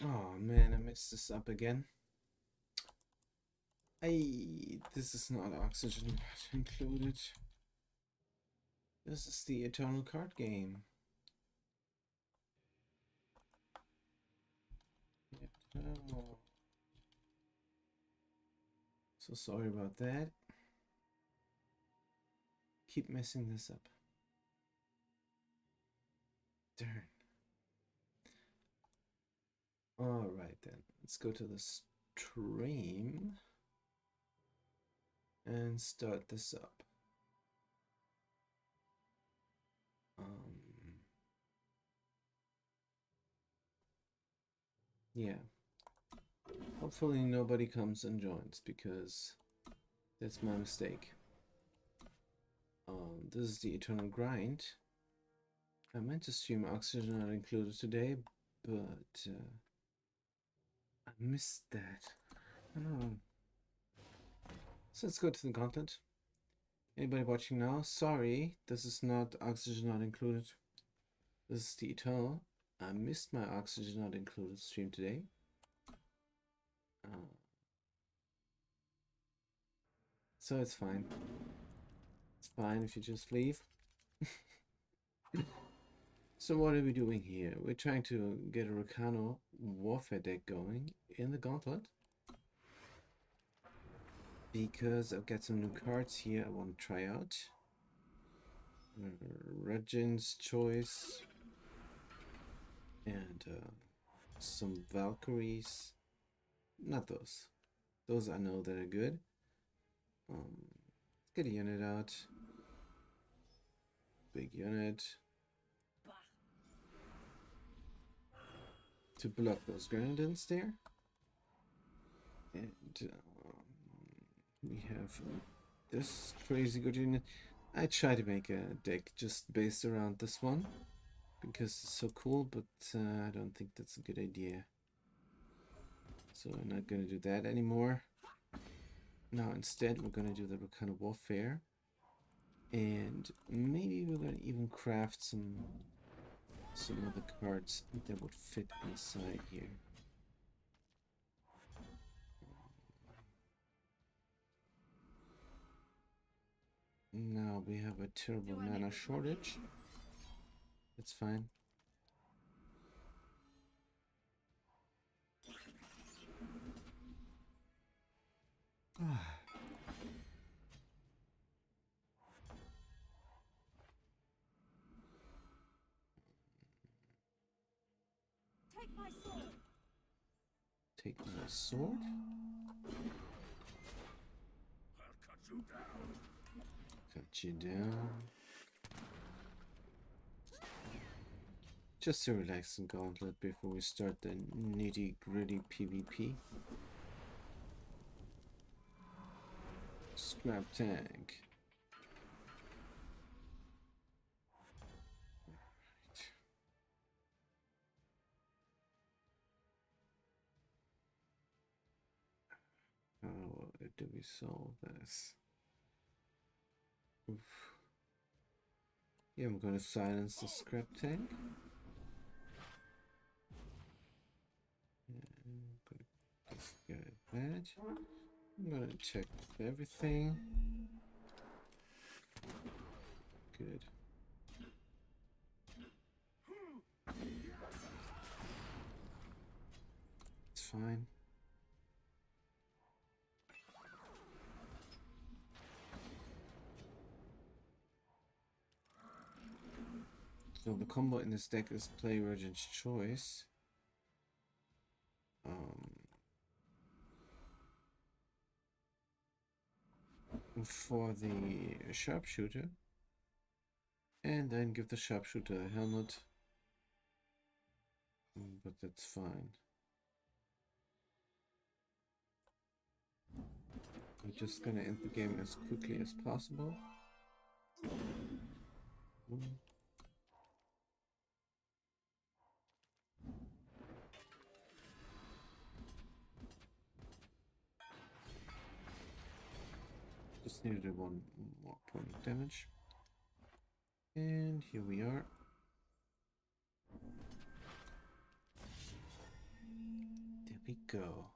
Oh man, I messed this up again. This is not oxygen not included. This is the Eternal card game. Eternal. So sorry about that. Keep messing this up. Darn. Alright then, let's go to the stream and start this up. Yeah. Hopefully nobody comes and joins because that's my mistake. This is the Eternal Grind. I meant to stream Oxygen Not Included today, but I missed that. Oh. So let's go to the content. Anybody watching now? Sorry, this is not Oxygen Not Included. This is the Eternal. I missed my Oxygen Not Included stream today. So it's fine. It's fine if you just leave. So what are we doing here? We're trying to get a Recano warfare deck going in the gauntlet. Because I've got some new cards here I want to try out. Regin's Choice. And some Valkyries. Not those. Those I know that are good. Let's get a unit out. Big unit. To block those Grenadins there. And we have this crazy good unit. I try to make a deck just based around this one because it's so cool, but I don't think that's a good idea. So I'm not going to do that anymore. Now instead we're going to do the kind of warfare, and maybe we're going to even craft some other cards that would fit inside here. Now we have a terrible mana shortage. It's fine. Take my sword. Take my sword. I'll cut you down. Cut you down. Just a relaxing gauntlet before we start the nitty-gritty PvP. Scrap tank. How do we solve this? Oof. Yeah, I'm going to silence the scrap tank. Get that. I'm going to check everything. Good. It's fine. So the combo in this deck is play Regin's Choice. For the sharpshooter, and then give the sharpshooter a helmet, but that's fine. I'm just gonna end the game as quickly as possible. Just needed one more point of damage. And here we are. we go.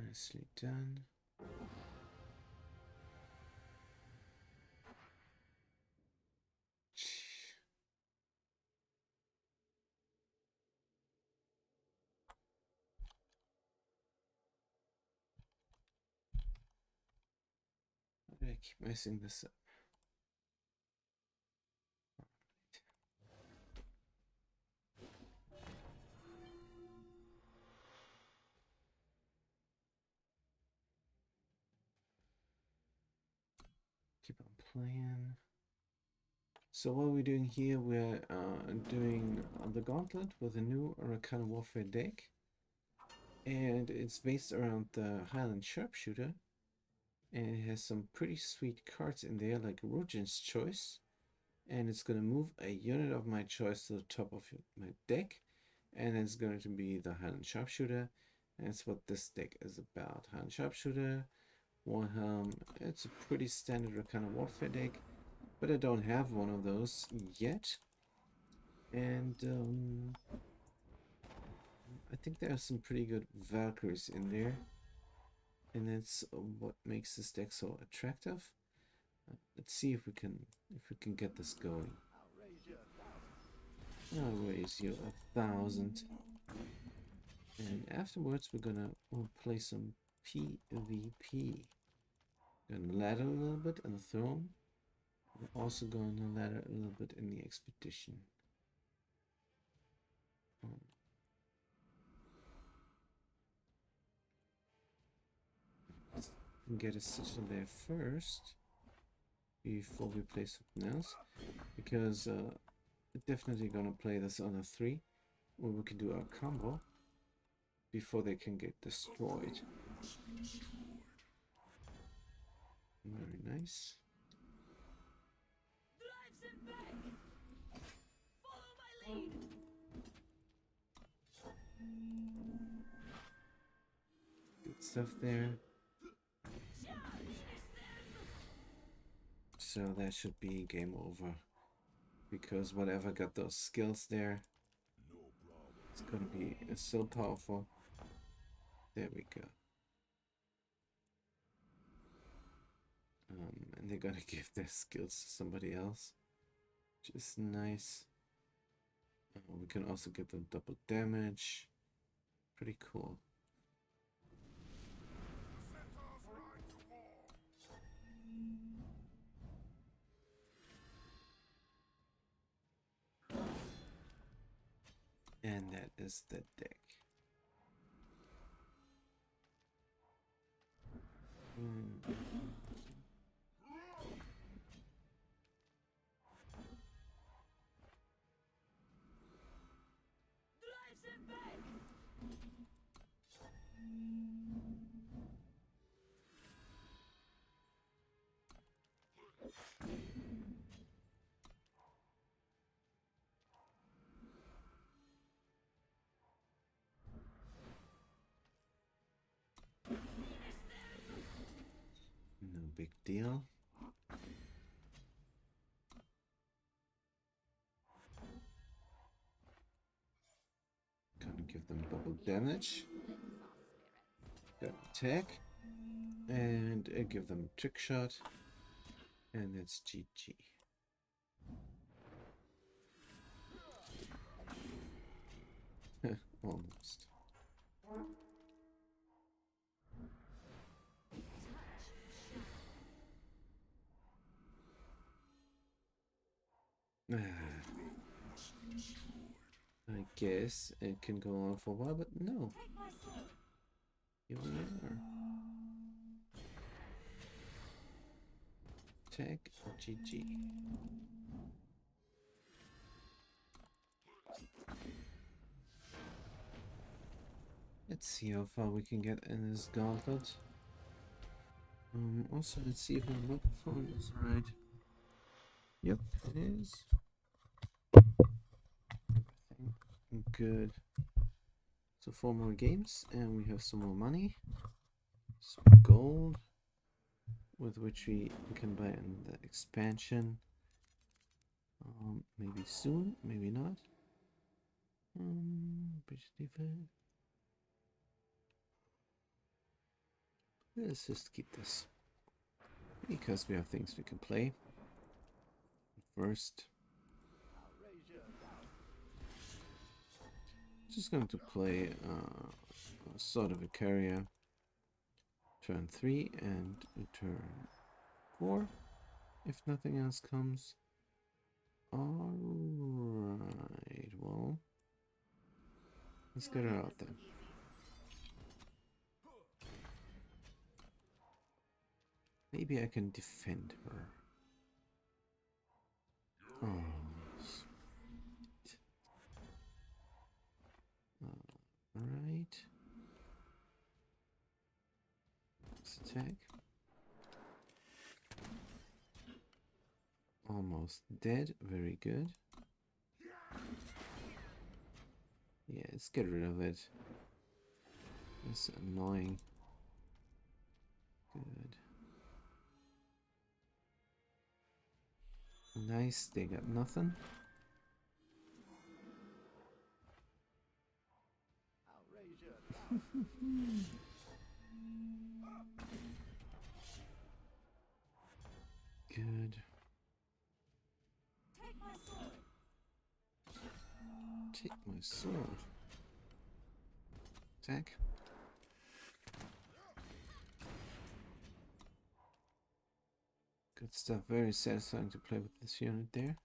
Nicely done. Why do I keep messing this up? Keep on playing. So what we're doing here, we're doing the Gauntlet with a new Arcana Warfare deck. And it's based around the Highland Sharpshooter. And it has some pretty sweet cards in there, like Rojan's Choice. And it's going to move a unit of my choice to the top of my deck. And it's going to be the Highland Sharpshooter. And that's what this deck is about. Highland Sharpshooter, Warhelm. It's a pretty standard kind of warfare deck, but I don't have one of those yet. And I think there are some pretty good Valkyries in there. And that's what makes this deck so attractive. Let's see if we can get this going. I'll raise you 1,000. And afterwards we'll play some PvP. Gonna ladder a little bit on the throne. We're also going to ladder a little bit in the expedition. Let's get a sigil there first before we play something else, because we're definitely gonna play this on a 3 where we can do our combo before they can get destroyed. Very nice. Drive them back. Follow my lead. Good stuff there. So that should be game over, because whatever got those skills there, it's gonna be so powerful. There we go. And they're gonna give their skills to somebody else, which is nice. We can also give them double damage. Pretty cool. And that is the deck. Drive them back. No big deal. Gonna give them double damage. Gonna attack. And give them a trick shot. And it's GG. Almost. I guess it can go on for a while, but no. Take my sword. Here we are. Attack GG. Let's see how far we can get in this gauntlet. Also, let's see if my microphone is right. Yep, it is. Everything good. So 4 more games, and we have some more money. Some gold, with which we can buy in the expansion. Maybe soon, maybe not. British defense. Let's just keep this because we have things we can play. First, just going to play sort of a carrier. Turn 3 and turn 4 if nothing else comes. Alright, well, let's get her out then. Maybe I can defend her. Oh, sweet. Alright. Let's attack. Almost dead. Very good. Yeah, let's get rid of it. It's annoying. Good. Nice, they got nothing. Good. Take my sword. Take my sword. Attack. Good stuff. Very satisfying to play with this unit there.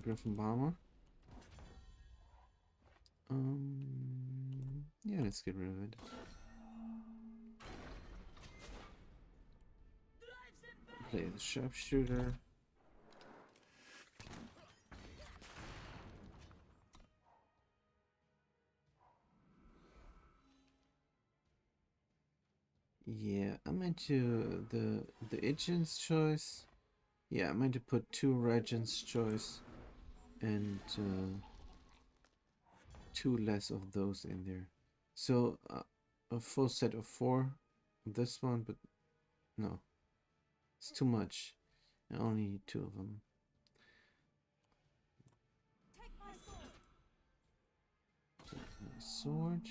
Griffin Bomber. Yeah, let's get rid of it. Play the sharpshooter. Yeah, I'm into the agent's choice. Yeah, I'm going to put 2 regents choice and 2 less of those in there. So a full set of 4 of this one, but no, it's too much. I only need 2 of them. Take my sword. Take my sword.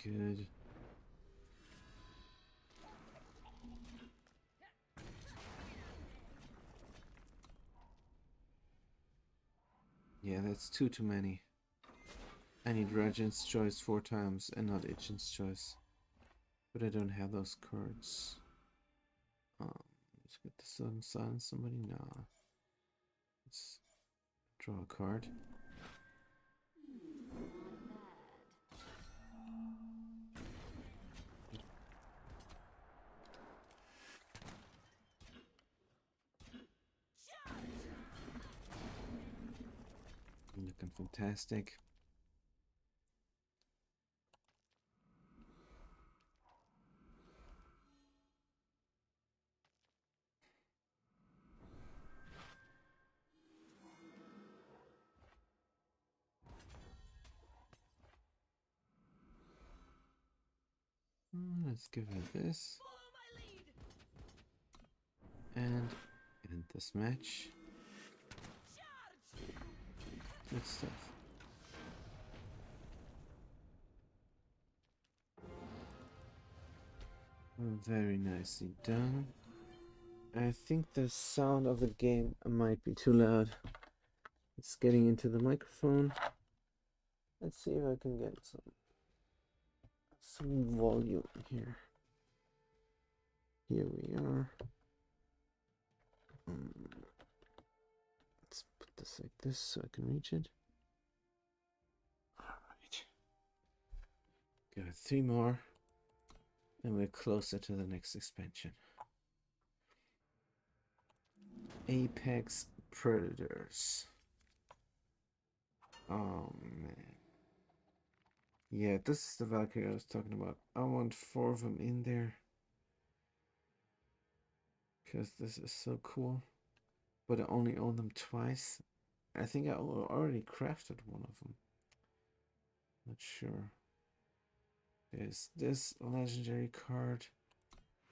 Good. Yeah, that's too many. I need Regent's Choice 4 times and not Agent's Choice. But I don't have those cards. Let's get the sun silence somebody. Nah. Let's draw a card. Looking fantastic. Let's give her this. Follow my lead. And end this match. Charge. Good stuff. Very nicely done. I think the sound of the game might be too loud. It's getting into the microphone. Let's see if I can get some volume here. Here we are. Let's put this like this so I can reach it. Alright. Got 3 more. And we're closer to the next expansion. Apex Predators. Oh man. Yeah, this is the Valkyrie I was talking about. I want 4 of them in there. Because this is so cool. But I only own them twice. I think I already crafted one of them. Not sure. There's this legendary card.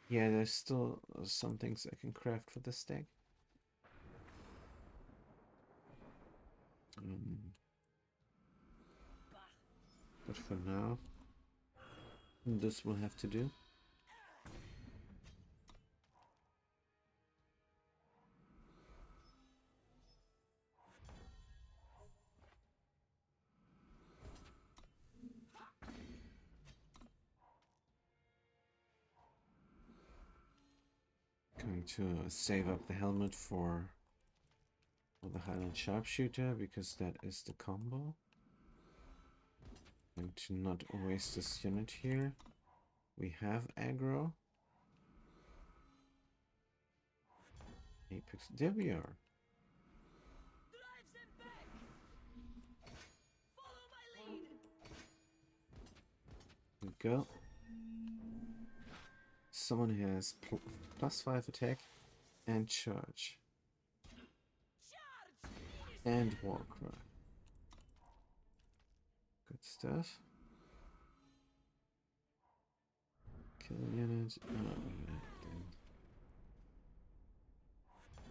Yeah, there's still some things I can craft for this deck. But for now, this will have to do. Going to save up the helmet for the Highland Sharpshooter because that is the combo. Going to not waste this unit here. We have aggro. Apex. There we are. Drive them back. Follow my lead. There we go. Someone has +5 attack and charge. Charge. And Warcry. Good stuff. Kill unit.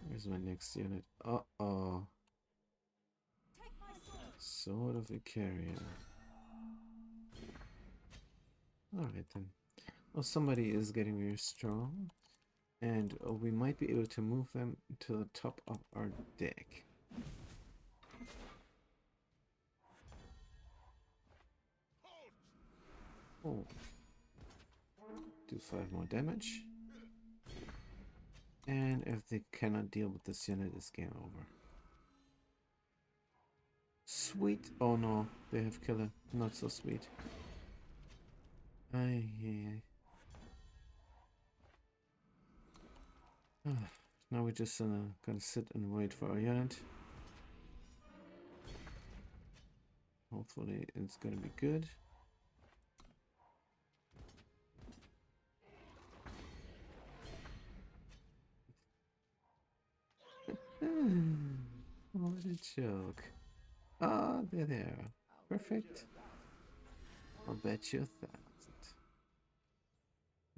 Where's my next unit? Uh-oh. Take my sword. Sword of Icaria. Alright then. Oh, somebody is getting very strong. And we might be able to move them to the top of our deck. Oh. Do 5 more damage. And if they cannot deal with this unit, it's game over. Sweet. Oh no, they have killer. Not so sweet. Yeah. Now we're just gonna sit and wait for our unit. Hopefully it's gonna be good. What a joke. Ah, they're there. Perfect. I'll bet you 1,000.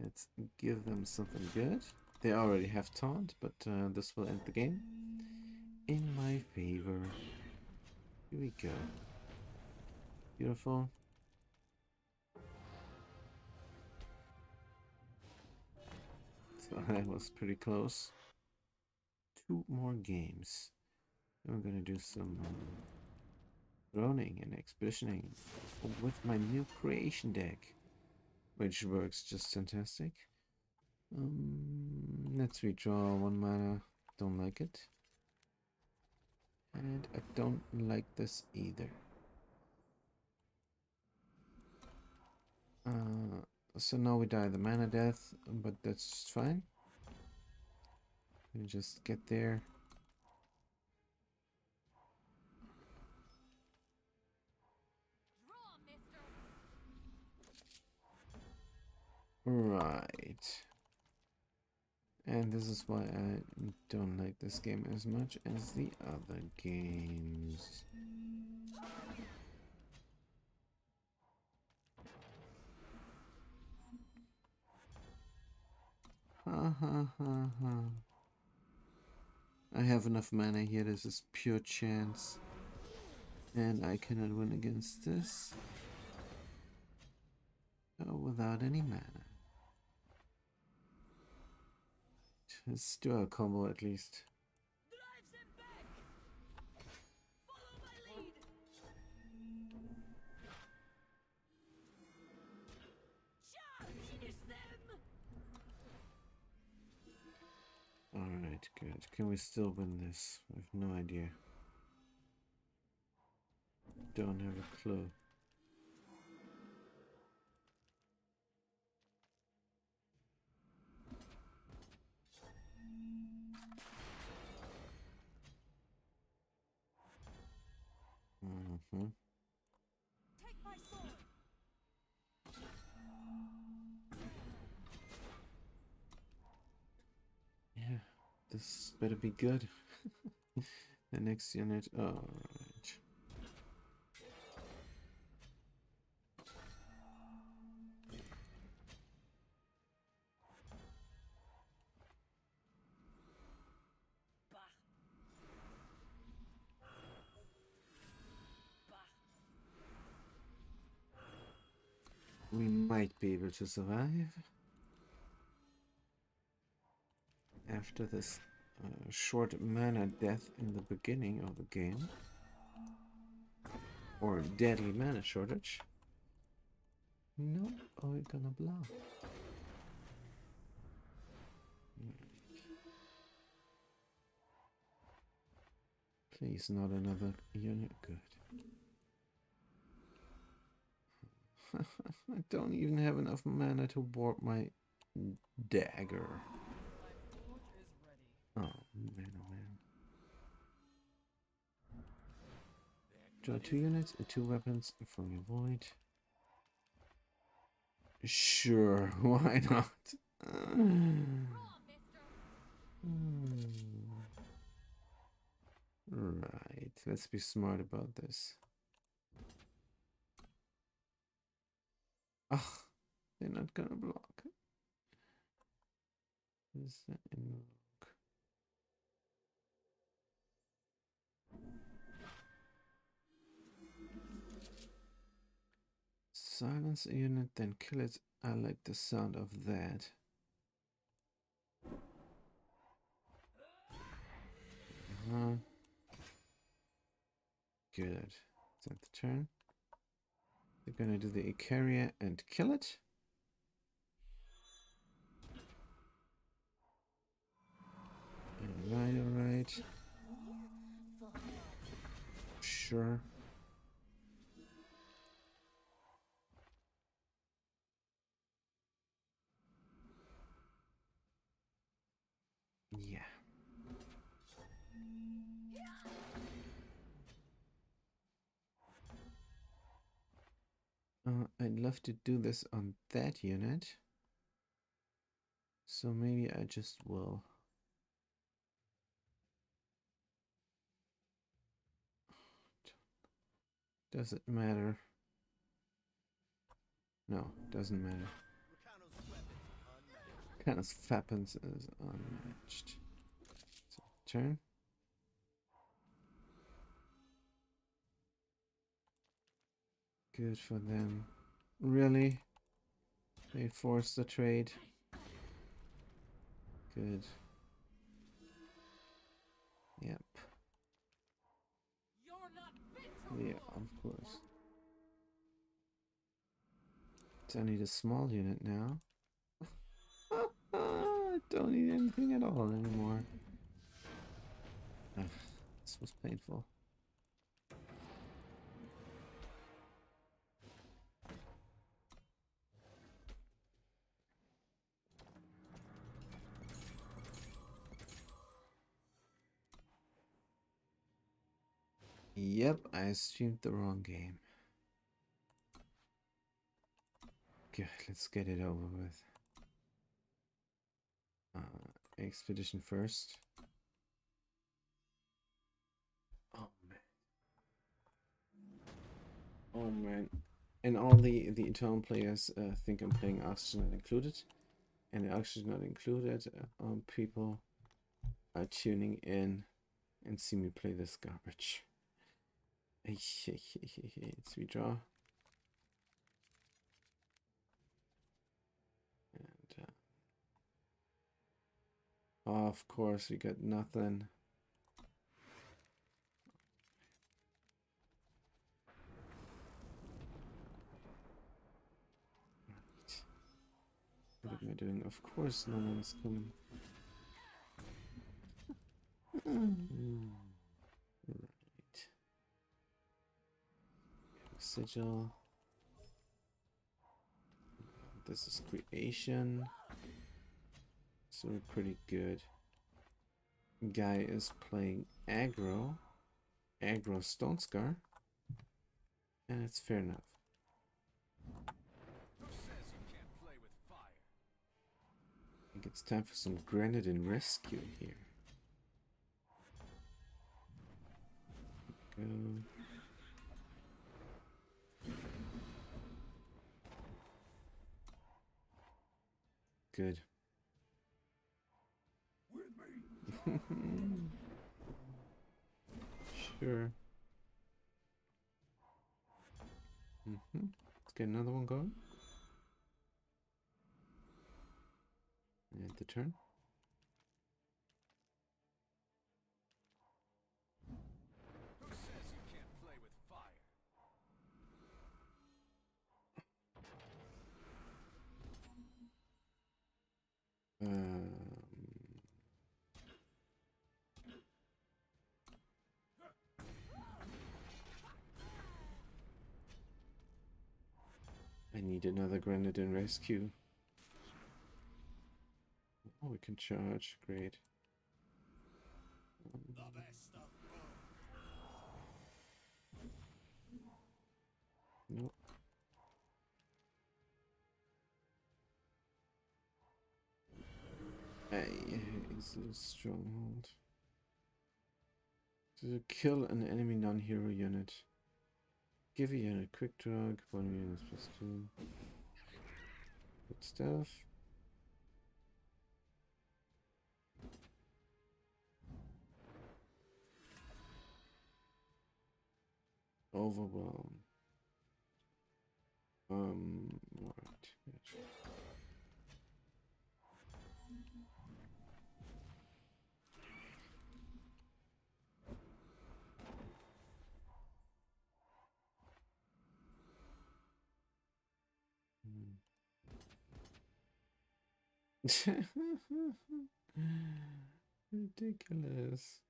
Let's give them something good. They already have taunt, but this will end the game in my favor. Here we go. Beautiful. So that was pretty close. 2 more games. Then we're gonna do some droning and expeditioning with my new creation deck, which works just fantastic. Let's redraw 1 mana. Don't like it. And I don't like this either. So now we die the mana death, but that's just fine. We just get there. Draw, mister. Right. And this is why I don't like this game as much as the other games. Ha ha ha ha. I have enough mana here, this is pure chance. And I cannot win against this without any mana. Let's do a combo at least. Drive them back. Follow my lead. Charge. Finish them. Alright, good. Can we still win this? I have no idea. Don't have a clue. Take my sword. Yeah, this better be good. The next unit. Alright. might be able to survive after this short mana death in the beginning of the game, or deadly mana shortage. No, are we gonna block? Please, not another unit. Good. I don't even have enough mana to warp my dagger. My food is ready. Oh man, oh man. Draw 2 units and 2 weapons from your void. Sure, why not? Right, let's be smart about this. Ugh, they're not gonna block. Is that invoke? Silence a unit, then kill it. I like the sound of that. Good. Is that the turn? They're gonna do the Icaria and kill it. Alright, alright. Sure. Yeah. I'd love to do this on that unit. So maybe I just will. Does it matter? No, doesn't matter. Canis Fappens is unmatched. So, turn. Good for them. Really? They forced the trade. Good. Yep. You're not fit to Yeah, rule. of course. So I need a small unit now. I don't need anything at all anymore. Ugh, this was painful. Yep, I streamed the wrong game. Good, let's get it over with. Expedition first. Oh man. Oh man. And all the Eternal players think I'm playing Oxygen Not Included. And the Oxygen Not Included people are tuning in and see me play this garbage. Let's redraw. And of course we got nothing. What am I doing? Of course no one's coming. Right. Sigil. This is creation. So we're pretty good. Guy is playing aggro. Aggro Stone Scar. And it's fair enough. I think it's time for some Grenadine rescue here. Go. Good. Sure. Let's get another one going. end the turn. Who says you can't play with fire? I need another Grenadine rescue. Oh, we can charge. Great. The best of Nope. Hey, is a stronghold. To kill an enemy non-hero unit. Give a unit quick drug, 1 unit +2. Good stuff. Overwhelm. Alright. Good. Ridiculous.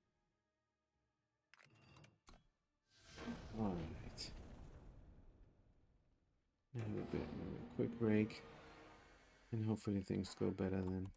Alright. Have a bit of a quick break. And hopefully things go better then.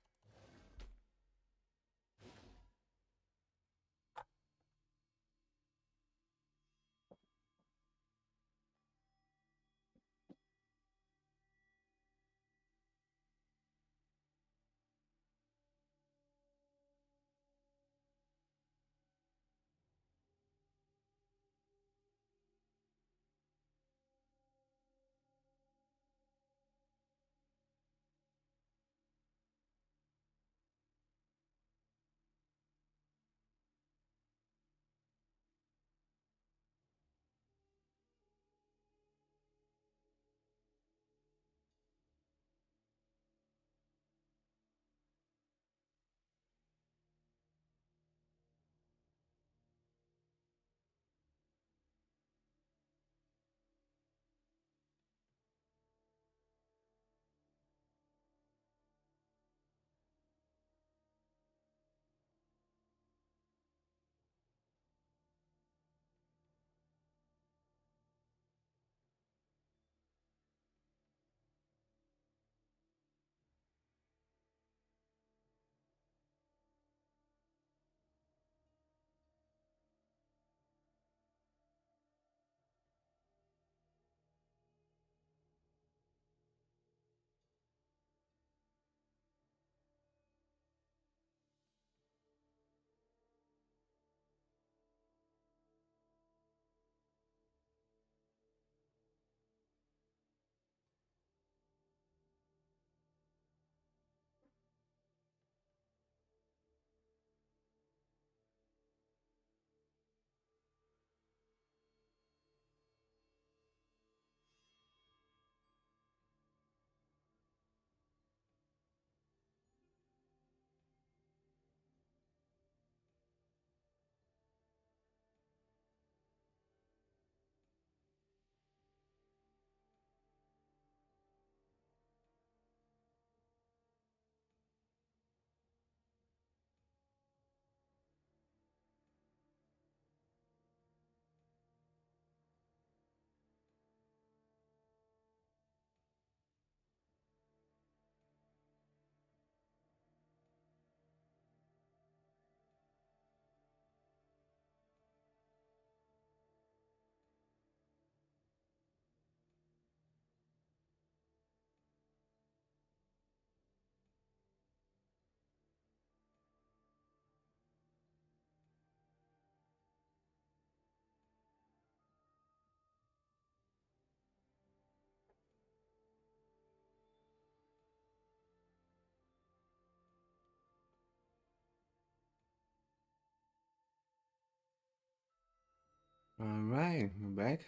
Alright, we're back.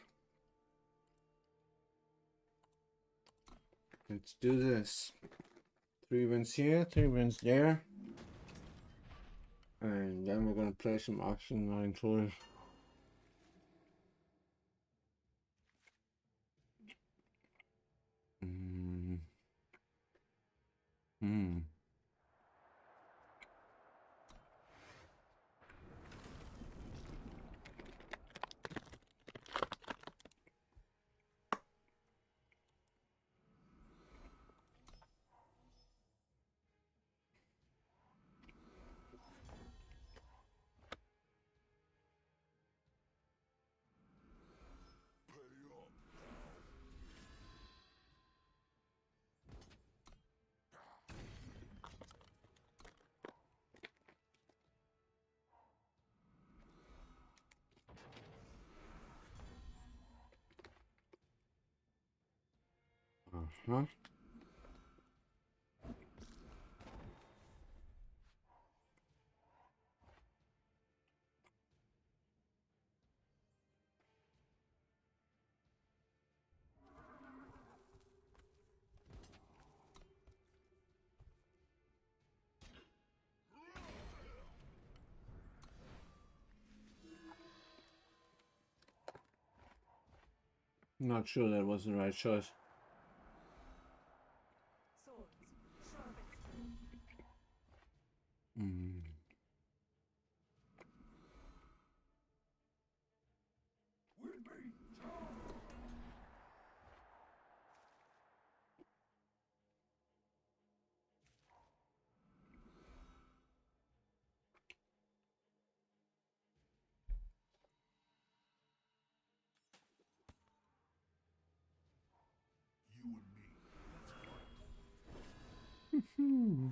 Let's do this. 3 wins here, 3 wins there. And then we're gonna play some auction not included. Mm. Hmm. Uh-huh. Not sure that was the right choice. Swords, sharpened. Mm. You and me. Hmm.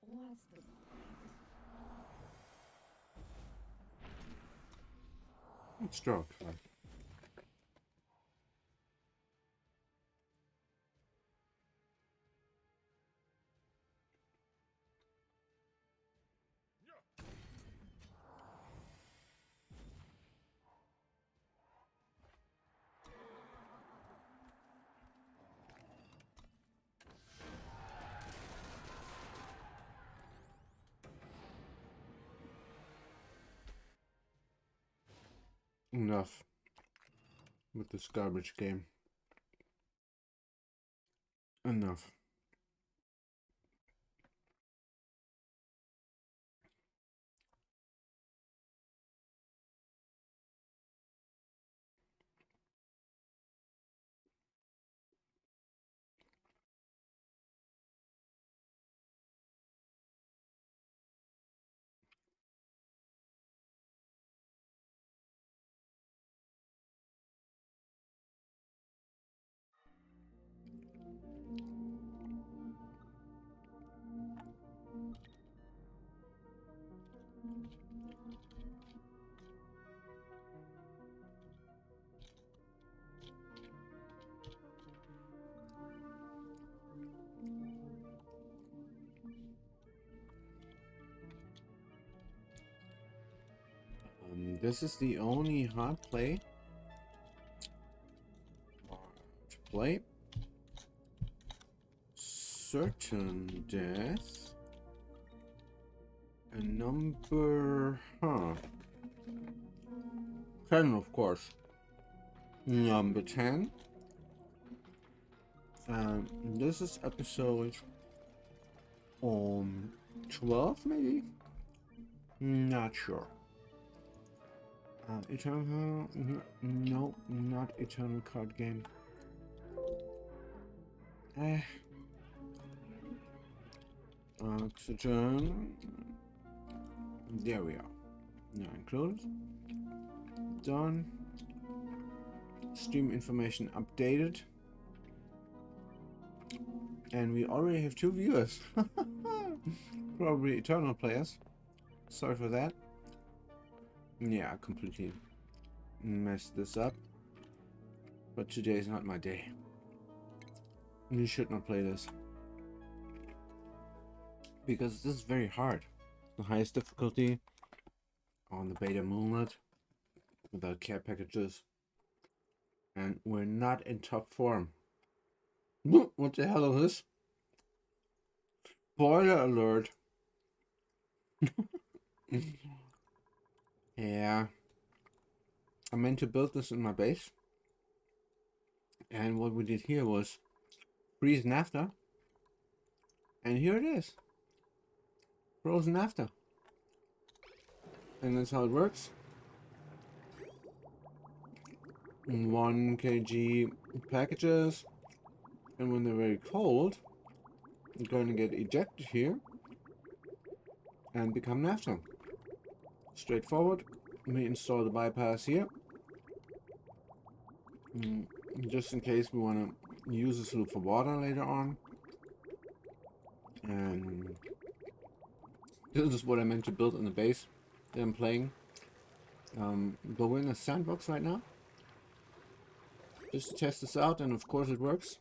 What's the point? Let's draw a card. Enough with this garbage game. Enough. This is the only hard play to play. Certain death. A number, 10, of course. Number 10. This is episode 12, maybe? Not sure. Eternal, no, not Eternal card game. Oxygen. There we are. Now included. Done. Stream information updated. And we already have 2 viewers. Probably Eternal players. Sorry for that. Yeah, I completely messed this up. But today is not my day. You should not play this. Because this is very hard. The highest difficulty on the beta moonlit. without care packages. And we're not in top form. What the hell is this? Spoiler alert. Yeah. I meant to build this in my base. And what we did here was freeze NAFTA. And here it is. Frozen NAFTA. And that's how it works. 1 kg packages. And when they're very cold, they're going to get ejected here and become NAFTA. Straightforward. We install the bypass here. Just in case we want to use this loop for water later on. And this is what I meant to build in the base that I'm playing. But we're in a sandbox right now. Just to test this out, and of course it works.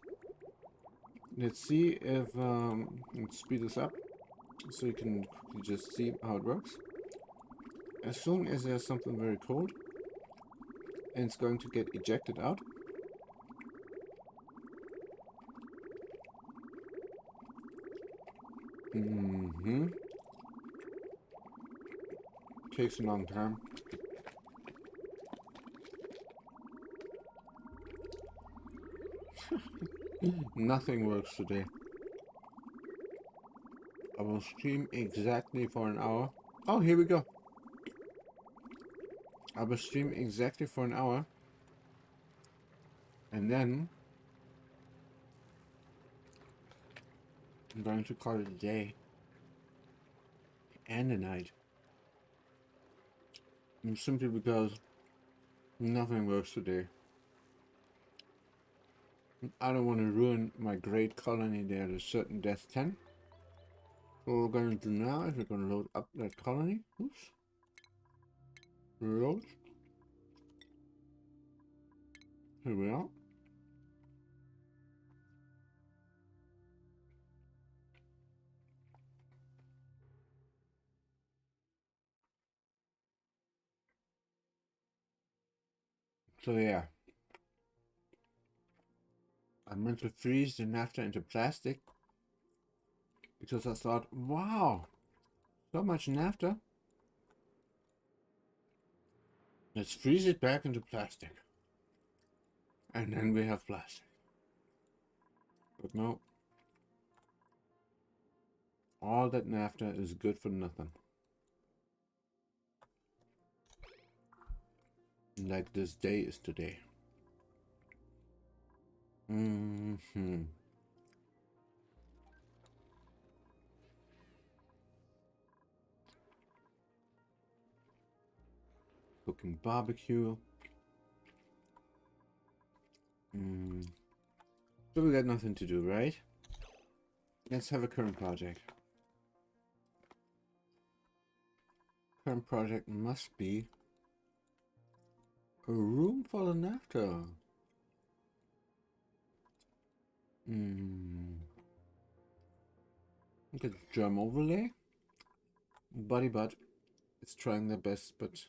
Let's see if let's speed this up so you can quickly just see how it works. As soon as there's something very cold and it's going to get ejected out. Takes a long time. Nothing works today. I will stream exactly for an hour. Oh, here we go. I will stream exactly for an hour. And then I'm going to call it a day. And a night. And simply because nothing works today. I don't want to ruin my great colony there at a certain death 10. What we're going to do now is we're going to load up that colony. Oops. Load. Here we are. So yeah. I meant to freeze the naphtha into plastic. Because I thought, wow, so much naphtha. Let's freeze it back into plastic. And then we have plastic. But no. All that naphtha is good for nothing. Like this day is today. Cooking barbecue. So we got nothing to do, right? Let's have a current project. Current project must be a room full of naphtha. Look at germ overlay. Body bud. It's trying their best, but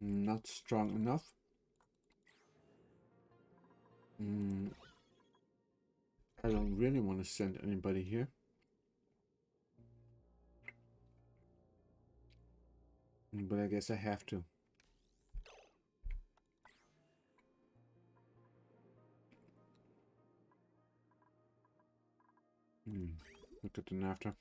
not strong enough. I don't really want to send anybody here. But I guess I have to. Look at the naphtha.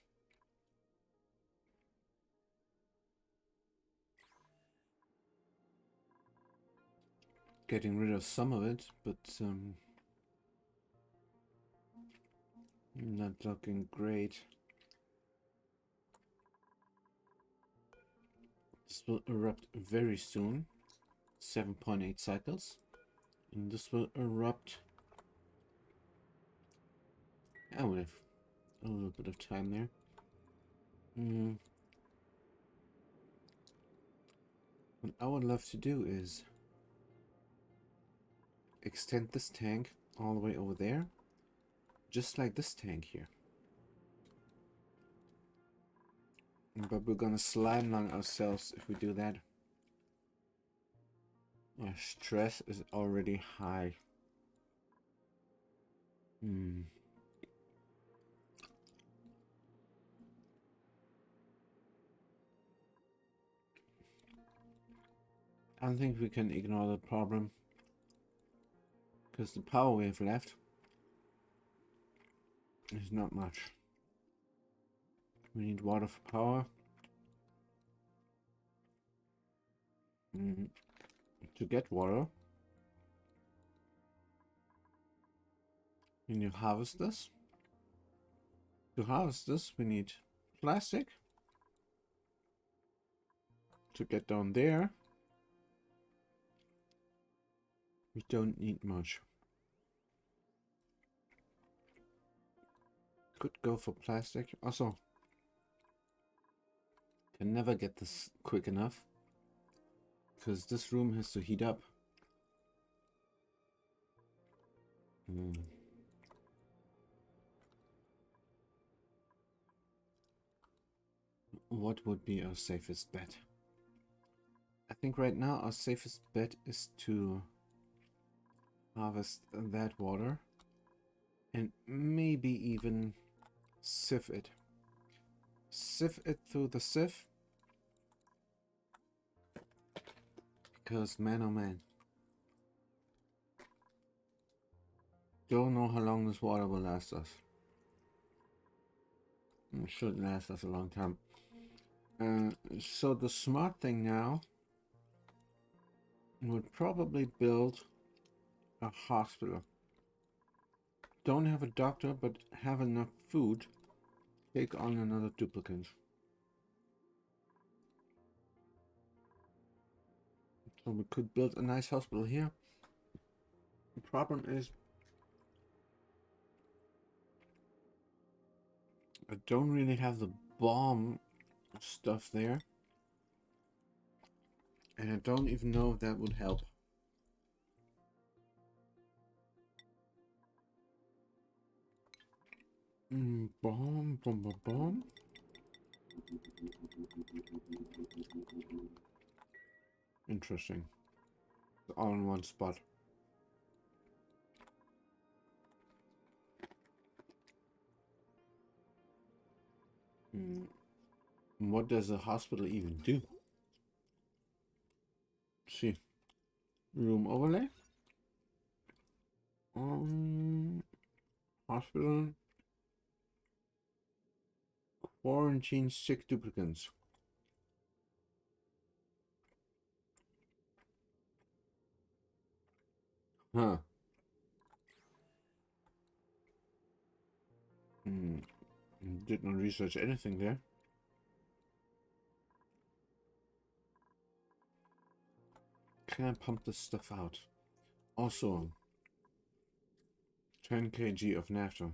Getting rid of some of it, but not looking great. This will erupt very soon. 7.8 cycles. And this will erupt. I will have a little bit of time there. What I would love to do is extend this tank all the way over there. Just like this tank here. But we're gonna slime lung ourselves if we do that. My stress is already high. Hmm. I don't think we can ignore the problem because the power we have left is not much. We need water for power. To get water, when you harvest this, to harvest this, we need plastic to get down there. We don't need much. Could go for plastic. Also, can never get this quick enough because this room has to heat up. What would be our safest bet? I think right now our safest bet is to harvest that water and maybe even sieve it. Sieve it through the sieve. Because man oh man. Don't know how long this water will last us. It should last us a long time. So the smart thing now would probably build a hospital. Don't have a doctor, but have enough food. Take on another duplicate. So we could build a nice hospital here. The problem is I don't really have the bomb stuff there. And I don't even know if that would help. Bomb, bomb, bomb, bomb. Interesting. All in one spot. What does a hospital even do? See. Room overlay. Hospital. Quarantine sick duplicates. Huh. Did not research anything there. Can I pump this stuff out? Also, 10 kg of naphtha.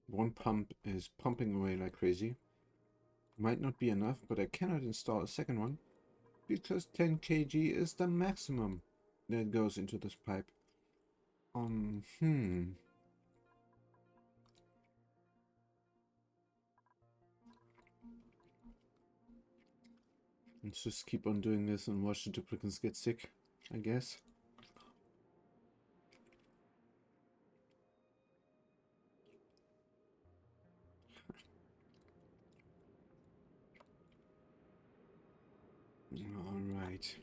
One pump is pumping away like crazy. Might not be enough, but I cannot install a second one because 10 kg is the maximum that goes into this pipe. Let's just keep on doing this and watch the duplicates get sick, I guess. Alright.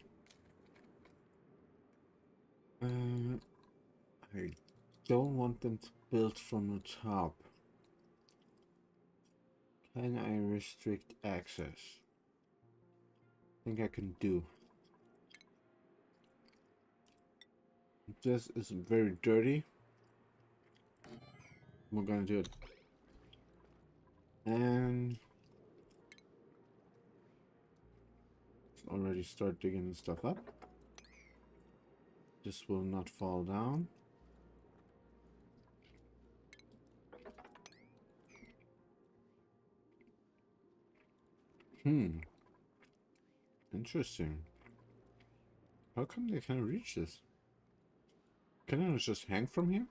I don't want them to build from the top. Can I restrict access? I think I can do. This is very dirty. We're gonna do it. And already start digging the stuff up. This will not fall down. Interesting. How come they can't reach this? Can I just hang from here?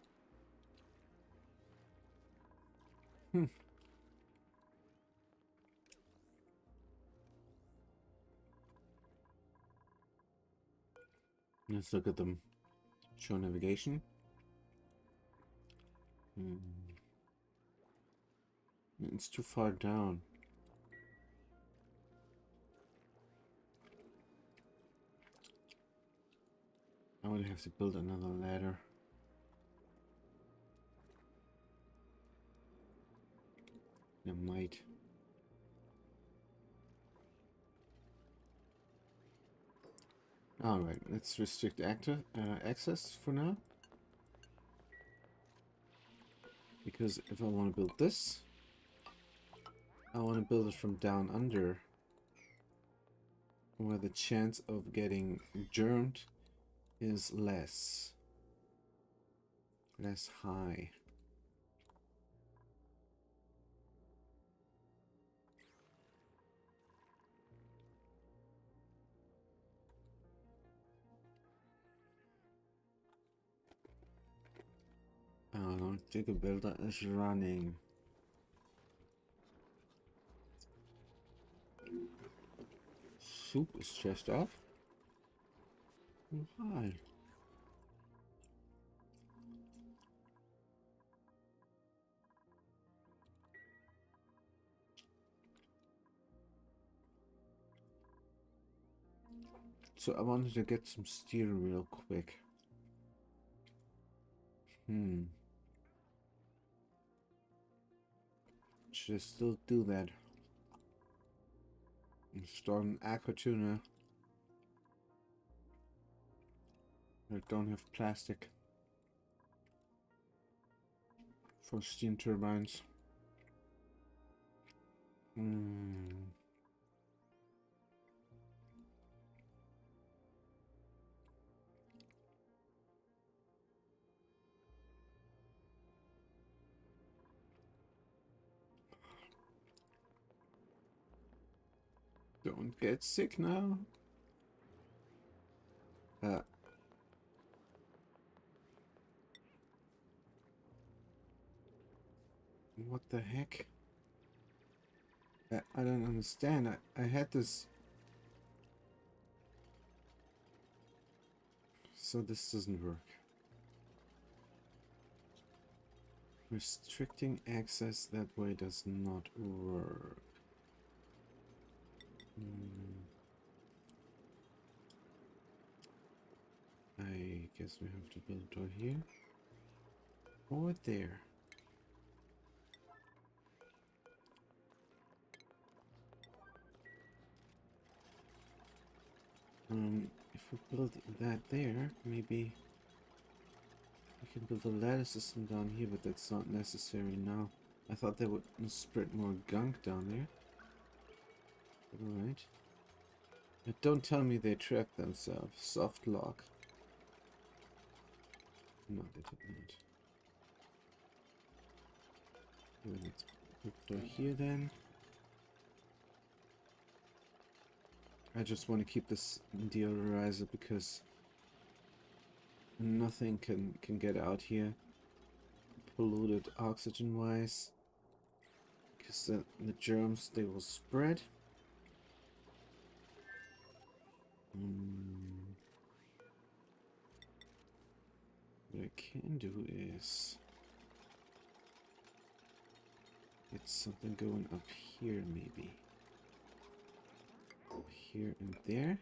Let's look at them. Show navigation. It's too far down. I would have to build another ladder. I might. Alright, let's restrict access for now. Because if I want to build this, I want to build it from down under, where the chance of getting germed is less high. Digger builder is running. Soup is stressed off. Why? So I wanted to get some steel real quick. Should I still do that? Install an aqua tuner. I don't have plastic for steam turbines. Don't get sick now. What the heck? I don't understand. I had this. So this doesn't work. Restricting access that way does not work. I guess we have to build a door here or there. If we build that there, maybe we can build a ladder system down here, but that's not necessary now. I thought they would spread more gunk down there. Alright. But don't tell me they trapped themselves. Soft lock. No, they did not. Let's put the door here then. I just want to keep this deodorizer because nothing can get out here polluted oxygen wise, because the germs, they will spread. What I can do is get something going up here, maybe here and there.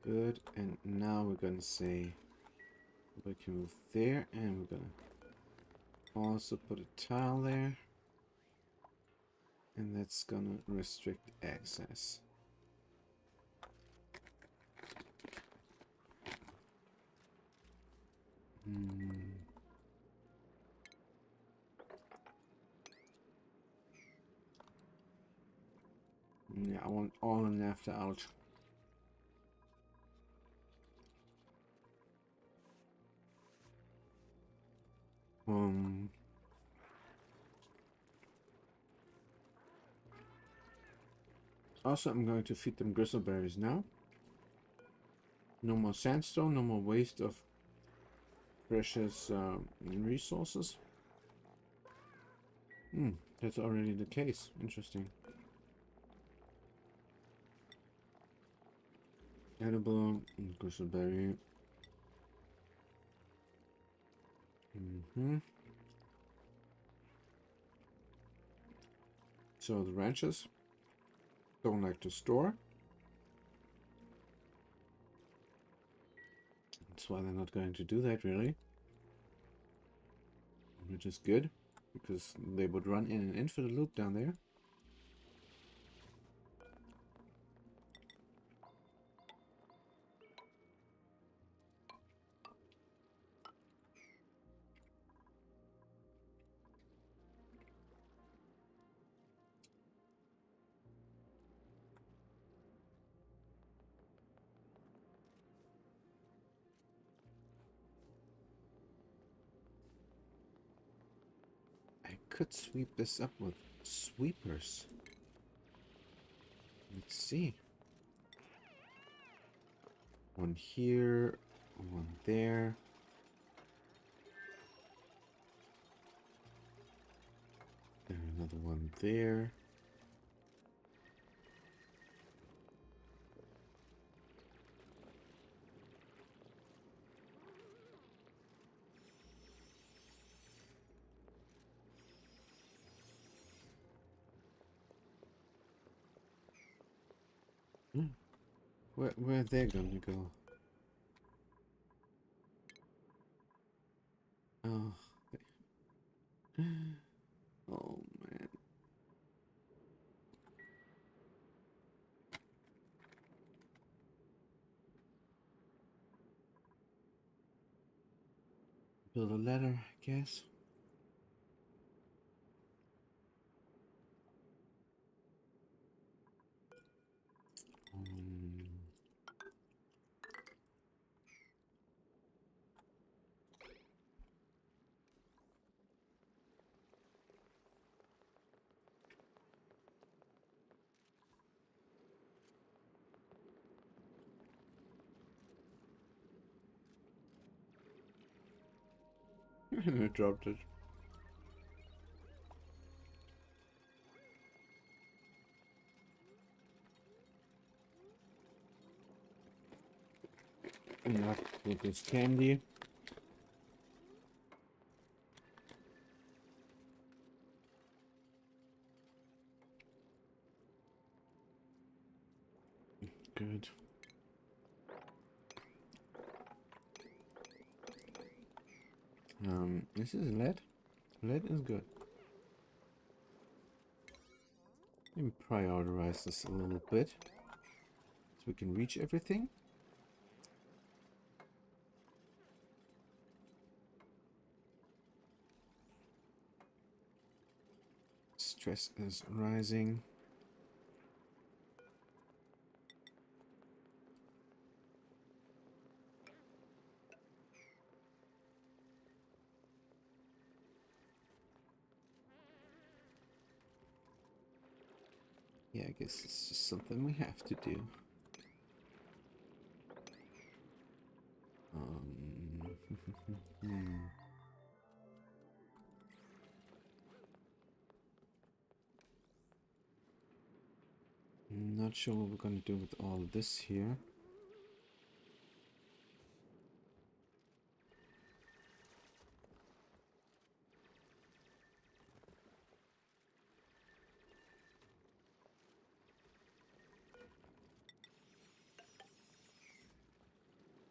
Good, and now we're gonna say we can move there, and we're gonna also put a tile there, and that's gonna restrict access. Yeah, I want all and after out. Also, I'm going to feed them grizzleberries now. No more sandstone, no more waste of precious resources. Hmm, that's already the case. Interesting. Edible, gooseberry. So the ranchers don't like to store. That's why they're not going to do that, really. Which is good, because they would run in an infinite loop down there. I could sweep this up with sweepers. Let's see. One here, one there. And another one there. Hmm. Where are they gonna go? Oh. Oh man. Build a ladder, I guess. Um, I dropped it. Not with this candy. Good. This is lead. Lead is good. Let me prioritize this a little bit so we can reach everything. Stress is rising. Yeah, I guess it's just something we have to do. Not sure what we're gonna do with all this here.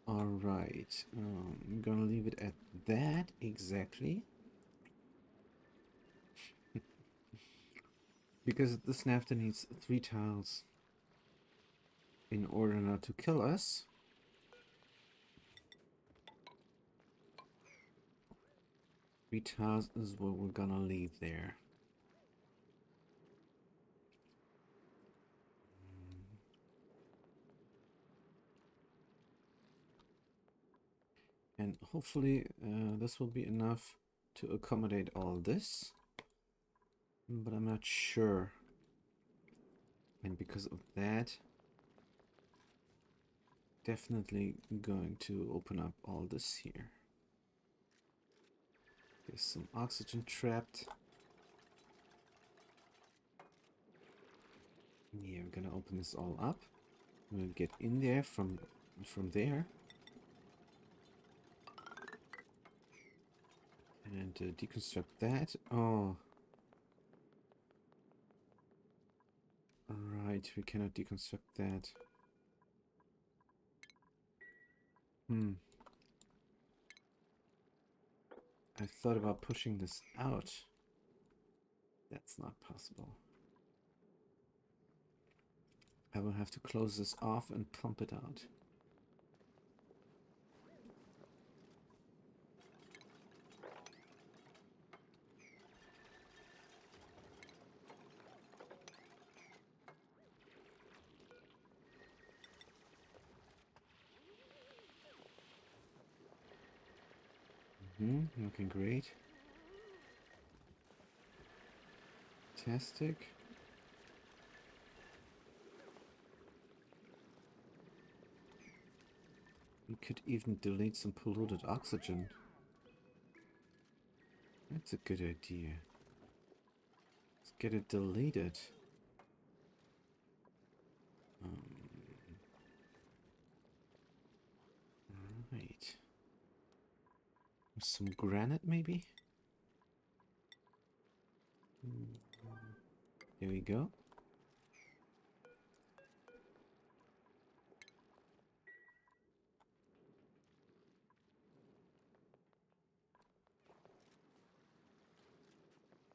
Alright, I'm gonna leave it at that exactly. Because this NAFTA needs 3 tiles in order not to kill us. Three tiles is what we're gonna leave there. And hopefully this will be enough to accommodate all this. But I'm not sure. And because of that, definitely going to open up all this here. There's some oxygen trapped. Yeah, we're gonna open this all up. We'll get in there from there. And deconstruct that. Oh. Right, we cannot deconstruct that. I thought about pushing this out. That's not possible. I will have to close this off and pump it out. Looking great. Fantastic. We could even delete some polluted oxygen. That's a good idea. Let's get it deleted. Right. Some granite, maybe? There we go.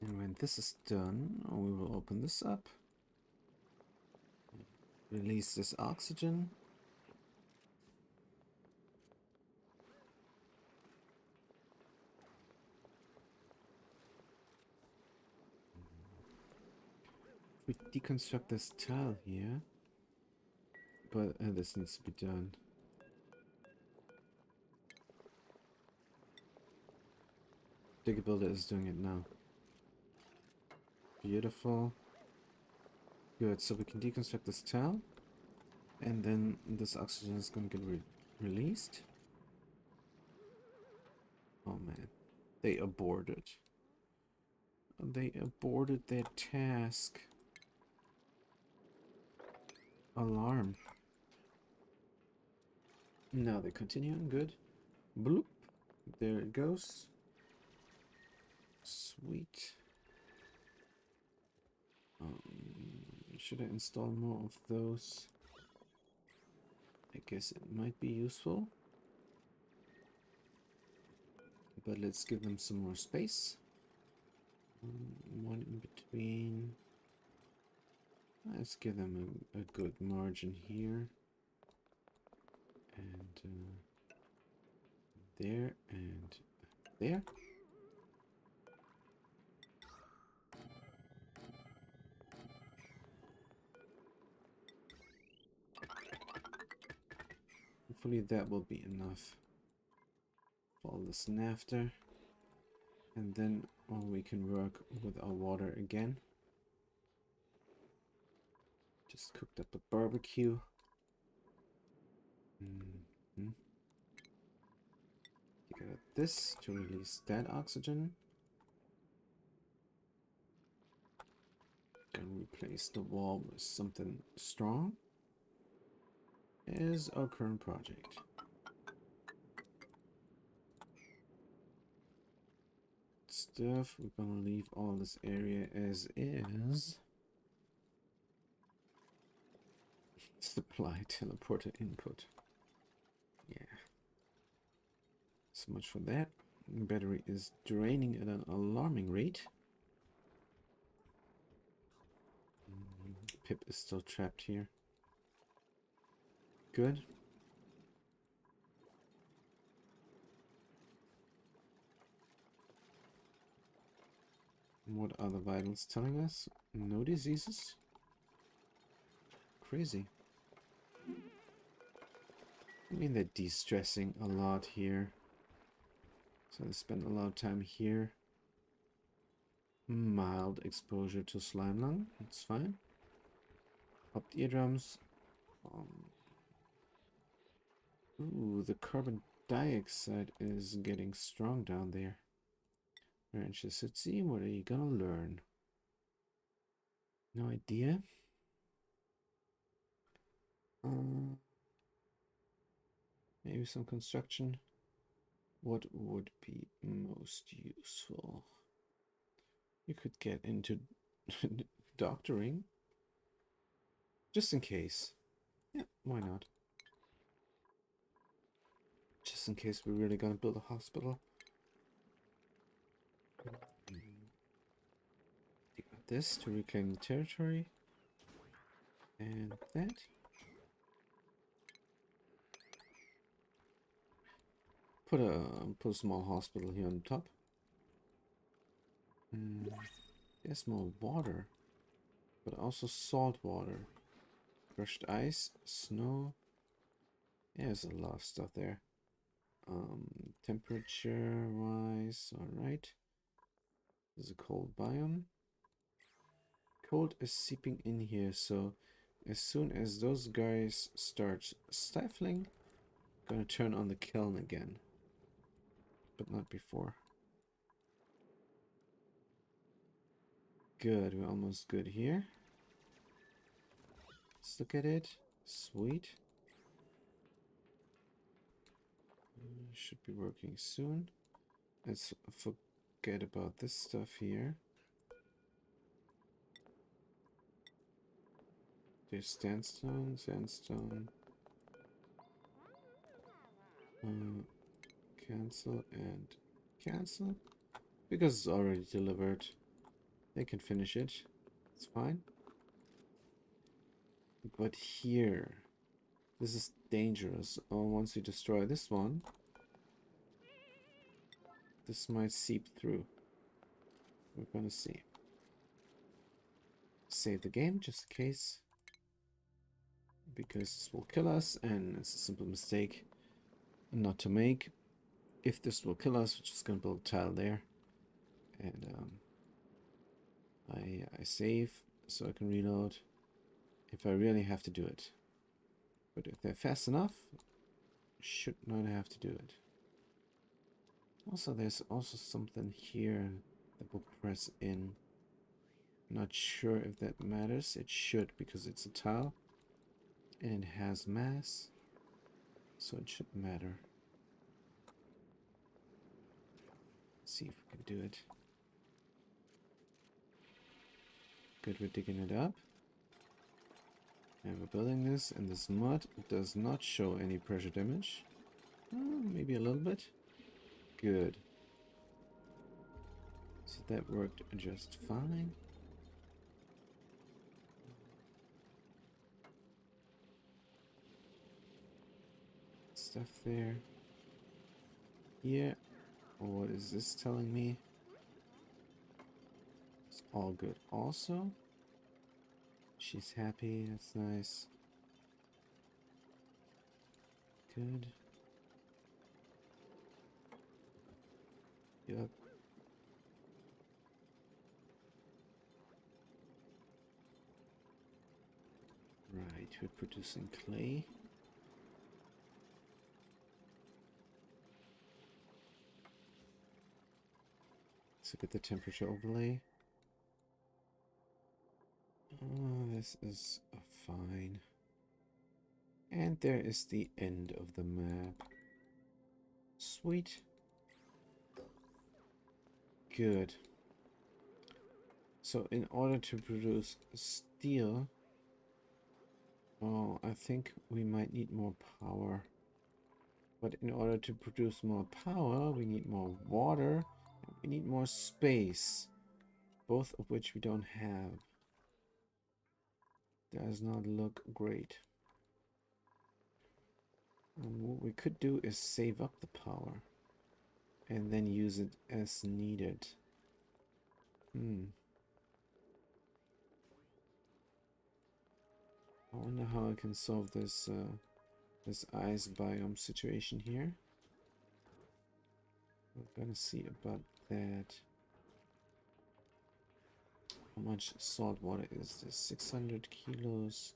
And when this is done, we will open this up. Release this oxygen. We deconstruct this tile here. But this needs to be done. Digger Builder is doing it now. Beautiful. Good, so we can deconstruct this tile. And then this oxygen is going to get released. Oh man, they aborted. They aborted their task. Alarm. Now they're continuing, good. Bloop. There it goes. Sweet. Should I install more of those? I guess it might be useful. But let's give them some more space. One in between. Let's give them a good margin here. And there and there. Hopefully that will be enough. Follow this after. And then we can work with our water again. Just cooked up a barbecue. Take out this to release that oxygen. Gonna replace the wall with something strong. Is our current project. Stuff. We're gonna leave all this area as is. Supply teleporter input. Yeah. So much for that. Battery is draining at an alarming rate. Pip is still trapped here. Good. What are the vitals telling us? No diseases? Crazy. I mean, they're de-stressing a lot here. So they spend a lot of time here. Mild exposure to slime lung. That's fine. Popped eardrums. Ooh, the carbon dioxide is getting strong down there. Branches. Let's see, what are you gonna learn? No idea. Maybe some construction. What would be most useful? You could get into doctoring. Just in case. Yeah, why not? Just in case we're really gonna build a hospital. You got this to reclaim the territory. And that. Put a small hospital here on top. There's more water, but also salt water, crushed ice, snow. Yeah, there's a lot of stuff there. Temperature wise, all right. There's a cold biome. Cold is seeping in here, so as soon as those guys start stifling, I'm gonna turn on the kiln again, but not before. Good, we're almost good here. Let's look at it. Sweet. Should be working soon. Let's forget about this stuff here. There's sandstone, sandstone. Cancel and cancel. Because it's already delivered. They can finish it. It's fine. But here, this is dangerous. Oh, once you destroy this one, this might seep through. We're gonna see. Save the game just in case. Because this will kill us, and it's a simple mistake not to make. If this will kill us, we're just gonna build a tile there. And I save so I can reload if I really have to do it. But if they're fast enough, should not have to do it. Also, there's also something here that will press in. Not sure if that matters. It should, because it's a tile and it has mass, so it should matter. Let's see if we can do it. Good, we're digging it up. And we're building this, and this mud does not show any pressure damage. Maybe a little bit. Good. So that worked just fine. Stuff there. Here. What is this telling me? It's all good also. She's happy, that's nice. Good. Yep. Right, we're producing clay. Let's look at the temperature overlay. Oh, this is fine. And there is the end of the map. Sweet. Good. So in order to produce steel, oh, I think we might need more power. But in order to produce more power, we need more water, and we need more space. Both of which we don't have. Does not look great. And what we could do is save up the power and then use it as needed. I wonder how I can solve this this ice biome situation here. We're gonna see about that. How much salt water is this? 600 kilos.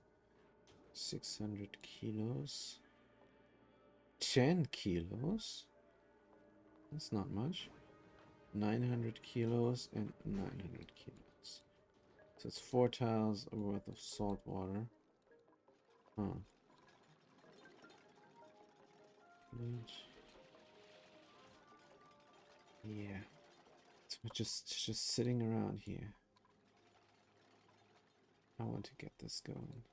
600 kilos. 10 kilos? That's not much. 900 kilos and 900 kilos. So it's 4 tiles worth of salt water. Huh. Yeah. So we're just sitting around here. I want to get this going.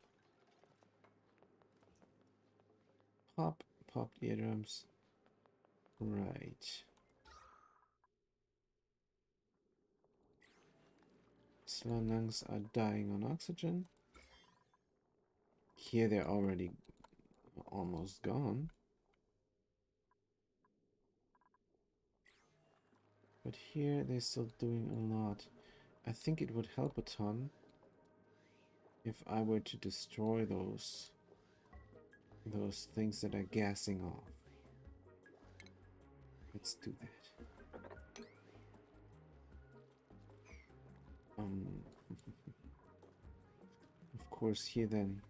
Popped eardrums. Right. Slime lungs are dying on oxygen. Here they're already almost gone. But here they're still doing a lot. I think it would help a ton if I were to destroy those things that are gassing off. Let's do that. Of course here then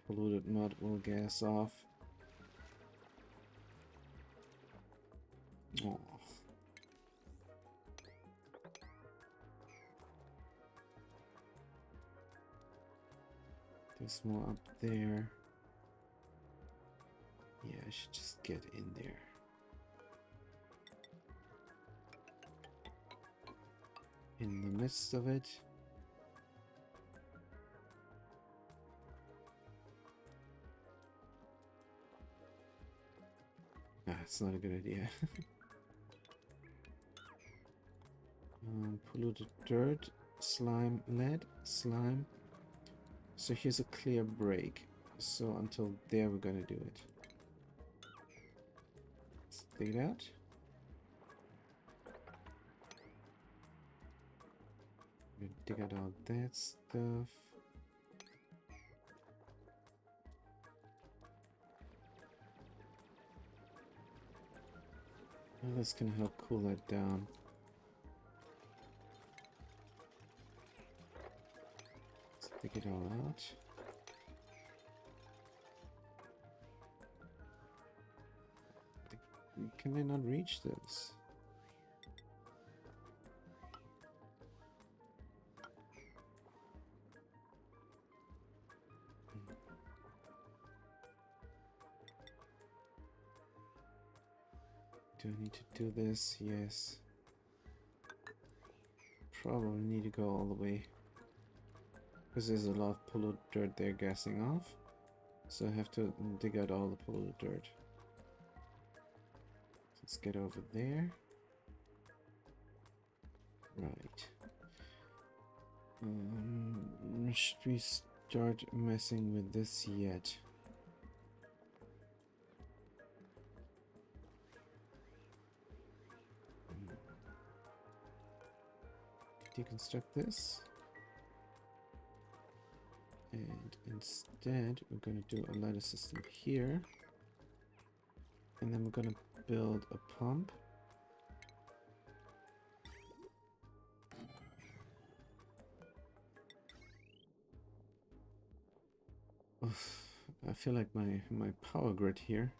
polluted mud will gas off. Oh. There's more up there. Yeah, I should just get in there. In the midst of it. Ah, it's not a good idea. Polluted dirt, slime, lead, slime. So here's a clear break. So until there we're gonna do it. Let's dig it out. We dig out all that stuff. Well, this can help cool that down. Let's dig it all out. Can they not reach this? Do I need to do this? Yes. Probably need to go all the way. Because there's a lot of polluted dirt there gassing off. So I have to dig out all the polluted dirt. Let's get over there. Right. Should we start messing with this yet? Deconstruct this. And instead, we're going to do a ladder system here. And then we're going to build a pump. Oof, I feel like my power grid here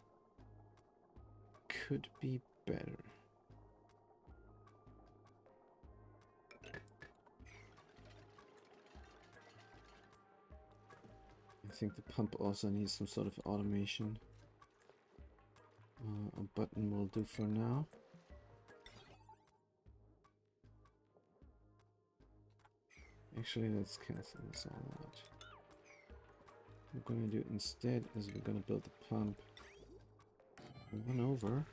could be better. I think the pump also needs some sort of automation. A button will do for now. Actually, let's cancel this all out. What we're going to do instead is we're going to build the pump one over.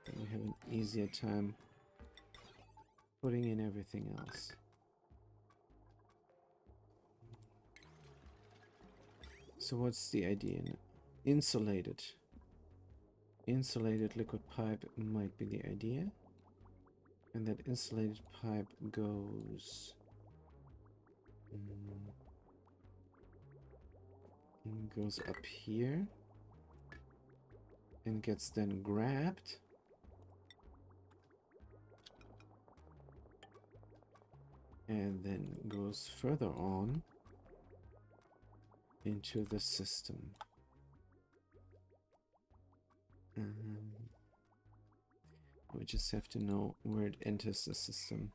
Then we have an easier time putting in everything else. So what's the idea now? Insulated liquid pipe might be the idea. And that insulated pipe goes goes up here and gets then grabbed and then goes further on into the system. just have to know where it enters the system.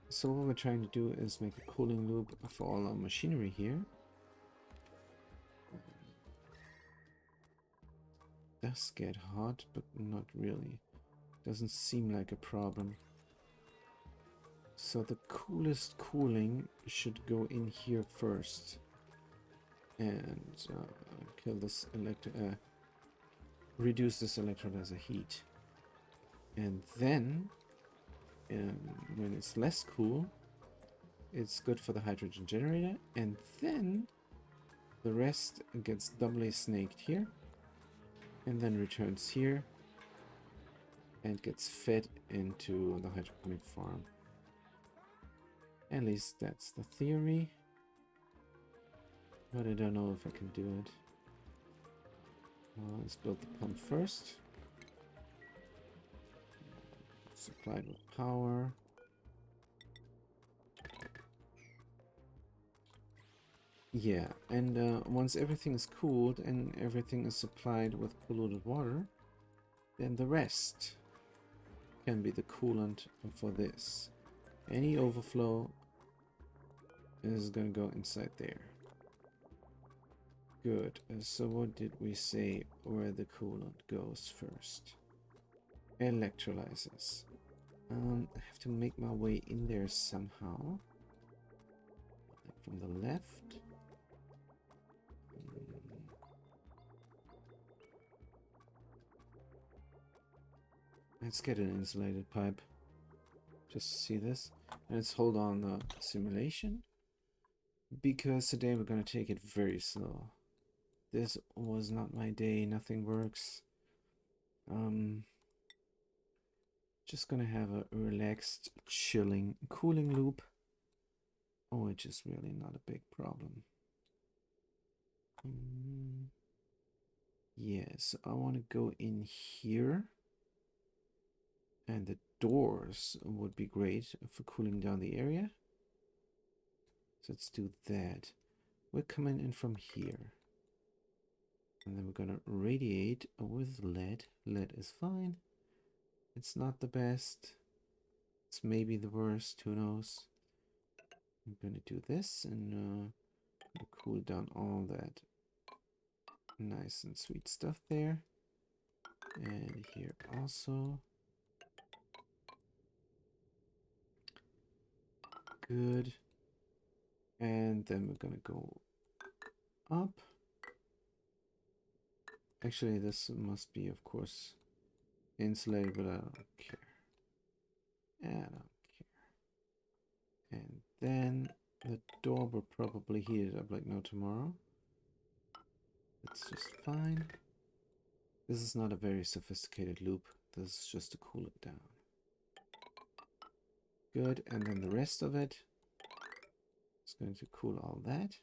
So what we're trying to do is make a cooling loop for all our machinery here. Does get hot, but not really. Doesn't seem like a problem. So the coolest cooling should go in here first. And kill this reduce this electrolyzer heat. And then, when it's less cool, it's good for the hydrogen generator. And then the rest gets doubly snaked here. And then returns here. And gets fed into the hydroponic farm. At least that's the theory. But I don't know if I can do it. Let's build the pump first. Supplied with power. Yeah, and once everything is cooled and everything is supplied with polluted water, then the rest can be the coolant for this. Any overflow is going to go inside there. Good. So what did we say where the coolant goes first? Electrolyzers. I have to make my way in there somehow. From the left. Let's get an insulated pipe. Just to see this. And let's hold on the simulation. Because today we're going to take it very slow. This was not my day. Nothing works. Just gonna have a relaxed, chilling, cooling loop. Which is really not a big problem. Yes, I want to go in here. And the doors would be great for cooling down the area. So let's do that. We're coming in from here. And then we're gonna radiate with lead. Lead is fine. It's not the best. It's maybe the worst, who knows. I'm gonna do this and cool down all that nice and sweet stuff there. And here also. Good. And then we're gonna go up. Actually, this must be, of course, insulated, but I don't care. I don't care. And then the door will probably heat it up like no tomorrow. That's just fine. This is not a very sophisticated loop. This is just to cool it down. Good, and then the rest of it is going to cool all that.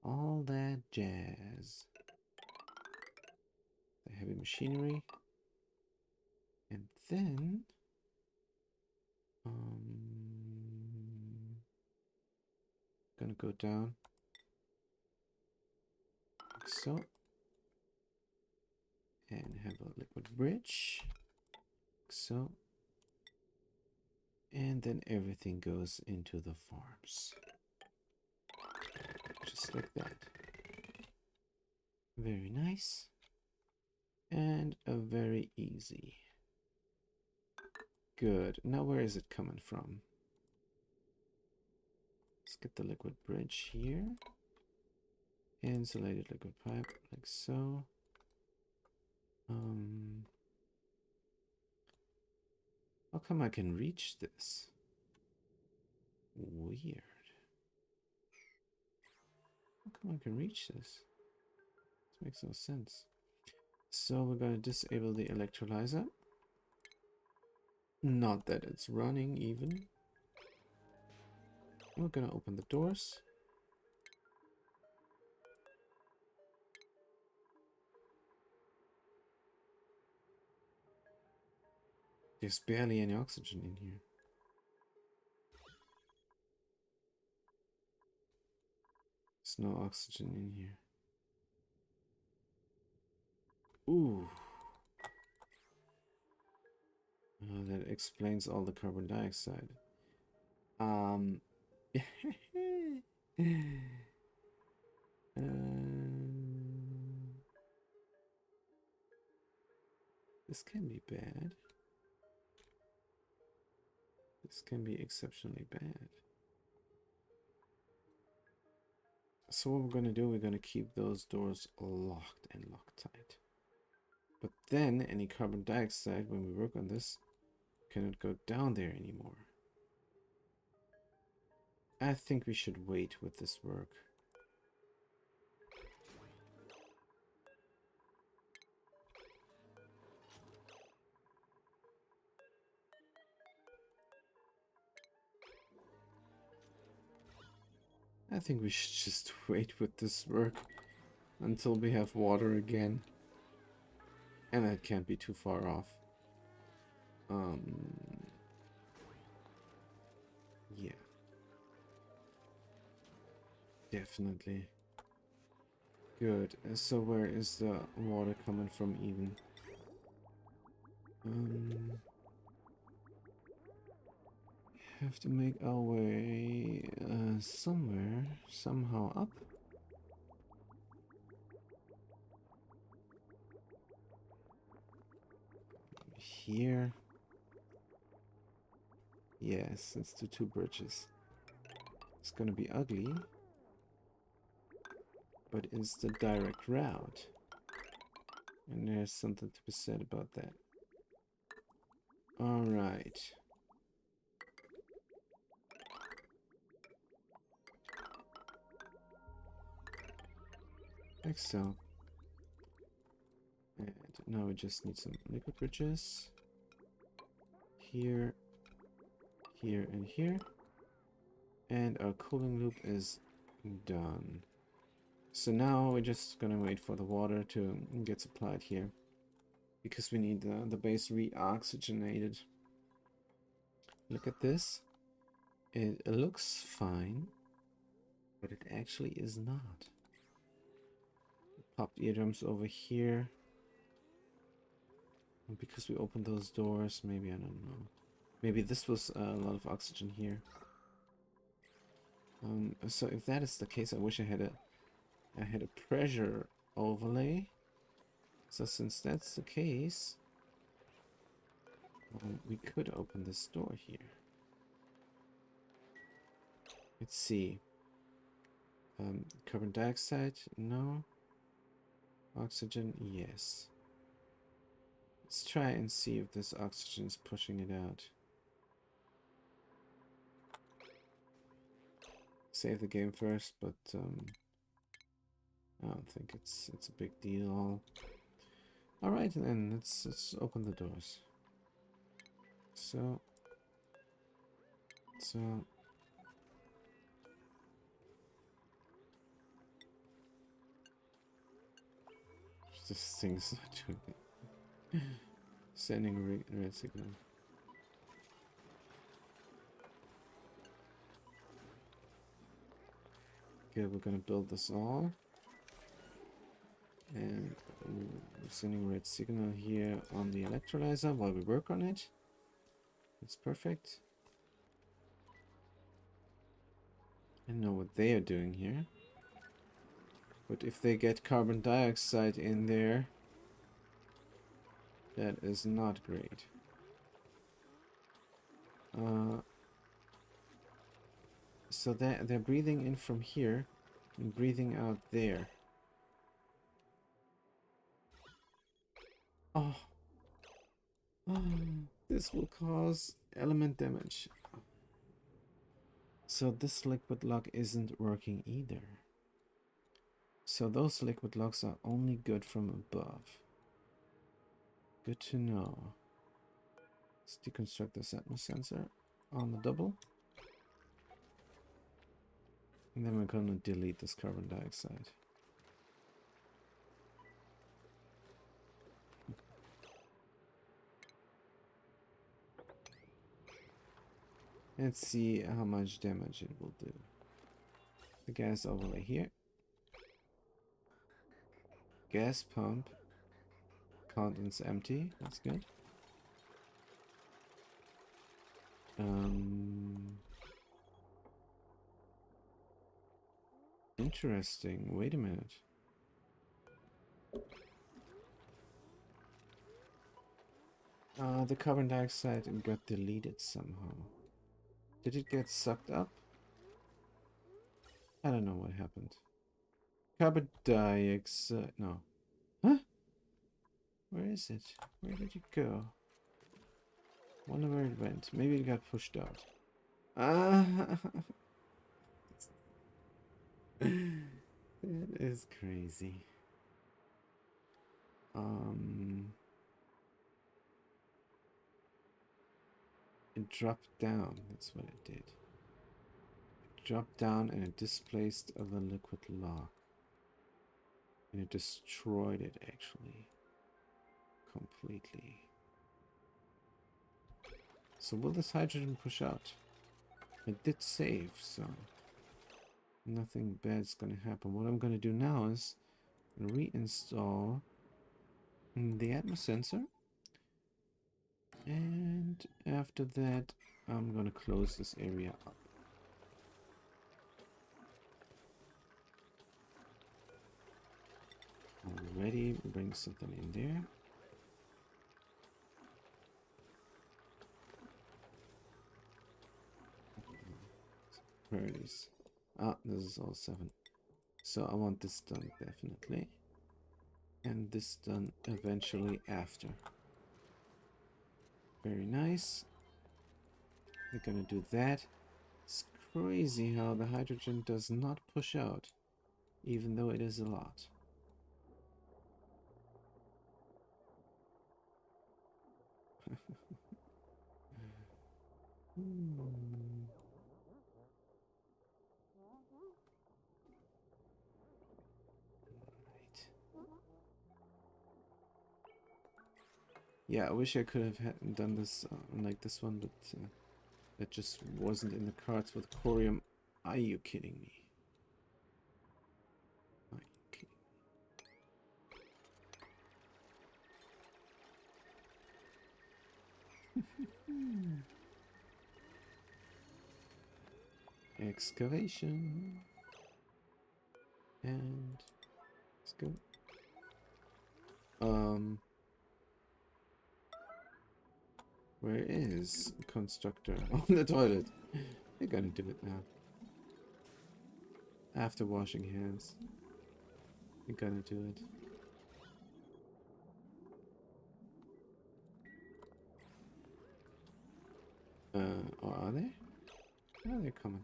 All that jazz. The heavy machinery. And then gonna go down like so. And have a liquid bridge. Like so. And then everything goes into the farms. Just like that. Very nice. And very easy. Good. Now where is it coming from? Let's get the liquid bridge here. Insulated liquid pipe, like so. How come I can reach this? Weird. How come I can reach this? This makes no sense. So we're going to disable the electrolyzer. Not that it's running even. We're going to open the doors. There's barely any oxygen in here. There's no oxygen in here. Ooh. explains all the carbon dioxide. Um, this can be bad. This can be exceptionally bad. So what we're going to do, we're going to keep those doors locked and Loctite. But then any carbon dioxide, when we work on this, cannot go down there anymore. I think we should wait with this work. I think we should just wait with this work until we have water again. And that can't be too far off. Yeah. Definitely. Good. So where is the water coming from even? Have to make our way somewhere, somehow up. Here. Yes, it's the two bridges. It's gonna be ugly, but it's the direct route. And there's something to be said about that. Alright. Like so. And now we just need some liquid bridges. Here, here, and here. And our cooling loop is done. So now we're just gonna wait for the water to get supplied here. Because we need the base re-oxygenated. Look at this. It looks fine, but it actually is not. Popped eardrums over here. And because we opened those doors, maybe, I don't know. Maybe this was a lot of oxygen here. So if that is the case, I wish I had a pressure overlay. So since that's the case, we could open this door here. Let's see. Carbon dioxide, no. Oxygen, yes. Let's try and see if this oxygen is pushing it out. Save the game first, but I don't think it's a big deal. All right, then let's open the doors. So this thing's not doing it. Sending a red signal. Okay, we're gonna build this all. And we're sending red signal here on the electrolyzer while we work on it. It's perfect. I know what they are doing here. But if they get carbon dioxide in there, that is not great. So they're breathing in from here and breathing out there. Oh. This will cause element damage. So this liquid lock isn't working either. So those liquid locks are only good from above. Good to know. Let's deconstruct this atmos sensor on the double. And then we're gonna delete this carbon dioxide. Let's see how much damage it will do. The gas overlay here. Gas pump. Contents empty. That's good. Um, Interesting. Wait a minute. The carbon dioxide got deleted somehow. Did it get sucked up? I don't know what happened. Carbon dioxide. No. Huh? Where is it? Where did it go? Wonder where it went. Maybe it got pushed out. Ah, that is crazy. It dropped down. That's what it did. It dropped down and it displaced the liquid log. And it destroyed it actually. Completely. So will this hydrogen push out? It did save, so nothing bad's gonna happen. What I'm gonna do now is reinstall the Atmos sensor. And after that, I'm gonna close this area up. Already bring something in there. Priorities. Ah, this is all 7. So I want this done definitely. And this done eventually after. Very nice. We're gonna do that. It's crazy how the hydrogen does not push out, even though it is a lot. Right. Yeah, I wish I could have done this like this one, but that just wasn't in the cards with Corium. Are you kidding me? Are you kidding me? Excavation. And let's go. Where is constructor? On the toilet. They're gonna do it now. After washing hands. They're gonna do it. Or are they? Oh, they're coming.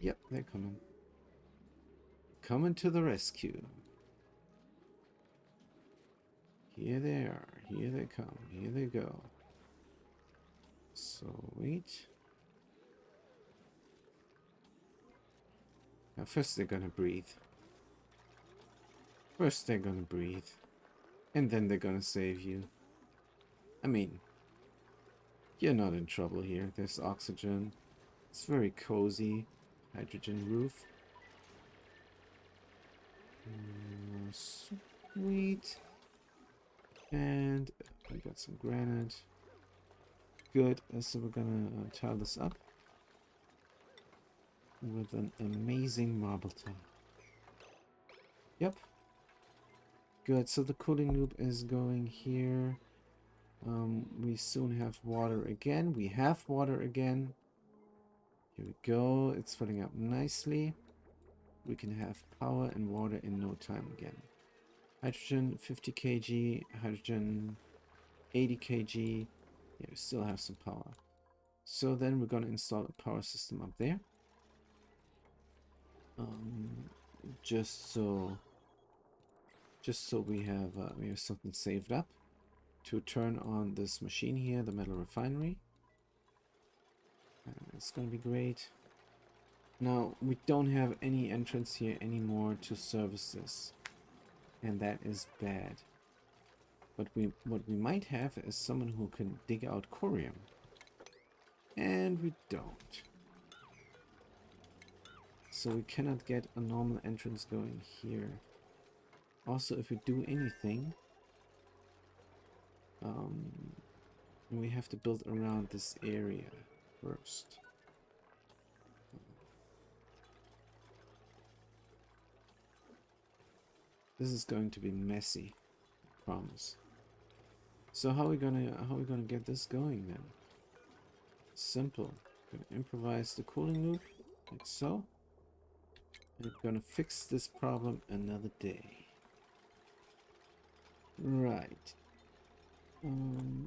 Yep, they're coming. Coming to the rescue. Here they are. Here they come. Here they go. Sweet. Now first they're gonna breathe. First they're gonna breathe. And then they're gonna save you. I mean, you're not in trouble here. There's oxygen. It's very cozy. Hydrogen roof. Sweet. And I got some granite. Good. So we're gonna tile this up with an amazing marble tile. Yep. Good. So the cooling loop is going here. We soon have water again. We have water again. Here we go. It's filling up nicely. We can have power and water in no time again. Hydrogen 50 kg, hydrogen 80 kg. Yeah, we still have some power. So then we're going to install a power system up there. Just so we have something saved up to turn on this machine here, the metal refinery. It's going to be great. Now, we don't have any entrance here anymore to service this. And that is bad. But what we might have is someone who can dig out corium. And we don't. So we cannot get a normal entrance going here. Also, if we do anything, And we have to build around this area first. This is going to be messy, I promise. So how are we gonna get this going then? Simple. Gonna improvise the cooling loop, like so. And we're gonna fix this problem another day. Right.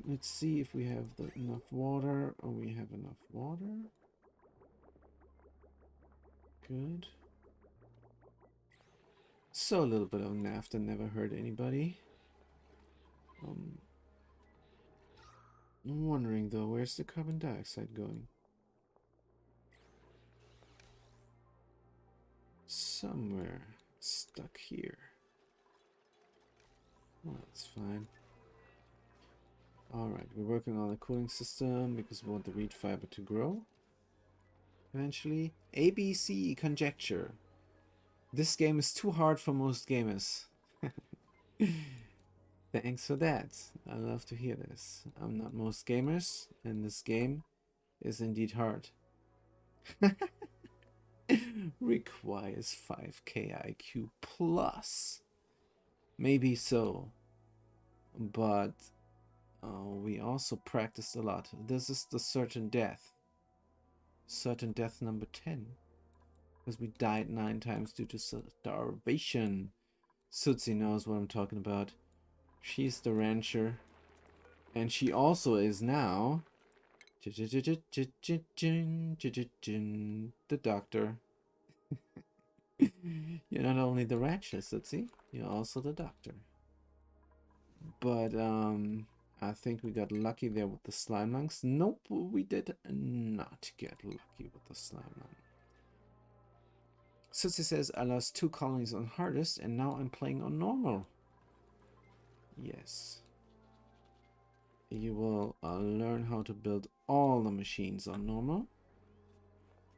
Let's see if we have enough water. Oh, we have enough water. Good. So a little bit of naphtha never hurt anybody. I'm wondering though, where's the carbon dioxide going? Somewhere stuck here. Well, that's fine. Alright, we're working on the cooling system because we want the reed fiber to grow. Eventually, ABC conjecture. This game is too hard for most gamers. Thanks for that. I love to hear this. I'm not most gamers, and this game is indeed hard. Requires 5k IQ plus. Maybe so. But we also practiced a lot. This is the certain death. Certain death number 10. Because we died 9 times due to starvation. Sutsi knows what I'm talking about. She's the rancher. And she also is now the doctor. You're not only the rancher, Sutsi, you're also the doctor. But I think we got lucky there with the slime lungs. Nope, we did not get lucky with the slime lung. Sutsi says, I lost 2 colonies on hardest and now I'm playing on normal. Yes. You will learn how to build all the machines on normal.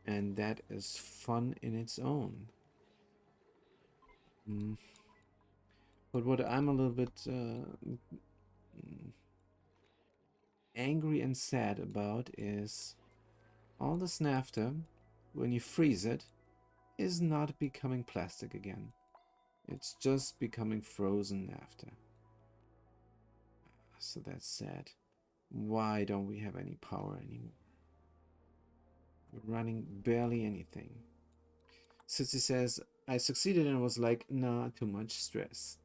And that is fun in its own. But what I'm a little bit angry and sad about is all this naphtha, when you freeze it, is not becoming plastic again. It's just becoming frozen naphtha. So that's sad. Why don't we have any power anymore? We're running barely anything. Sitsi says, I succeeded and was like, nah, too much stress.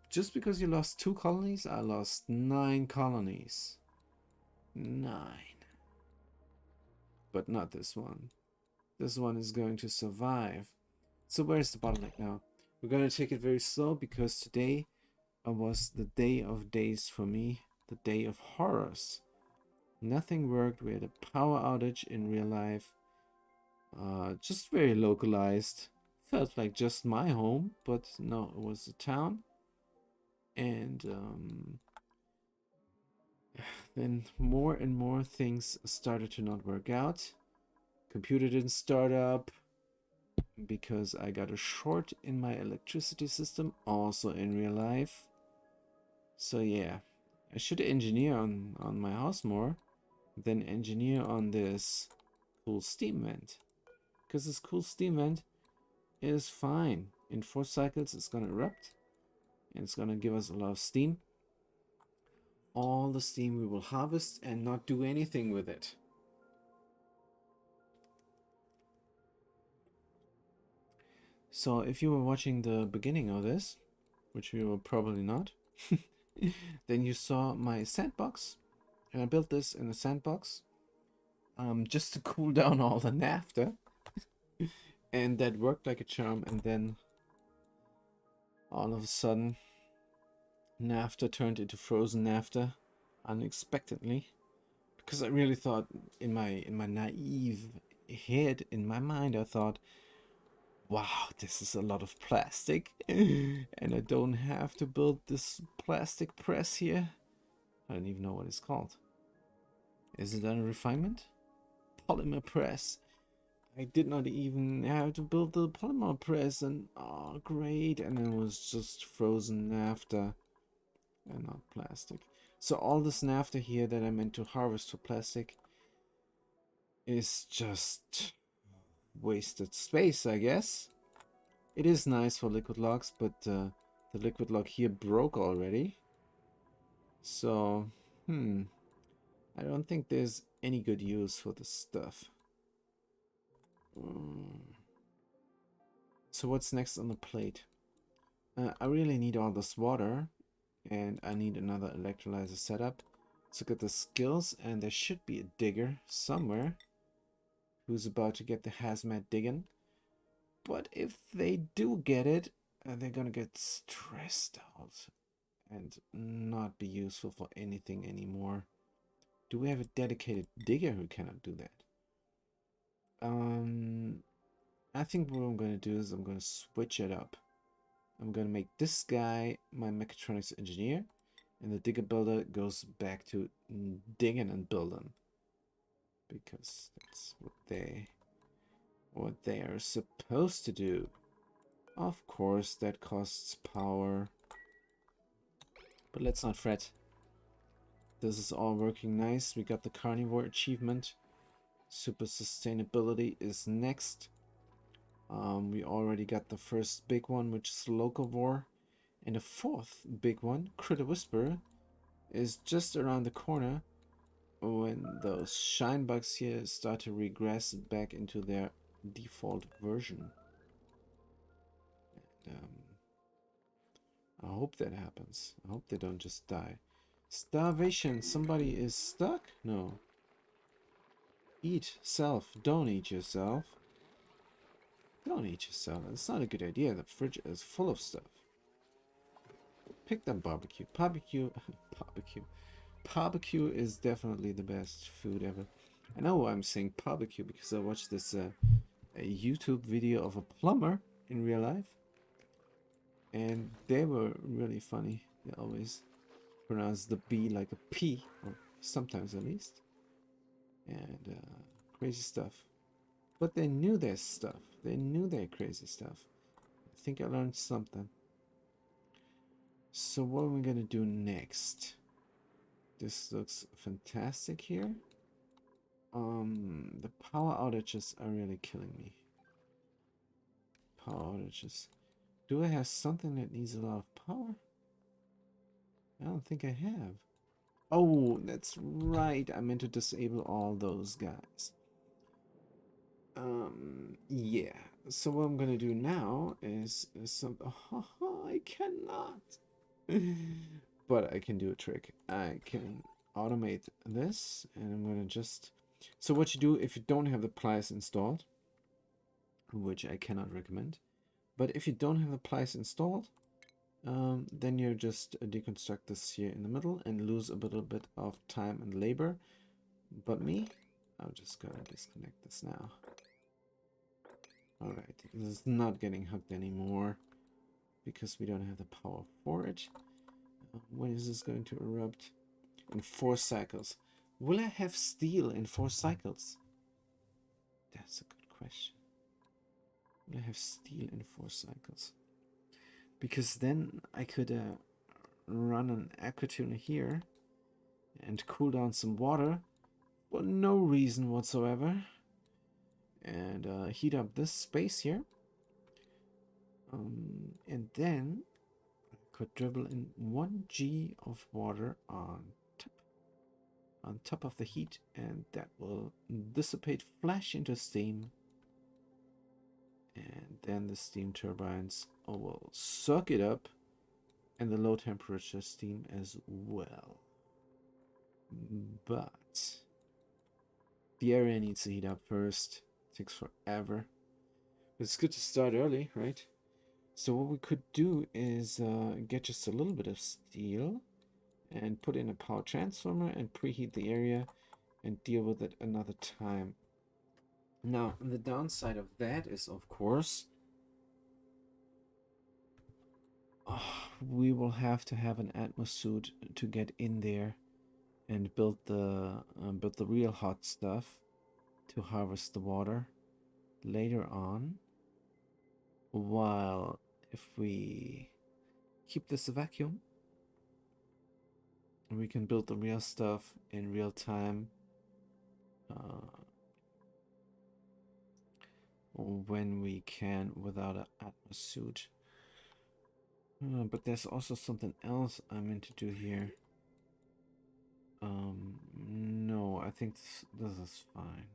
Just because you lost 2 colonies, I lost 9 colonies. 9. But not this one. This one is going to survive. So where's the bottleneck now? We're going to take it very slow because today was the day of days for me. The day of horrors. Nothing worked. We had a power outage in real life. Just very localized. Felt like just my home, but no, it was a town. And then more and more things started to not work out. Computer didn't start up because I got a short in my electricity system, also in real life. So yeah, I should engineer on my house more than engineer on this cool steam vent. Because this cool steam vent is fine. In 4 cycles it's gonna erupt and it's gonna give us a lot of steam. All the steam we will harvest and not do anything with it. So if you were watching the beginning of this, which you were probably not, then you saw my sandbox. And I built this in a sandbox just to cool down all the naphtha. And that worked like a charm. And then all of a sudden, naphtha turned into frozen naphtha unexpectedly. Because I really thought in my naive head, in my mind, I thought, wow, this is a lot of plastic. And I don't have to build this plastic press here. I don't even know what it's called. Is it a refinement? Polymer press. I did not even have to build the polymer press, and oh great, and it was just frozen naphtha. and not plastic. So all this naphtha here that I meant to harvest for plastic is just wasted space, I guess. It is nice for liquid logs, but the liquid log here broke already. So, I don't think there's any good use for this stuff. So what's next on the plate? I really need all this water, and I need another electrolyzer setup. Let's look at the skills, and there should be a digger somewhere who's about to get the hazmat digging. But if they do get it, they're gonna get stressed out and not be useful for anything anymore. Do we have a dedicated digger who cannot do that? I think what I'm gonna do is I'm gonna switch it up. I'm gonna make this guy my mechatronics engineer, and the digger builder goes back to digging and building, because that's what they are supposed to do. Of course, that costs power, but let's not fret. This is all working nice. We got the carnivore achievement. Super sustainability is next. We already got the first big one, which is locavore, and the fourth big one, critter whisperer, is just around the corner when those shine bugs here start to regress back into their default version. And, I hope that happens. I hope they don't just die. Starvation. Somebody is stuck? No. Eat self. Don't eat yourself. Don't eat yourself. It's not a good idea. The fridge is full of stuff. Pick them barbecue. Barbecue. Barbecue. Barbecue is definitely the best food ever. I know why I'm saying barbecue, because I watched this a YouTube video of a plumber in real life. And they were really funny. They always pronounce the B like a P, or sometimes at least. And crazy stuff. But they knew their stuff. They knew their crazy stuff. I think I learned something. So what are we gonna do next? This looks fantastic here. The power outages are really killing me. Power outages. Do I have something that needs a lot of power? I don't think I have. Oh, that's right. I meant to disable all those guys. Yeah. So what I'm gonna do now is some. Oh, I cannot. But I can do a trick. I can automate this, and I'm gonna just. So what you do if you don't have the pliers installed, which I cannot recommend, but if you don't have the pliers installed, then you just deconstruct this here in the middle and lose a little bit of time and labor. But me, I'm just gonna disconnect this now. Alright, this is not getting hooked anymore because we don't have the power for it. When is this going to erupt? In 4 cycles. Will I have steel in 4 cycles? That's a good question. Will I have steel in 4 cycles? Because then I could run an aquatune here and cool down some water for no reason whatsoever, and heat up this space here, and then I could dribble in 1 g of water on top of the heat, and that will dissipate flash into steam, and then the steam turbines will suck it up, and the low temperature steam as well. But the area needs to heat up first. It takes forever. But it's good to start early, right? So what we could do is get just a little bit of steel and put in a power transformer and preheat the area and deal with it another time. Now, the downside of that is, of course, we will have to have an atmosuit to get in there and build the real hot stuff to harvest the water later on. While if we keep this a vacuum, we can build the real stuff in real time when we can without an Atmos suit. But there's also something else I meant to do here. No, I think this is fine.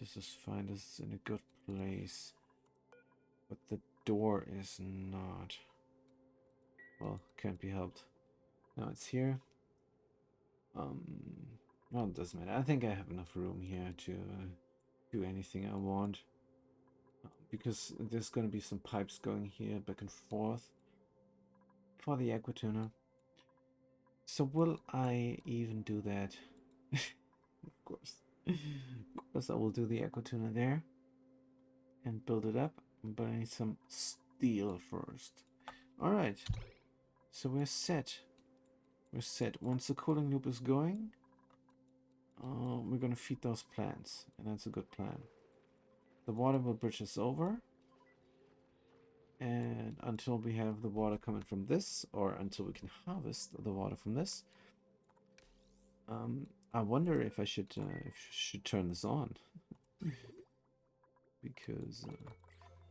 This is fine. This is in a good place. But the door is not. Well, can't be helped. Now it's here. Well, it doesn't matter. I think I have enough room here to do anything I want. Because there's going to be some pipes going here back and forth for the aquatuner. So will I even do that? Of course. Of course I will do the aquatuner there and build it up, but I need some steel first. Alright. So we're set. We're set. Once the cooling loop is going, we're gonna feed those plants, and that's a good plan. The water will bridge us over, and until we have the water coming from this, or until we can harvest the water from this, I wonder if I should turn this on. Because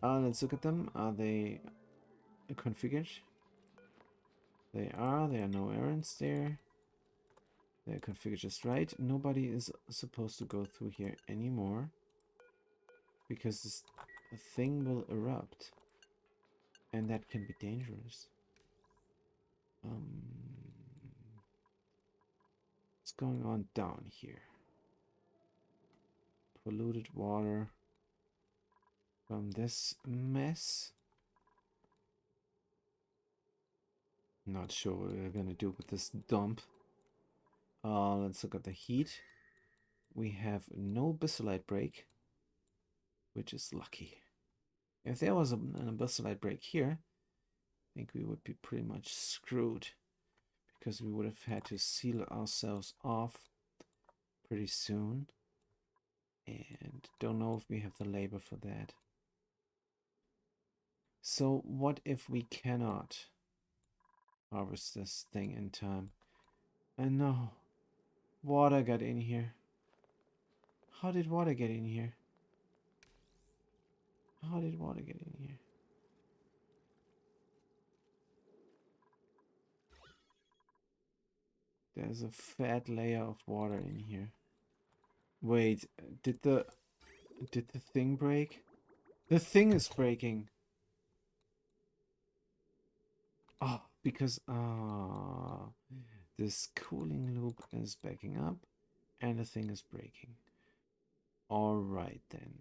let's look at them. Are they configured? They are. There are no errands there. They're configured just right. Nobody is supposed to go through here anymore, because this thing will erupt, and that can be dangerous. What's going on down here? Polluted water from this mess. Not sure what we're gonna do with this dump. Let's look at the heat. We have no abyssalite break, which is lucky. If there was an abyssalite break here, I think we would be pretty much screwed, because we would have had to seal ourselves off pretty soon, and don't know if we have the labor for that. So what if we cannot harvest this thing in time? And no, water got in here. How did water get in here? How did water get in here? There's a fat layer of water in here. Wait, did the thing break? The thing is breaking. Oh, because this cooling loop is backing up and the thing is breaking. All right then.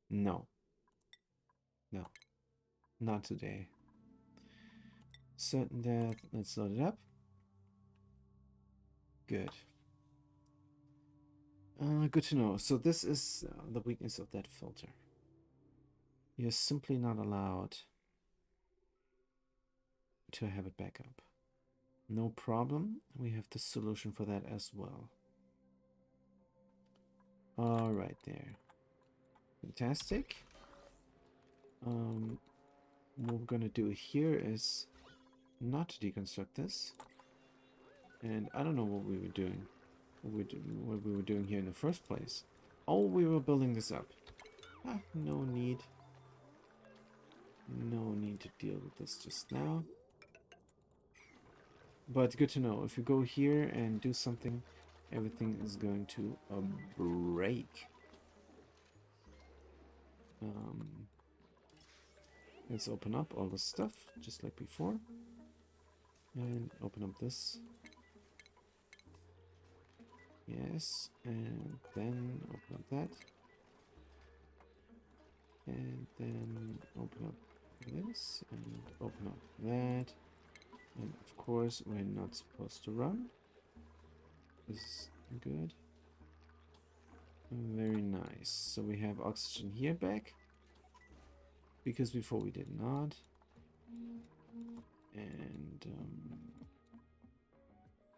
No. No. Not today. Certain death. Let's load it up. Good. Good to know. So this is the weakness of that filter. You're simply not allowed to have it back up. No problem. We have the solution for that as well. All right there. Fantastic. What we're gonna do here is not to deconstruct this. And I don't know what we were doing. What we were doing here in the first place. Oh, we were building this up. Ah, no need. No need to deal with this just now. But good to know. If you go here and do something, everything is going to break. Let's open up all the stuff, just like before. And open up this. Yes, and then open up that. And then open up this, and open up that. And of course, we're not supposed to run. This is good. Very nice. So we have oxygen here back, because before we did not. And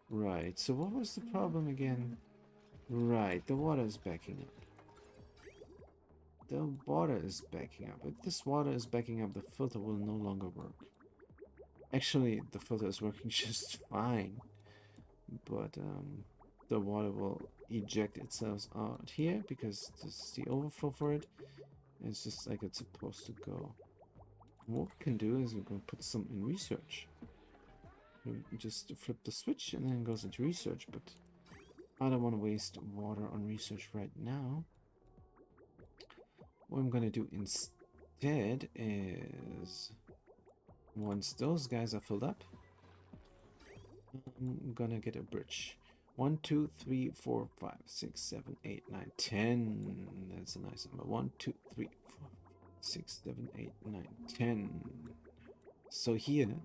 right, so what was the problem again? Right, the water is backing up. The water is backing up. If this water is backing up, the filter will no longer work. Actually, the filter is working just fine, but the water will eject itself out here because this is the overflow for it. It's just like it's supposed to go. What we can do is we're going to put some in research. We just flip the switch and then it goes into research, but I don't want to waste water on research right now. What I'm going to do instead is, once those guys are filled up, I'm gonna get a bridge. 1, 2, 3, 4, 5, 6, 7, 8, 9, 10. That's a nice number. 1, 2, 3, 4, 6, 7, 8, 9, 10. So here,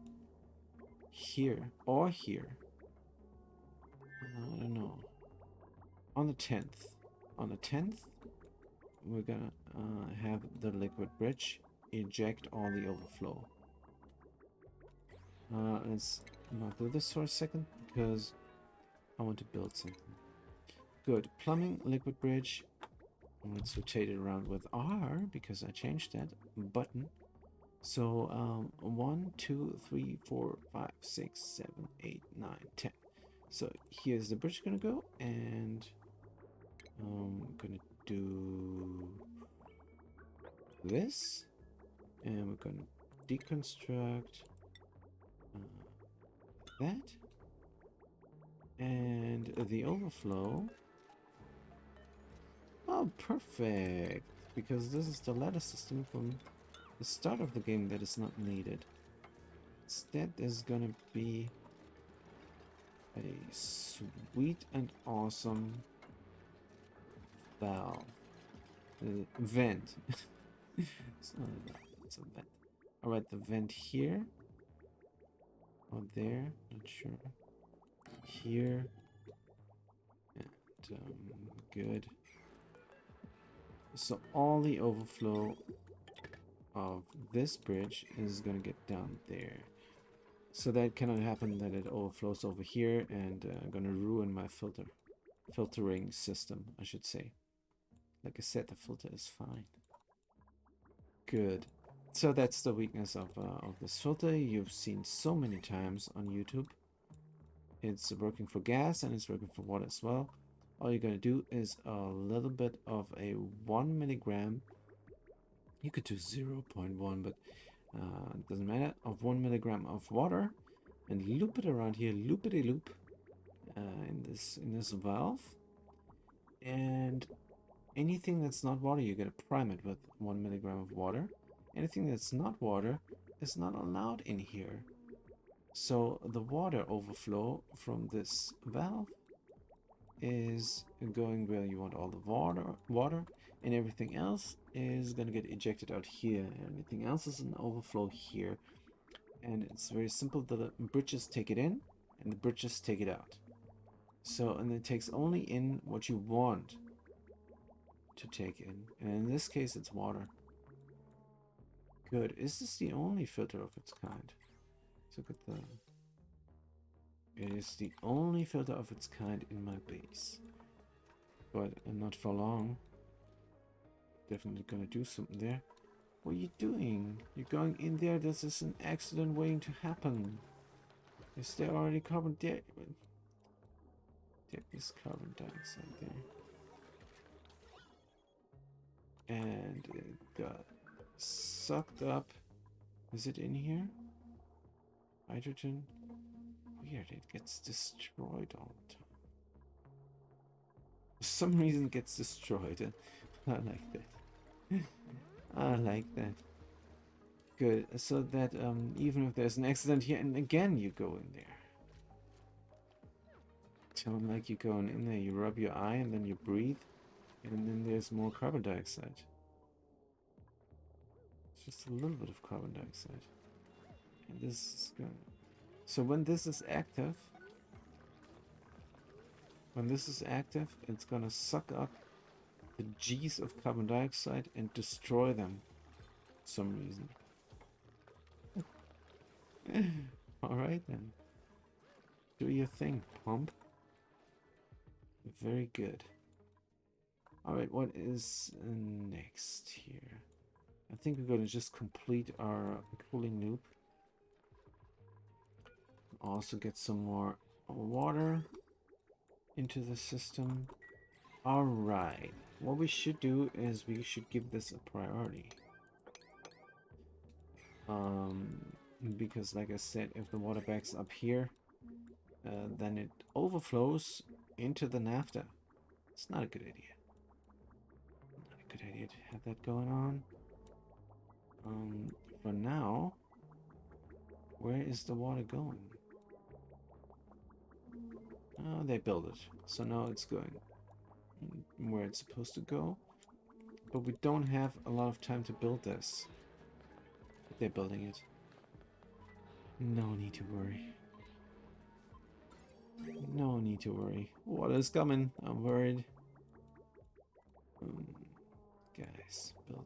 or here. I don't know. On the 10th. On the 10th, we're gonna have the liquid bridge eject all the overflow. Let's not do this for a second because I want to build something. Good. Plumbing, liquid bridge. Let's rotate it around with R because I changed that button. So 1, 2, 3, 4, 5, 6, 7, 8, 9, 10. So here's the bridge gonna go, and I'm gonna do this, and we're gonna deconstruct that, and the overflow. Oh, perfect! Because this is the ladder system from the start of the game that is not needed. Instead, there's gonna be a sweet and awesome valve. Vent. It's not a valve, it's a vent. Alright, the vent here. Or there, not sure. Here. And, good. So all the overflow of this bridge is gonna get down there. So that cannot happen that it overflows over here and gonna ruin my filtering system, I should say. Like I said, the filter is fine. Good. So that's the weakness of this filter. You've seen so many times on YouTube. It's working for gas and it's working for water as well. All you're gonna do is a little bit of a 1 milligram. You could do 0.1, but it doesn't matter. Of 1 milligram of water, and loop it around here, loopity loop, in this valve. And anything that's not water, you're gonna prime it with 1 milligram of water. Anything that's not water is not allowed in here. So the water overflow from this valve is going where you want all the water, and everything else is gonna get ejected out here. Anything else is an overflow here. And it's very simple. The bridges take it in and the bridges take it out. So, and it takes only in what you want to take in. And in this case, it's water. Good. Is this the only filter of its kind? Let's look at the... It is the only filter of its kind in my base. But not for long. Definitely gonna do something there. What are you doing? You're going in there. This is an accident waiting to happen. Is there already carbon dioxide? There is carbon dioxide there. And it got sucked up. Is it in here? Hydrogen? Weird, it gets destroyed all the time. For some reason it gets destroyed. I like that. I like that. Good. So that even if there's an accident here, and again you go in there. So like you go in there, you rub your eye and then you breathe, and then there's more carbon dioxide. It's just a little bit of carbon dioxide. And this is good. So when this is active, it's gonna suck up the G's of carbon dioxide and destroy them for some reason. Alright then. Do your thing, pump. Very good. Alright, what is next here? I think we're gonna just complete our cooling loop. also get some more water into the system. Alright, what we should do is we should give this a priority. Because like I said, if the water backs up here, then it overflows into the NAFTA. It's not a good idea. Not a good idea to have that going on. For now, where is the water going? Oh, they built it. So now it's going where it's supposed to go. But we don't have a lot of time to build this. But they're building it. No need to worry. No need to worry. Water's coming. I'm worried. Guys, build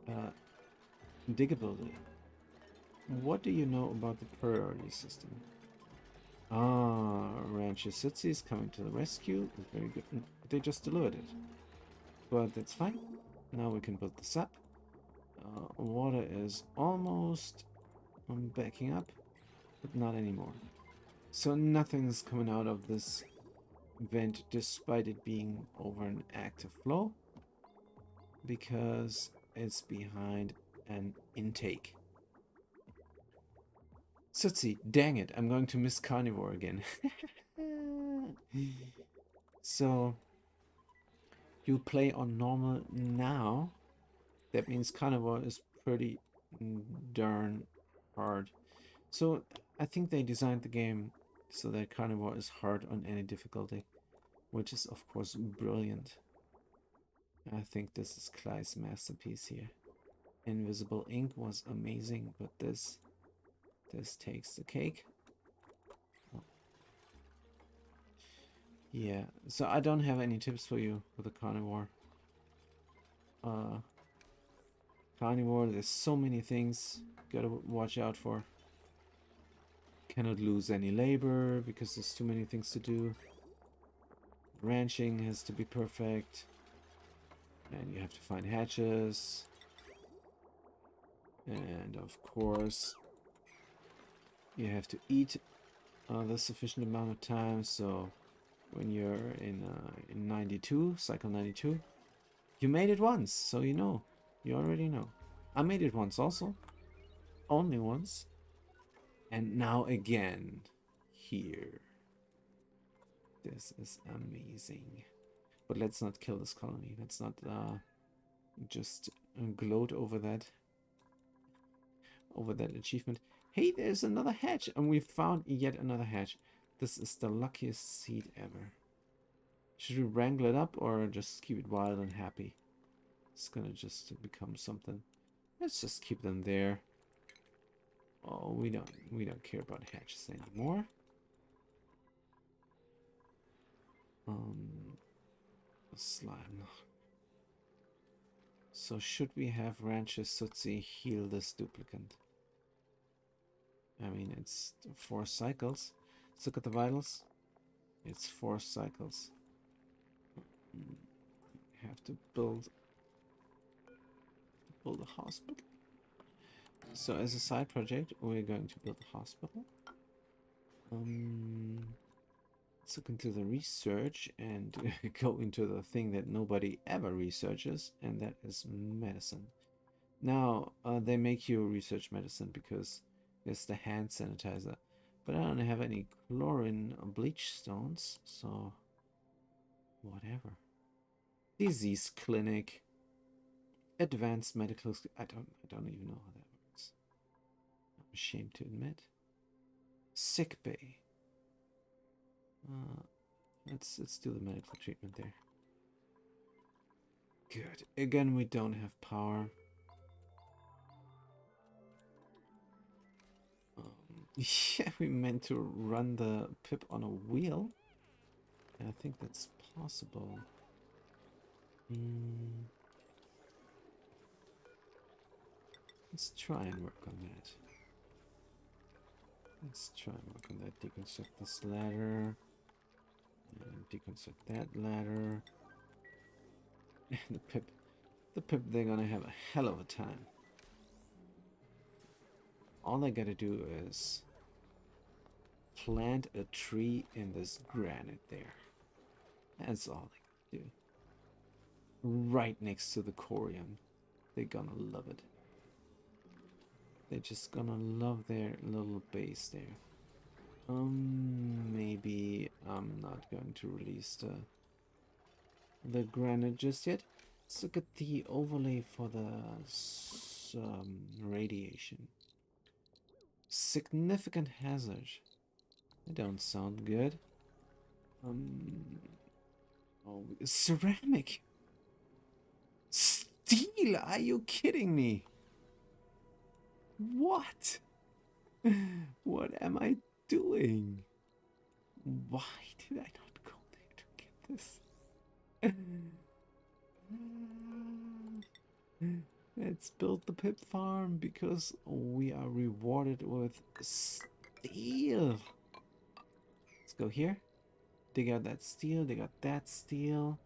it. Digger build it. What do you know about the priority system? Ah, Rancher Sitsi is coming to the rescue. Very good. They just delivered it. But that's fine. Now we can build this up. Water is almost backing up, but not anymore. So nothing's coming out of this vent despite it being over an active flow, because it's behind an intake. Sutsi, dang it, I'm going to miss carnivore again. So you play on normal now. That means carnivore is pretty darn hard. So I think they designed the game so that carnivore is hard on any difficulty, which is of course brilliant. I think this is Clyde's masterpiece here. Invisible Ink was amazing, but this takes the cake. Oh. Yeah, so I don't have any tips for you for the carnivore. Carnivore, there's so many things you gotta watch out for. Cannot lose any labor because there's too many things to do. Ranching has to be perfect. And you have to find hatches. And of course, you have to eat the sufficient amount of time. So when you're in 92, cycle 92, you made it once. So you know, you already know. I made it once also. Only once. And now again, here. This is amazing. But let's not kill this colony. Let's not just gloat over that achievement. Hey, there's another hatch, and we found yet another hatch. This is the luckiest seed ever. Should we wrangle it up or just keep it wild and happy? It's gonna just become something. Let's just keep them there. Oh, we don't care about hatches anymore. Slime. So should we have Rancher Sutsi heal this duplicant? I mean, it's 4 cycles. Let's look at the vitals. It's 4 cycles. Have to build a hospital. So as a side project, we're going to build a hospital. Let's look into the research and go into the thing that nobody ever researches, and that is medicine. Now, they make you research medicine because it's the hand sanitizer. But I don't have any chlorine bleach stones, so whatever. Disease clinic. Advanced medical. I don't even know how that works. I'm ashamed to admit. Sick bay. Let's do the medical treatment there. Good. Again, we don't have power. Yeah, we meant to run the pip on a wheel. I think that's possible. Let's try and work on that. Let's try and work on that. Deconstruct this ladder. And deconstruct that ladder. And the pip, they're gonna have a hell of a time. all I gotta do is plant a tree in this granite there. That's all I can do. Right next to the corium. They're gonna love it. They're just gonna love their little base there. Maybe I'm not going to release the granite just yet. Let's look at the overlay for the radiation. Significant hazard. They don't sound good. Oh, ceramic. Steel, are you kidding me? What? What am I doing? Why did I not go there to get this? Let's build the pip farm because we are rewarded with steel. Let's go here. Dig out that steel. Dig out that steel.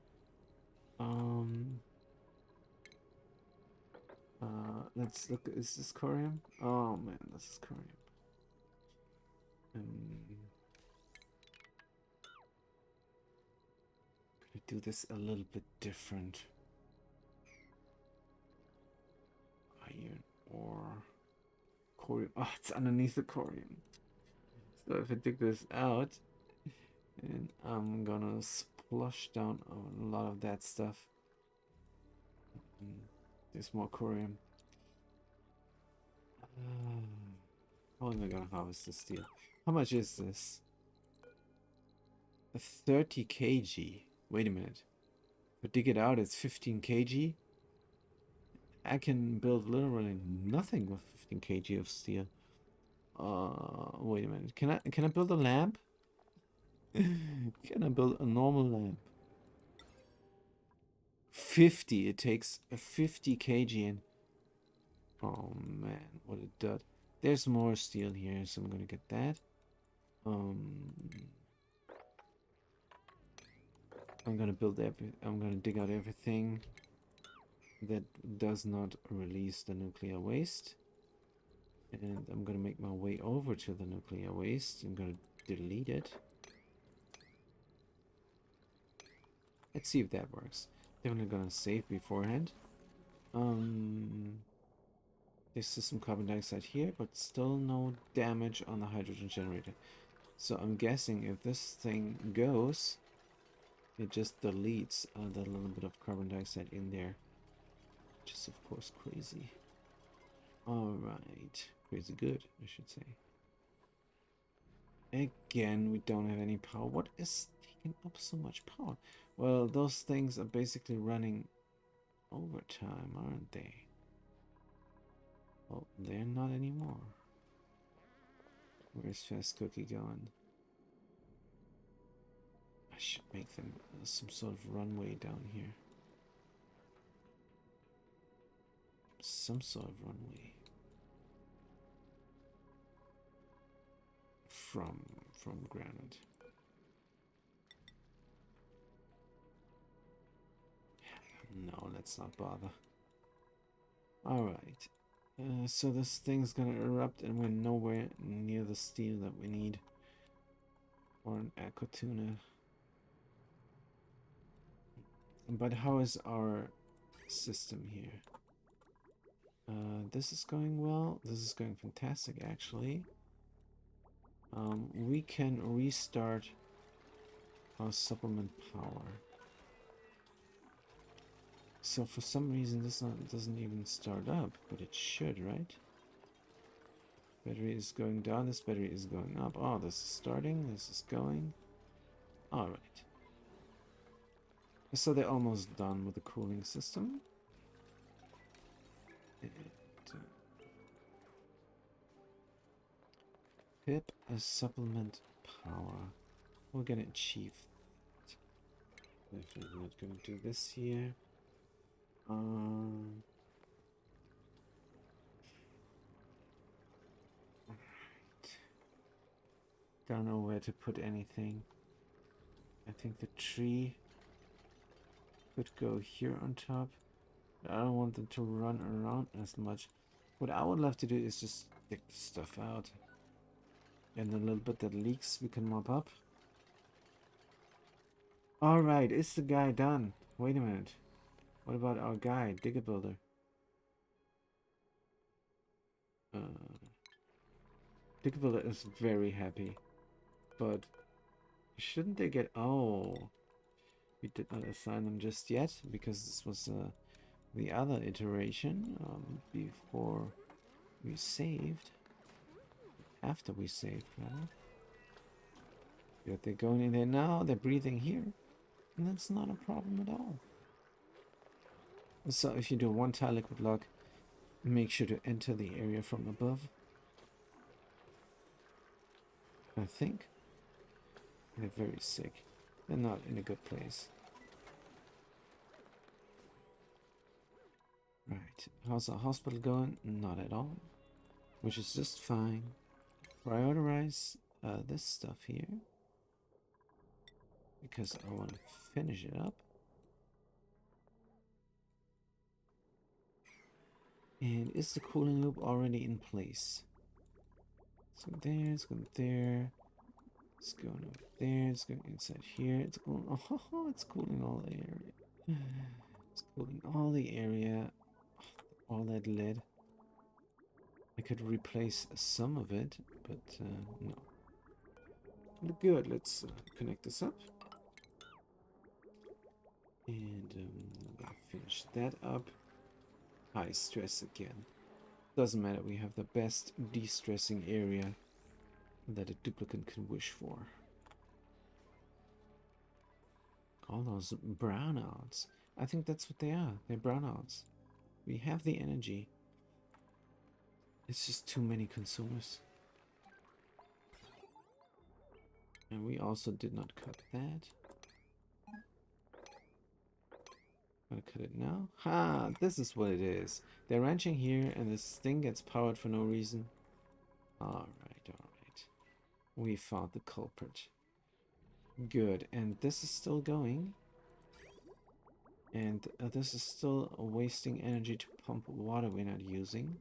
Let's look. Is this corium? Oh man, this is corium. Gonna do this a little bit different. Iron ore. Corium. Oh, it's underneath the corium. So if I dig this out, and I'm gonna splush down a lot of that stuff. There's more corium. How am I gonna harvest the steel? How much is this? 30 kg. Wait a minute. But dig it out, it's 15 kg. I can build literally nothing with 15 kg of steel. Wait a minute. Can I build a lamp? Can I build a normal lamp? 50. It takes a 50 kg and oh man, what a dud. There's more steel here, so I'm gonna get that. I'm gonna dig out everything that does not release the nuclear waste. And I'm gonna make my way over to the nuclear waste. I'm gonna delete it. Let's see if that works. Definitely gonna save beforehand. There's some carbon dioxide here, but still no damage on the hydrogen generator. So I'm guessing if this thing goes, it just deletes the little bit of carbon dioxide in there. Which is of course crazy. Alright. Crazy good, I should say. Again, we don't have any power. What is taking up so much power? Well, those things are basically running overtime, aren't they? Well, they're not anymore. Where's Fast Cookie going? I should make them some sort of runway down here. Some sort of runway. From granite. No, let's not bother. Alright. So this thing's gonna erupt and we're nowhere near the steel that we need. Or an aqua tuna. But how is our system here? This is going well. This is going fantastic, actually. We can restart our supplement power. So for some reason this doesn't even start up, but it should, right? Battery is going down, this battery is going up. Oh, this is starting, this is going. Alright. So they're almost done with the cooling system. And, pip a supplement power. We're gonna achieve that. Definitely not gonna do this here. Don't know where to put anything. I think the tree could go here on top. I don't want them to run around as much. What I would love to do is just dig the stuff out. And a little bit that leaks we can mop up. Alright, is the guy done? Wait a minute. What about our guy, Digger Builder? Digger Builder is very happy. But shouldn't they get... Oh, we did not assign them just yet because this was the other iteration before we saved. After we saved, rather. Good, they're going in there now, they're breathing here. And that's not a problem at all. So if you do one tile liquid lock, make sure to enter the area from above. I think. They're very sick. They're not in a good place. Right. How's our hospital going? Not at all. Which is just fine. Prioritize this stuff here. Because I want to finish it up. And is the cooling loop already in place? It's going there, it's going there. It's going over there, it's going inside here. It's going, oh, it's cooling all the area. It's cooling all the area. All that lead. I could replace some of it, but no. Good, let's connect this up. And finish that up. High stress again. Doesn't matter, we have the best de-stressing area that a duplicate can wish for. All those brownouts. I think that's what they are. They're brownouts. We have the energy. It's just too many consumers. And we also did not cut that. Gonna cut it now. Ha! This is what it is. They're ranching here and this thing gets powered for no reason. Alright, alright. We found the culprit. Good. And this is still going. And this is still wasting energy to pump water we're not using.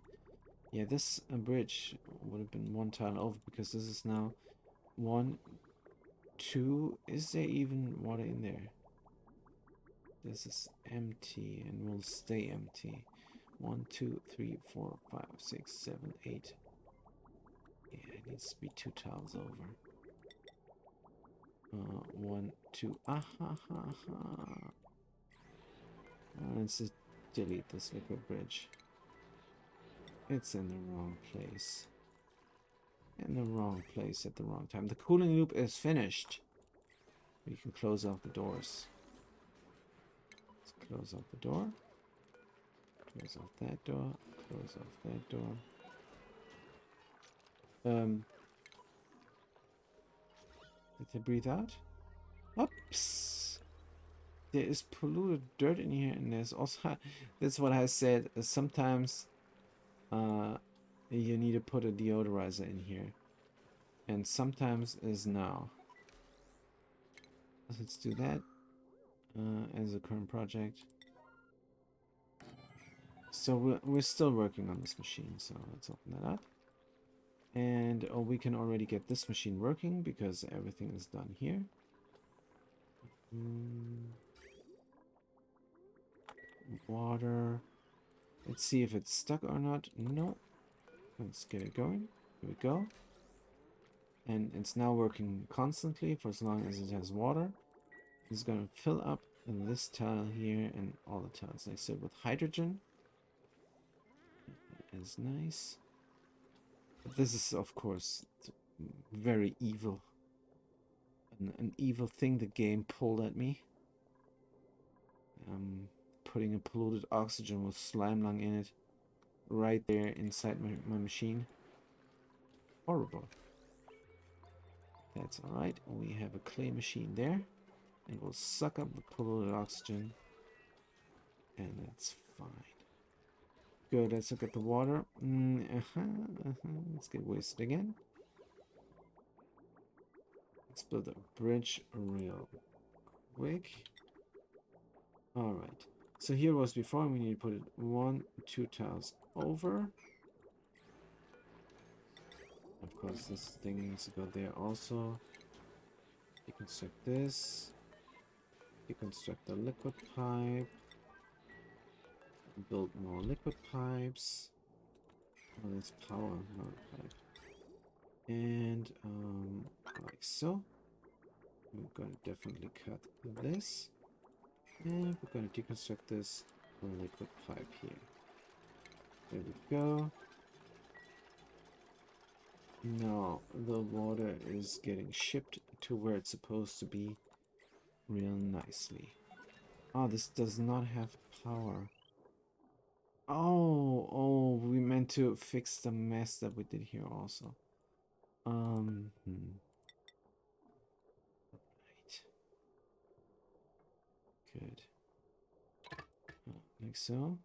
Yeah, this bridge would have been one tile over because this is now 1, 2. Is there even water in there? This is empty and will stay empty. 1, 2, 3, 4, 5, 6, 7, 8. Yeah, it needs to be 2 tiles over. 1, 2. Ah ha ha ha. Let's just delete this liquid bridge. It's in the wrong place. In the wrong place at the wrong time. The cooling loop is finished. We can close off the doors. Let's close off the door. Close off that door. Close off that door. Did they breathe out? Oops! There is polluted dirt in here, and there's also... That's what I said. Sometimes you need to put a deodorizer in here. And sometimes is now. Let's do that as a current project. So we're still working on this machine, so let's open that up. And we can already get this machine working because everything is done here. Water. Let's see if it's stuck or not. No. Let's get it going. Here we go. And it's now working constantly for as long as it has water. It's going to fill up this tile here and all the tiles next to it with hydrogen. That is nice. But this is, of course, very evil. An evil thing the game pulled at me. Putting a polluted oxygen with slime lung in it right there inside my machine. Horrible. That's alright. We have a clay machine there. And we'll suck up the polluted oxygen. And that's fine. Good, let's look at the water. Let's get wasted again. Let's build a bridge real quick. Alright. So here was before, we need to put it 1, 2 tiles over. Of course, this thing needs to go there also. Deconstruct this. Deconstruct the liquid pipe. Build more liquid pipes. Oh, that's power, not a pipe. And like so. We're going to definitely cut this. And we're going to deconstruct this liquid pipe here. There we go. Now the water is getting shipped to where it's supposed to be real nicely. Oh, this does not have power. Oh, we meant to fix the mess that we did here also. Right. Good. Like so.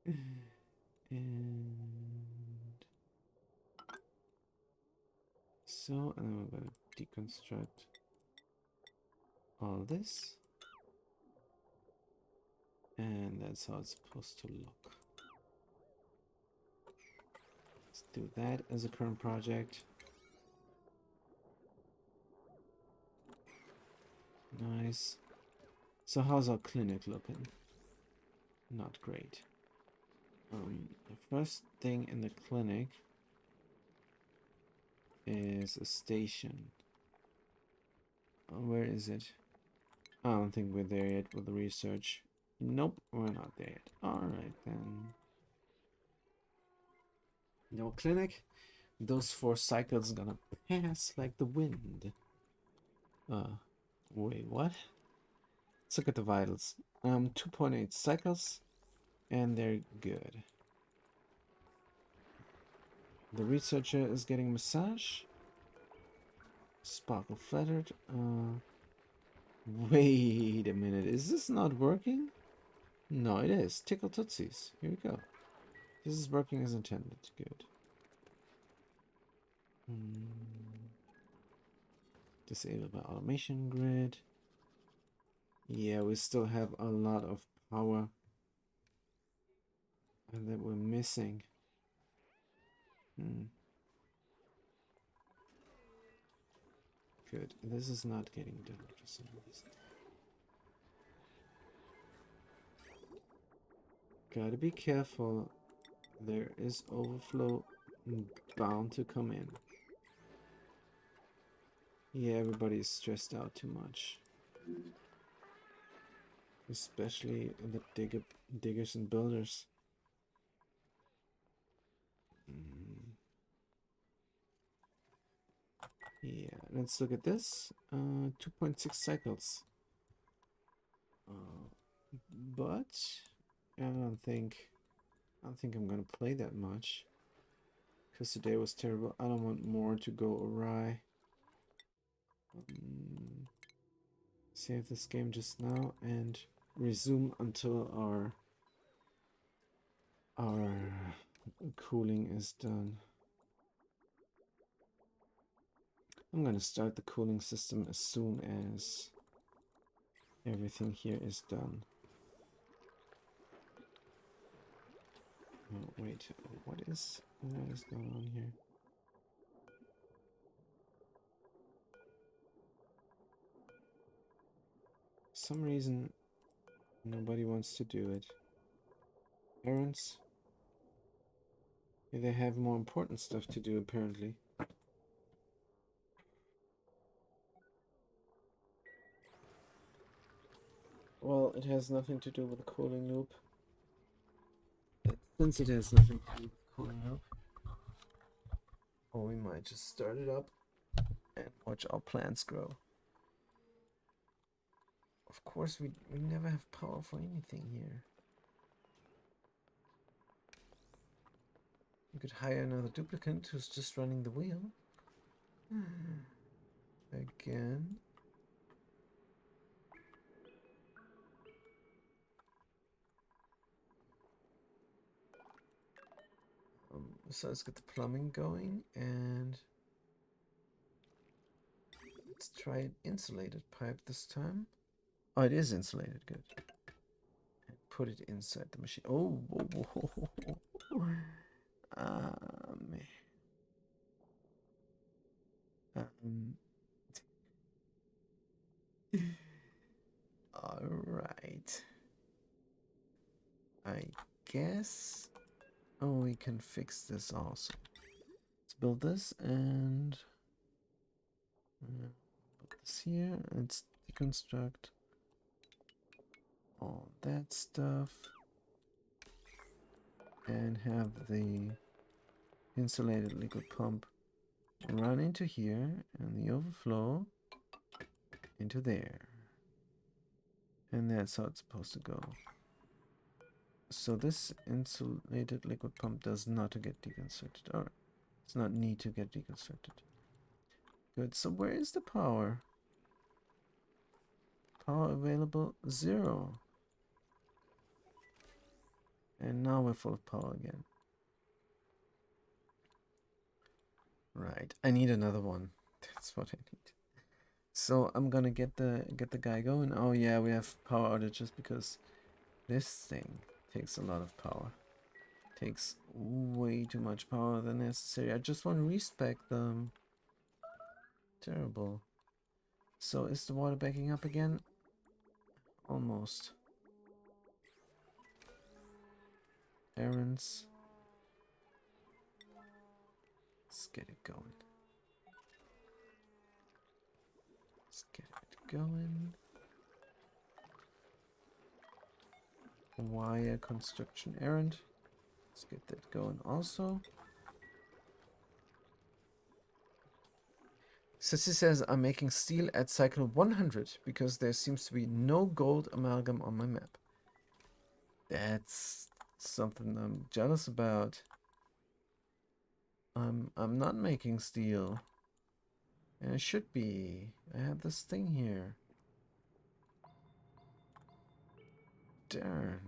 And so, and then we're gonna deconstruct all this. And that's how it's supposed to look. Let's do that as a current project. Nice. So how's our clinic looking? Not great. The first thing in the clinic is a station. Where is it? I don't think we're there yet with the research. Nope, we're not there yet. Alright then. No clinic. Those 4 cycles gonna pass like the wind. Wait, what? Let's look at the vitals. 2.8 cycles, and they're good. The researcher is getting massage. Sparkle flattered. Wait a minute, is this not working? No, it is. Tickle Tootsies. Here we go. This is working as intended. Good. Disabled by automation grid. Yeah, we still have a lot of power that we're missing. Good. This is not getting done for some reason. Gotta be careful. There is overflow bound to come in. Yeah, everybody's stressed out too much. Especially the diggers and builders. Yeah, let's look at this. 2.6 cycles. But I don't think I'm gonna play that much. Because today was terrible. I don't want more to go awry. Save this game just now and resume until our cooling is done. I'm gonna start the cooling system as soon as everything here is done. Oh, wait, what is going on here? For some reason, nobody wants to do it. Parents? Yeah, they have more important stuff to do, apparently. Well, it has nothing to do with the cooling loop. Since it has nothing to do with the cooling loop, or we might just start it up and watch our plants grow. Of course, we never have power for anything here. We could hire another duplicate who's just running the wheel. Again. So let's get the plumbing going, and let's try an insulated pipe this time. Oh, it is insulated. Good. And put it inside the machine. Oh, Um, um, all right. I guess. Oh, we can fix this also. Let's build this and put this here. Let's deconstruct all that stuff and have the insulated liquid pump run into here and the overflow into there. And that's how it's supposed to go. So this insulated liquid pump does not get deconstructed. Alright. It's not need to get deconstructed. Good. So where is the power? Power available 0. And now we're full of power again. Right. I need another one. That's what I need. So I'm gonna get the guy going. Oh yeah, we have power outages because this thing takes a lot of power. Takes way too much power than necessary. I just want to respec them. Terrible. So is the water backing up again? Almost. Errands. Let's get it going. Let's get it going. Wire construction errand. Let's get that going also. Sissy says I'm making steel at cycle 100 because there seems to be no gold amalgam on my map. That's something I'm jealous about. I'm not making steel. And I should be. I have this thing here. Darn.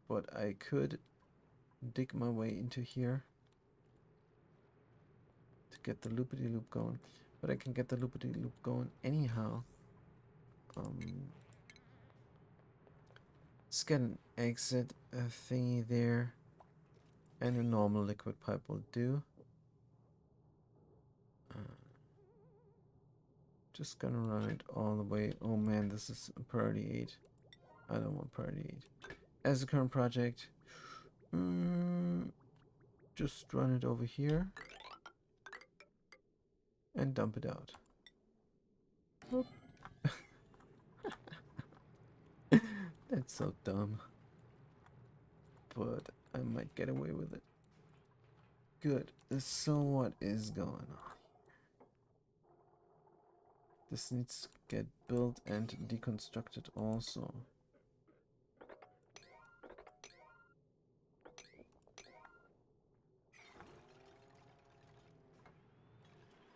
But I could dig my way into here to get the loopity-loop going. But I can get the loopity-loop going anyhow. Let's get an exit thingy there. And a normal liquid pipe will do. Just gonna run it all the way. Oh man, this is a priority 8. I don't want priority 8. As the current project, just run it over here and dump it out. That's so dumb. But I might get away with it. Good. So what is going on? This needs to get built and deconstructed also.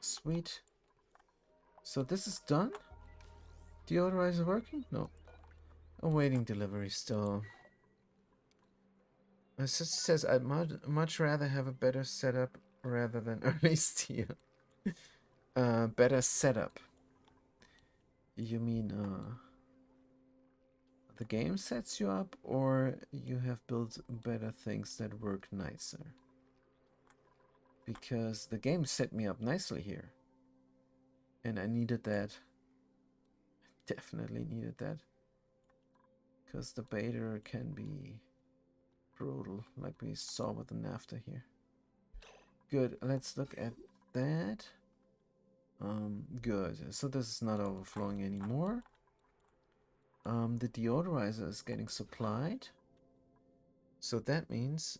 Sweet. So this is done? Deodorizer working? No. Awaiting delivery still. My sister says I'd much rather have a better setup rather than early steel. Better setup. You mean the game sets you up, or you have built better things that work nicer? Because the game set me up nicely here. And I needed that. Definitely needed that. Because the beta can be brutal, like we saw with the NAFTA here. Good, let's look at that. Good. So this is not overflowing anymore. The deodorizer is getting supplied. So that means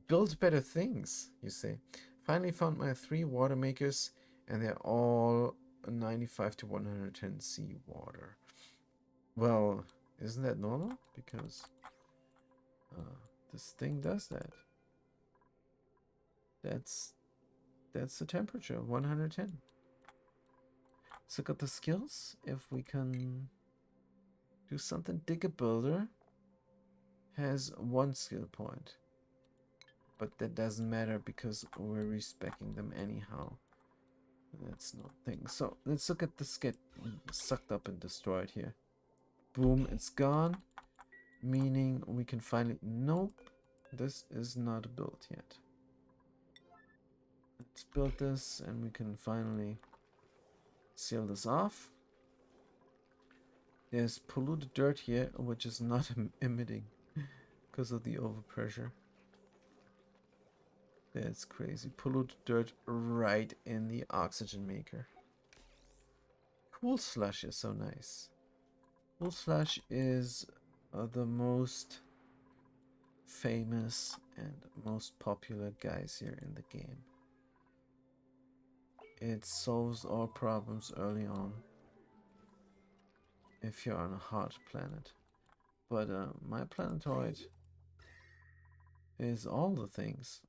build better things, you say. Finally found my 3 water makers, and they're all 95 to 110 seawater. Well, isn't that normal? Because this thing does that. That's the temperature, 110. So got the skills. If we can do something, Digger Builder has 1 skill point. But that doesn't matter because we're respecing them anyhow. That's no thing. So let's look at this get sucked up and destroyed here. Boom, it's gone. Meaning we can finally... Nope, this is not built yet. Let's build this and we can finally seal this off. There's polluted dirt here, which is not emitting because of the overpressure. That's crazy. Polluted dirt right in the oxygen maker. Cool slush is so nice. Cool slush is the most famous and most popular guys here in the game. It solves all problems early on if you're on a hard planet. But my planetoid is all the things.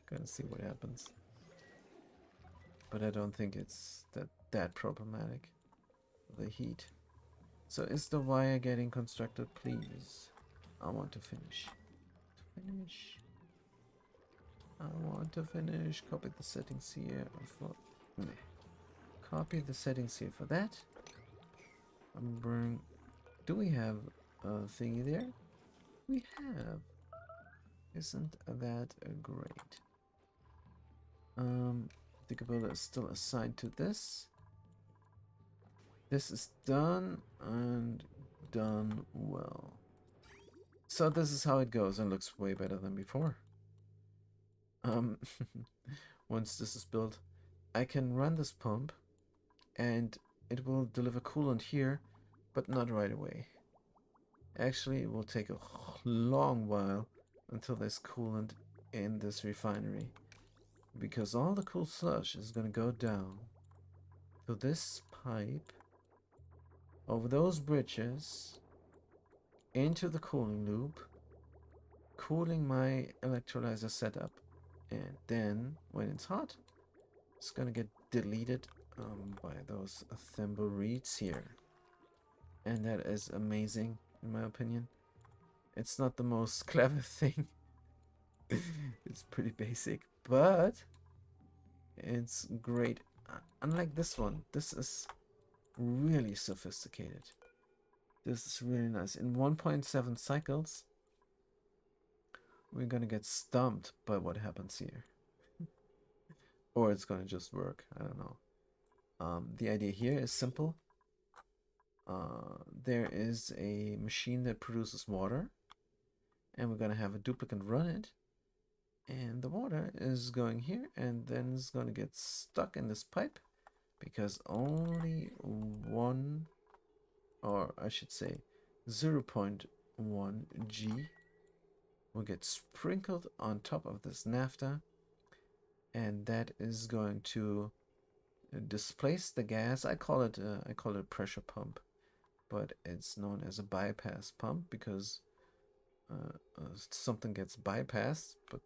Gonna see what happens. But I don't think it's that problematic. The heat. So is the wire getting constructed, please? I want to finish. I want to finish. Copy the settings here for... Copy the settings here for that. Bring... Do we have a thingy there? We have. Isn't that great? The Kabbalah is still assigned to this. This is done and done well. So this is how it goes and looks way better than before. Once this is built, I can run this pump and it will deliver coolant here, but not right away. Actually, it will take a long while until there's coolant in this refinery, because all the cool slush is going to go down to this pipe, over those bridges, into the cooling loop, cooling my electrolyzer setup, and then when it's hot, it's going to get deleted by those thimble reeds here. And that is amazing, in my opinion. It's not the most clever thing. It's pretty basic, but it's great. Unlike this one, this is really sophisticated. This is really nice. In 1.7 cycles, we're gonna get stumped by what happens here. Or it's gonna just work. I don't know. The idea here is simple. There is a machine that produces water, and we're gonna have a duplicate run it, and the water is going here and then it's going to get stuck in this pipe, because only one, or I should say 0.1 G will get sprinkled on top of this naphtha, and that is going to displace the gas. I call it a pressure pump, but it's known as a bypass pump because something gets bypassed, but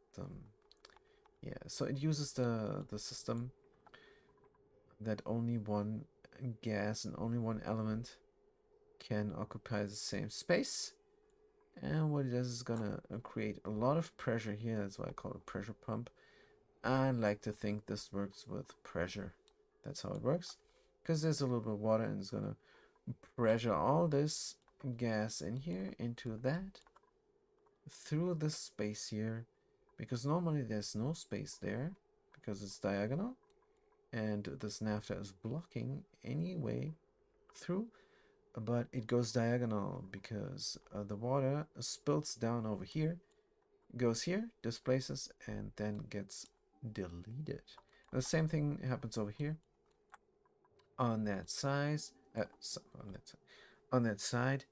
yeah, so it uses the system that only one gas and only one element can occupy the same space, and what it does is gonna create a lot of pressure here. That's why I call it a pressure pump. I like to think this works with pressure. That's how it works, because there's a little bit of water and it's gonna pressure all this gas in here into that, through this space here, because normally there's no space there because it's diagonal and this naphtha is blocking any way through, but it goes diagonal because the water spills down over here, goes here, displaces, and then gets deleted. The same thing happens over here on that size, on that side,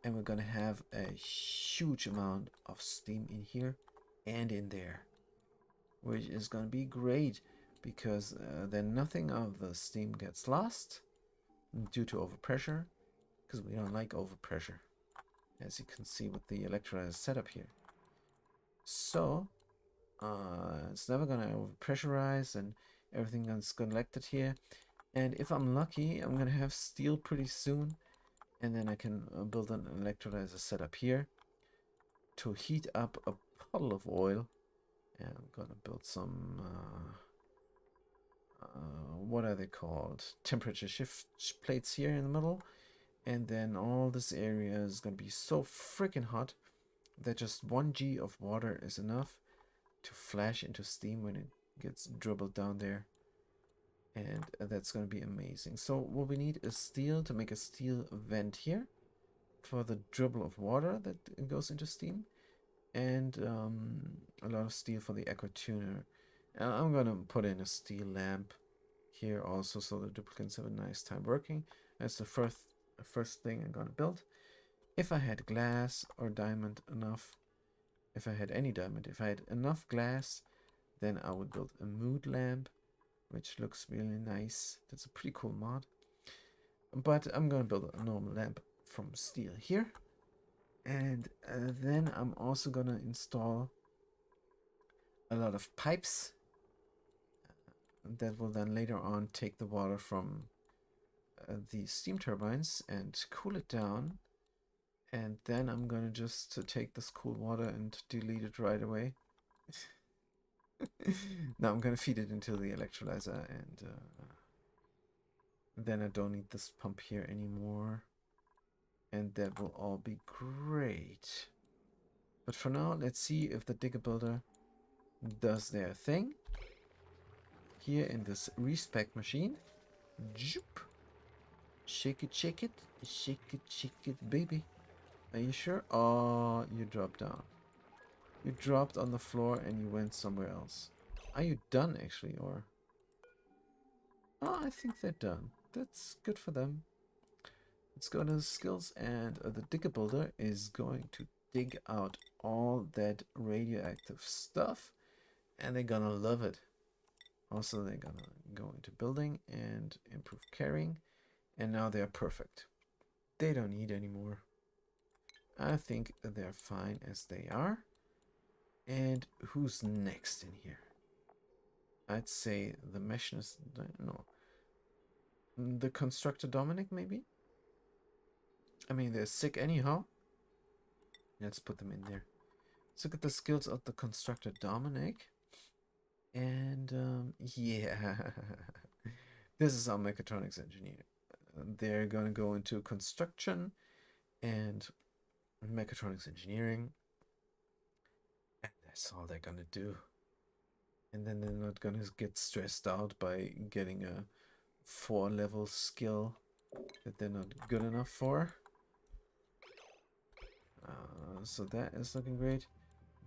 and we're gonna have a huge amount of steam in here and in there, which is gonna be great because then nothing of the steam gets lost due to overpressure, because we don't like overpressure, as you can see with the electrolyzer setup here. So it's never gonna overpressurize and everything is collected here. And if I'm lucky, I'm gonna have steel pretty soon, and then I can build an electrolyzer setup here to heat up a puddle of oil. And I'm gonna build some what are they called, temperature shift plates here in the middle, And then all this area is gonna be so freaking hot that just 1 G of water is enough to flash into steam when it gets dribbled down there. And that's gonna be amazing. So what we need is steel to make a steel vent here for the dribble of water that goes into steam, and a lot of steel for the aqua tuner. And I'm gonna put in a steel lamp here also, so the duplicants have a nice time working. That's the first thing I'm gonna build. If I had glass or diamond enough, if I had any diamond, if I had enough glass, then I would build a mood lamp, which looks really nice. That's a pretty cool mod. But I'm gonna build a normal lamp from steel here. And then I'm also gonna install a lot of pipes that will then later on take the water from the steam turbines and cool it down. And then I'm gonna just take this cool water and delete it right away. Now I'm gonna feed it into the electrolyzer, and then I don't need this pump here anymore. And that will all be great. But for now, let's see if the digger builder does their thing. Here in this respec machine. Joop. Shake it, shake it. Shake it, baby. Are you sure? Oh, you dropped down. You dropped on the floor and you went somewhere else. Are you done, actually, or? Oh, I think they're done. That's good for them. Let's go to the skills, and the digger builder is going to dig out all that radioactive stuff, and they're gonna love it. Also, they're gonna go into building and improve carrying, and now they're perfect. They don't need any more. I think they're fine as they are. And who's next in here? I'd say the machinist. No. The constructor Dominic, maybe? I mean, they're sick anyhow. Let's put them in there. Let's look at the skills of the constructor Dominic. And, yeah. This is our mechatronics engineer. They're going to go into construction and mechatronics engineering. And that's all they're going to do. And then they're not going to get stressed out by getting a 4-level skill that they're not good enough for. So that is looking great.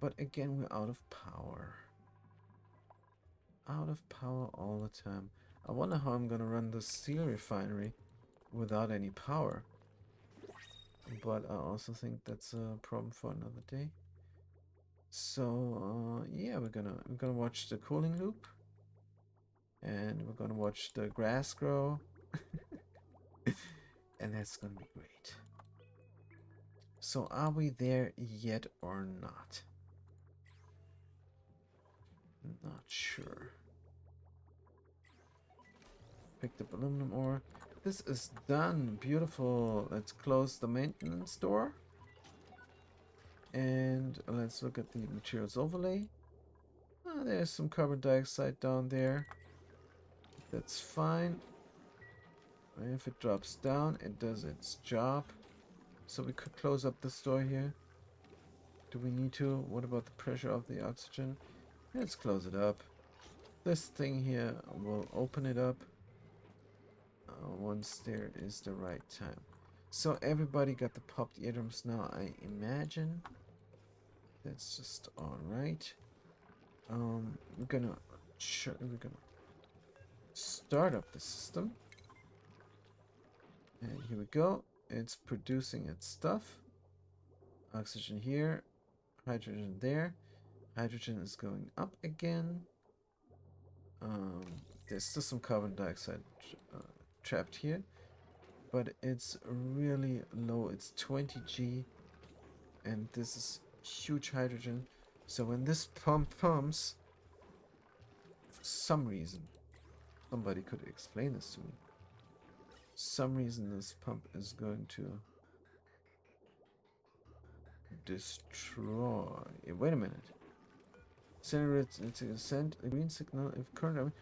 But again, we're out of power. Out of power all the time. I wonder how I'm gonna run the steel refinery without any power. But I also think that's a problem for another day. So yeah, we're gonna watch the cooling loop, and we're gonna watch the grass grow, and that's gonna be great. So are we there yet or not? Not sure. Picked up aluminum ore. This is done. Beautiful. Let's close the maintenance door. And let's look at the materials overlay. There's some carbon dioxide down there. That's fine. If it drops down, it does its job. So we could close up this door here. Do we need to? What about the pressure of the oxygen? Let's close it up. This thing here will open it up once there is the right time. So everybody got the popped eardrums now, I imagine. That's just alright. We're gonna start up the system. And here we go. It's producing its stuff. Oxygen here, hydrogen there. Hydrogen is going up again. There's still some carbon dioxide trapped here, but it's really low. It's 20 G, and this is huge hydrogen. So when this pump pumps, for some reason, somebody could explain this to me. Some reason this pump is going to destroy. Wait a minute. Send a green signal if current.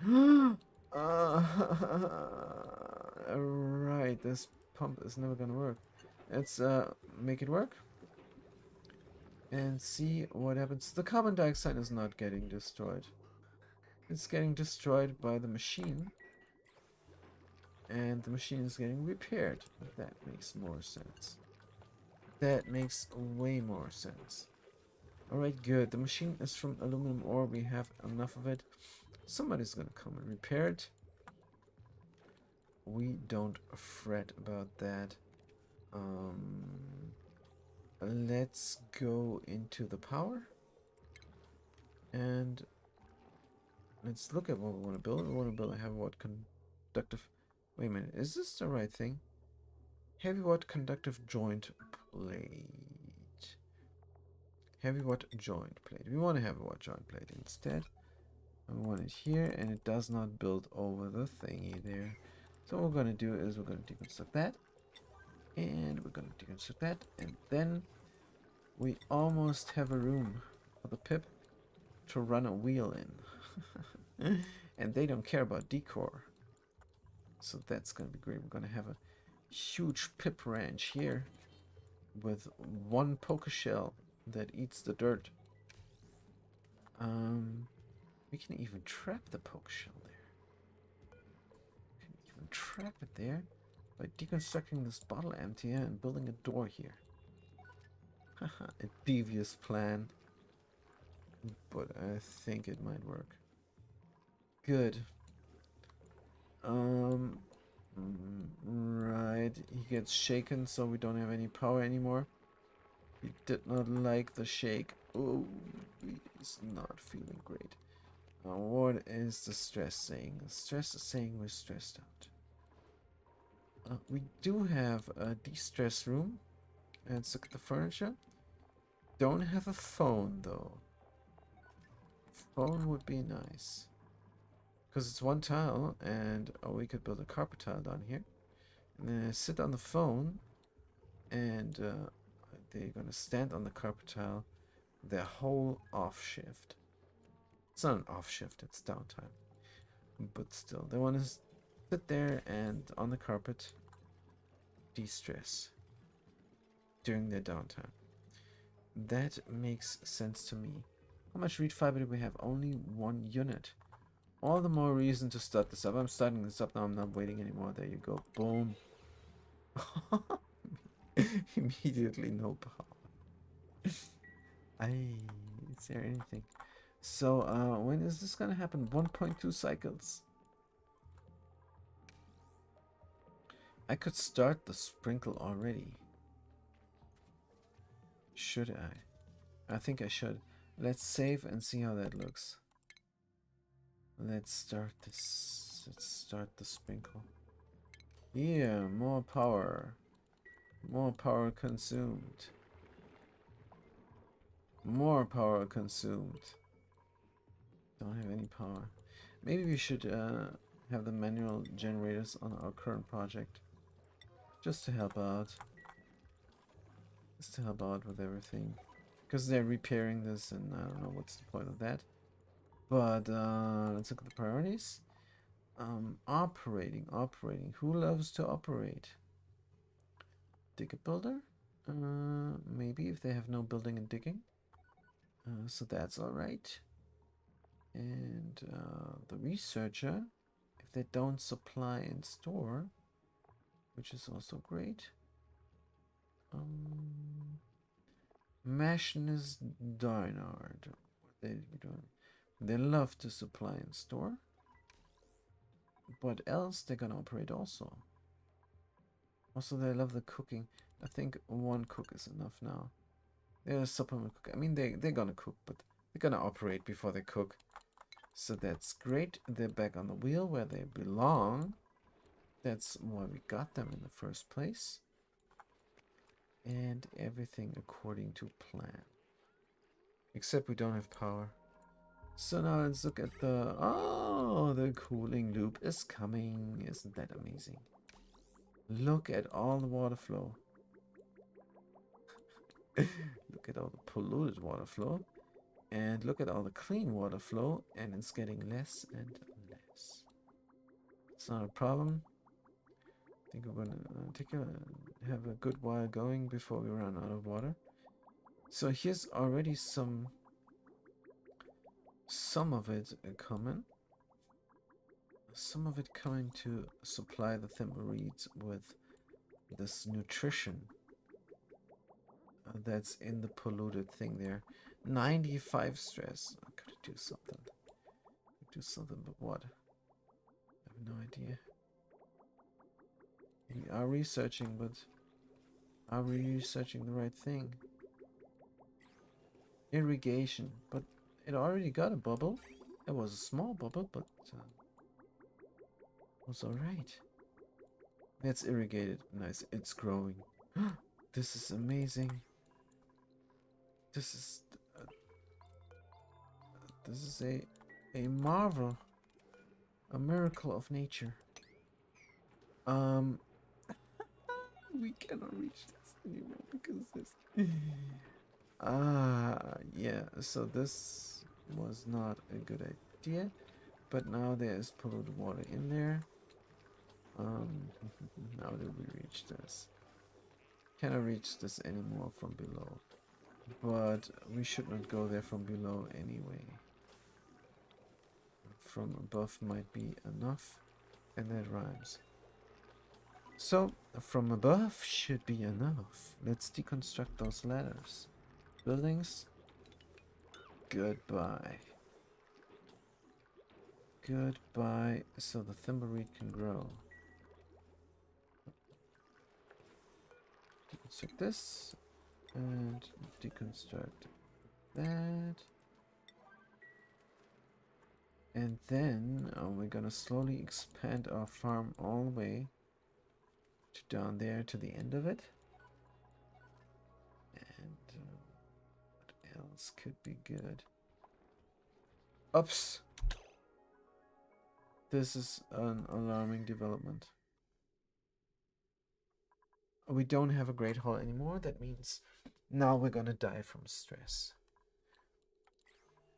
Right, this pump is never gonna work. Let's make it work and see what happens. The carbon dioxide is not getting destroyed. It's getting destroyed by the machine, and the machine is getting repaired. That makes more sense. That makes way more sense. Alright, good. The machine is from aluminum ore. We have enough of it. Somebody's gonna come and repair it. We don't fret about that. Let's go into the power. And let's look at what we want to build. We want to build a heavy watt conductive... Wait a minute, is this the right thing? Heavy watt conductive joint plate. Heavy watt joint plate. We want a heavy watt joint plate instead. I want it here, and it does not build over the thingy there. So what we're going to do is we're going to deconstruct that. And we're going to deconstruct that. And then we almost have a room for the pip to run a wheel in. And they don't care about decor. So that's going to be great. We're going to have a huge pip ranch here with one poker shell that eats the dirt. We can even trap the poker shell there. We can even trap it there by deconstructing this bottle emptier and building a door here. Haha, a devious plan. But I think it might work. Good. Right. He gets shaken, so we don't have any power anymore. He did not like the shake. Oh, he's not feeling great. What is the stress saying? The stress is saying we're stressed out. We do have a de-stress room. Let's look at the furniture. Don't have a phone, though. Phone would be nice. Because it's one tile, and we could build a carpet tile down here. And then I sit on the phone, and they're going to stand on the carpet tile their whole off shift. It's not an off shift, it's downtime. But still, they want to sit there and on the carpet de-stress during their downtime. That makes sense to me. How much reed fiber do we have? Only 1 unit. All the more reason to start this up. I'm starting this up now. I'm not waiting anymore. There you go. Boom. Immediately no power. Is there anything? So, when is this gonna happen? 1.2 cycles. I could start the sprinkle already. Should I? I think I should. Let's save and see how that looks. Let's start this. Let's start the sprinkle. Yeah, more power. More power consumed. More power consumed. Don't have any power. Maybe we should have the manual generators on our current project. Just to help out. Just to help out with everything. Because they're repairing this and I don't know what's the point of that. But let's look at the priorities. Operating. Who loves to operate? Digger builder? Maybe if they have no building and digging. So that's alright. And the researcher, if they don't supply and store, which is also great. Machinist Dinard. What they doing? They love to supply and store. What else they're gonna operate also? Also, they love the cooking. I think 1 cook is enough now. They're a supplement cook. I mean, they're gonna cook, but they're gonna operate before they cook. So that's great. They're back on the wheel where they belong. That's why we got them in the first place. And everything according to plan. Except we don't have power. So now let's look at the... Oh, the cooling loop is coming. Isn't that amazing? Look at all the water flow. Look at all the polluted water flow. And look at all the clean water flow. And it's getting less and less. It's not a problem. think we're gonna have a good while going before we run out of water. So here's already some of it coming. Some of it coming to supply the thimbleweeds with this nutrition that's in the polluted thing there. 95 stress. I gotta do something. Do something, but what? I have no idea. We are researching, but are we researching the right thing? Irrigation, but it already got a bubble. It was a small bubble, but it was alright. It's irrigated. Nice. It's growing. This is amazing. This is a marvel, a miracle of nature. We cannot reach this anymore because this. Yeah. So this was not a good idea, but now there's polluted water in there. How did we reach this? Cannot reach this anymore from below, but we should not go there from below anyway. From above might be enough, and that rhymes. So, from above should be enough. Let's deconstruct those ladders. Buildings. Goodbye. Goodbye, so the thimbleweed can grow. Deconstruct this, and deconstruct that. And then we're gonna slowly expand our farm all the way to down there to the end of it. And what else could be good? Oops! This is an alarming development. We don't have a great hall anymore. That means now we're gonna die from stress.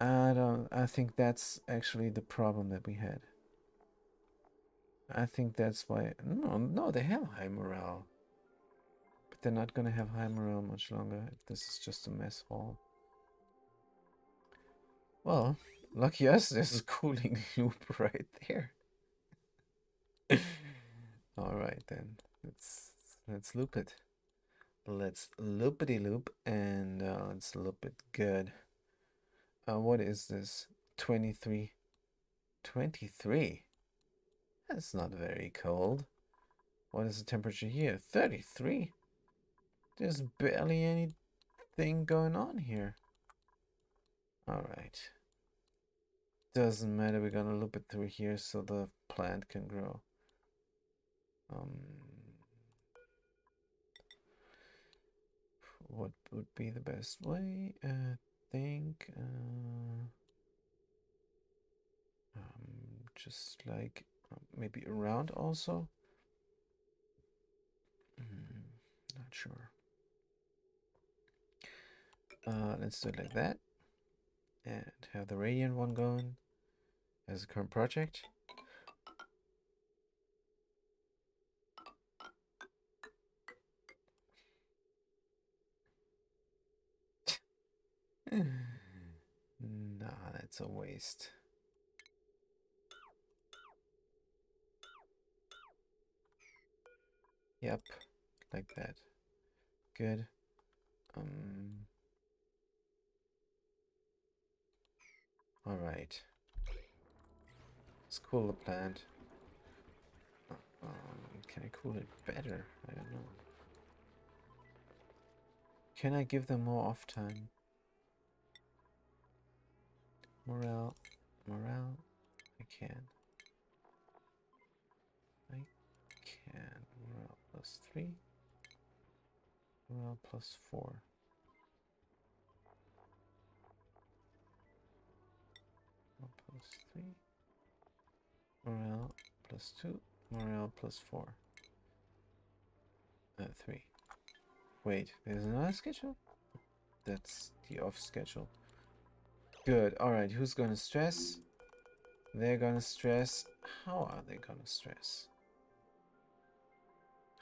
I think that's actually the problem that we had. I think that's why. No, they have high morale. But they're not gonna have high morale much longer if this is just a mess hall. Well, lucky us, there's a cooling loop right there. Alright then. Let's loop it. Let's loopity loop and let's loop it good. What is this? 23. 23? That's not very cold. What is the temperature here? 33? There's barely anything going on here. Alright. Doesn't matter, we're gonna loop it through here so the plant can grow. What would be the best way? I think just like maybe around also. Not sure. Let's do it like that, and have the radiant one going as a current project. Nah, that's a waste. Yep, like that. Good. All right. Let's cool the plant. Can I cool it better? I don't know. Can I give them more off time? Morale. I can. Morale plus 3. Morale plus 4. Morale plus 3. Morale plus 2. Morale plus 4. 3. Wait, there's another schedule? That's the off schedule. Good. Alright, who's gonna stress? They're gonna stress. How are they gonna stress?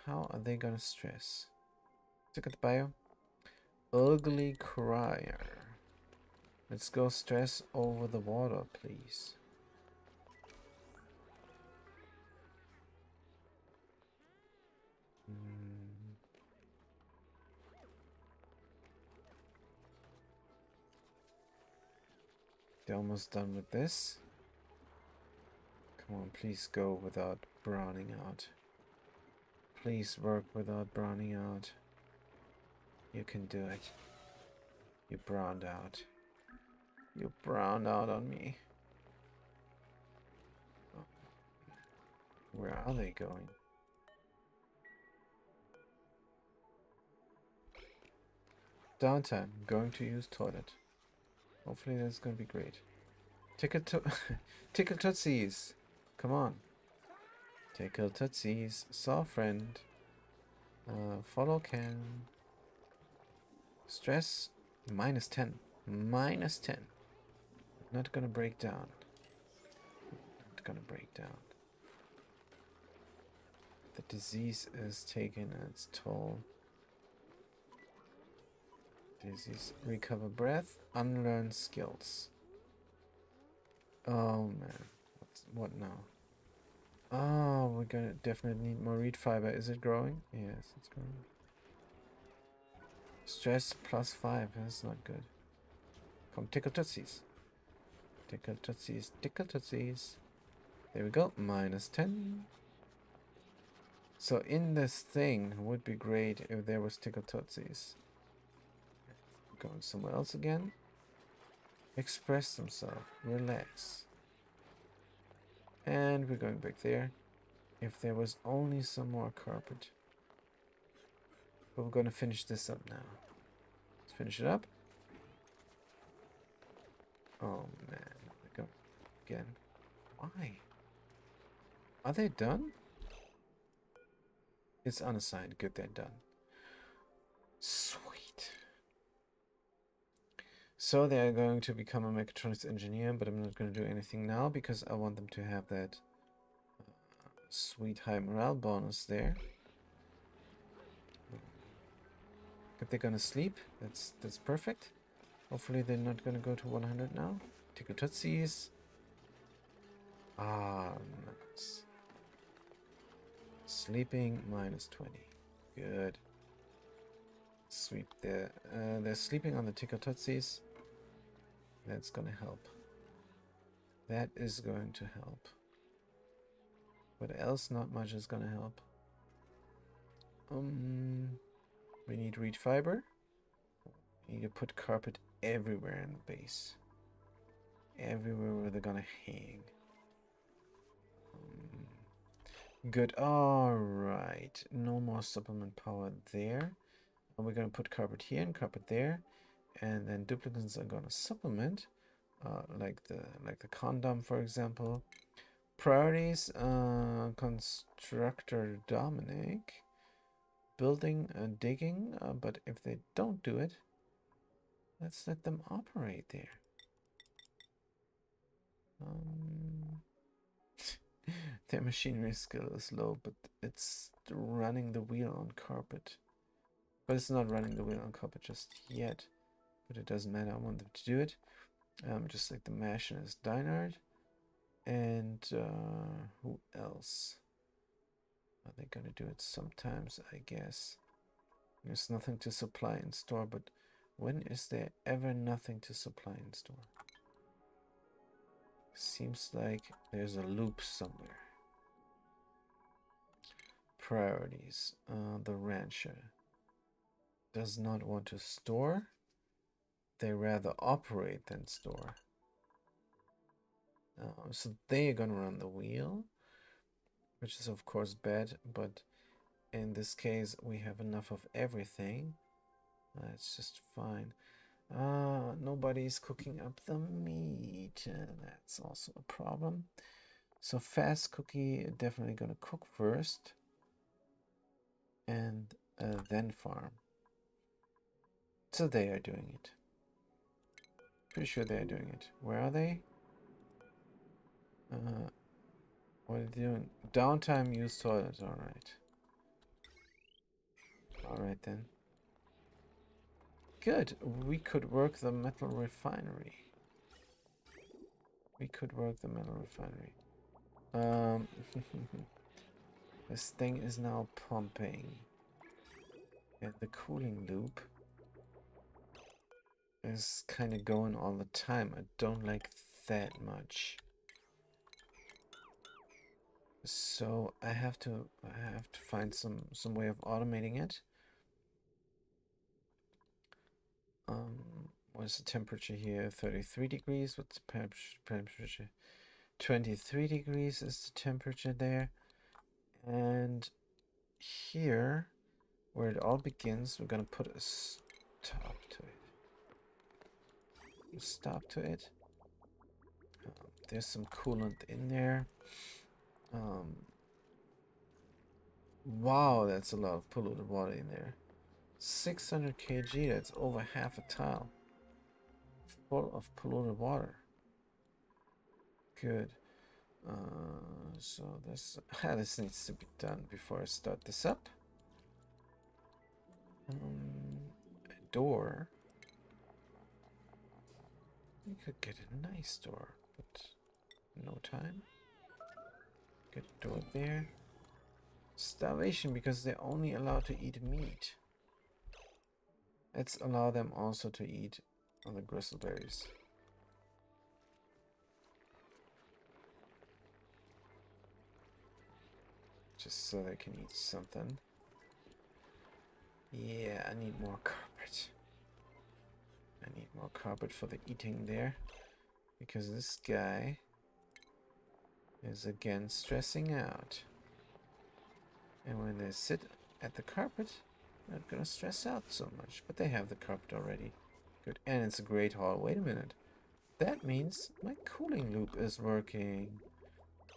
How are they gonna stress? Look at the bio. Ugly crier. Let's go stress over the water, please. They're almost done with this. Come on, please go without browning out. Please work without browning out. You can do it. You browned out. You browned out on me. Oh, where are they going? Downtime. Going to use toilet. Hopefully that's gonna be great. Tickle to Tickle Tootsies. Come on. Tickle Tootsies. Saw friend. Follow can. Stress. -10. -10. Not gonna break down. Not gonna break down. The disease is taking its toll. Disease. Recover breath. Unlearn skills. Oh man. What now? Oh, we're gonna definitely need more reed fiber. Is it growing? Yes, it's growing. Stress +5. That's not good. Come, tickle tootsies. Tickle tootsies. Tickle tootsies. There we go. -10. So in this thing, it would be great if there was tickle tootsies. Going somewhere else again. Express themselves. Relax. And we're going back there. If there was only some more carpet. But we're going to finish this up now. Let's finish it up. Oh man. Go again. Why? Are they done? It's unassigned. Good, they're done. Sweet. So they're going to become a mechatronics engineer, but I'm not going to do anything now because I want them to have that sweet high morale bonus there. If they're gonna sleep, that's perfect. Hopefully they're not gonna go to 100 now. Tickle tootsies. Ah, nice. Sleeping -20. Good. Sweet. They're sleeping on the tickle tootsies. That's gonna help. That is going to help. What else? Not much is gonna help. We need reed fiber. We need to put carpet everywhere in the base. Everywhere where they're gonna hang. Good. Alright. No more supplement power there. And we're gonna put carpet here and carpet there. And then duplicates are gonna supplement. Like the condom, for example. Priorities, constructor Dominic. Building and digging, but if they don't do it, let's let them operate there. Their machinery skill is low, but it's running the wheel on carpet. But it's not running the wheel on carpet just yet. But it doesn't matter, I want them to do it. Just like the machinist Dinard. And who else? Are they gonna do it sometimes, I guess? There's nothing to supply in store, but when is there ever nothing to supply in store? Seems like there's a loop somewhere. Priorities. The rancher does not want to store. They rather operate than store. So they're gonna run the wheel, which is of course bad, but in this case we have enough of everything. That's just fine. Nobody's cooking up the meat. That's also a problem. So fast cookie definitely gonna cook first, and then farm. So they are doing it. Pretty sure they are doing it. Where are they? What are they doing? Downtime use toilet. All right. Alright then. Good. We could work the metal refinery. We could work the metal refinery. This thing is now pumping. And the cooling loop is kind of going all the time. I don't like that much. So I have to find some way of automating it. What's the temperature here? 33 degrees. What's the temperature? 23 degrees is the temperature there. And here, where it all begins, we're gonna put a stop to it. Stop to it. There's some coolant in there. Wow, that's a lot of polluted water in there. 600 kg, that's over half a tile full of polluted water. Good. So this needs to be done before I start this up. A door. We could get a nice door, but no time. Get a door there. Starvation because they're only allowed to eat meat. Let's allow them also to eat on the gristleberries. Just so they can eat something. Yeah, I need more carpet. I need more carpet for the eating there. Because this guy is again stressing out. And when they sit at the carpet, they're not gonna stress out so much. But they have the carpet already. Good. And it's a great hall. Wait a minute. That means my cooling loop is working.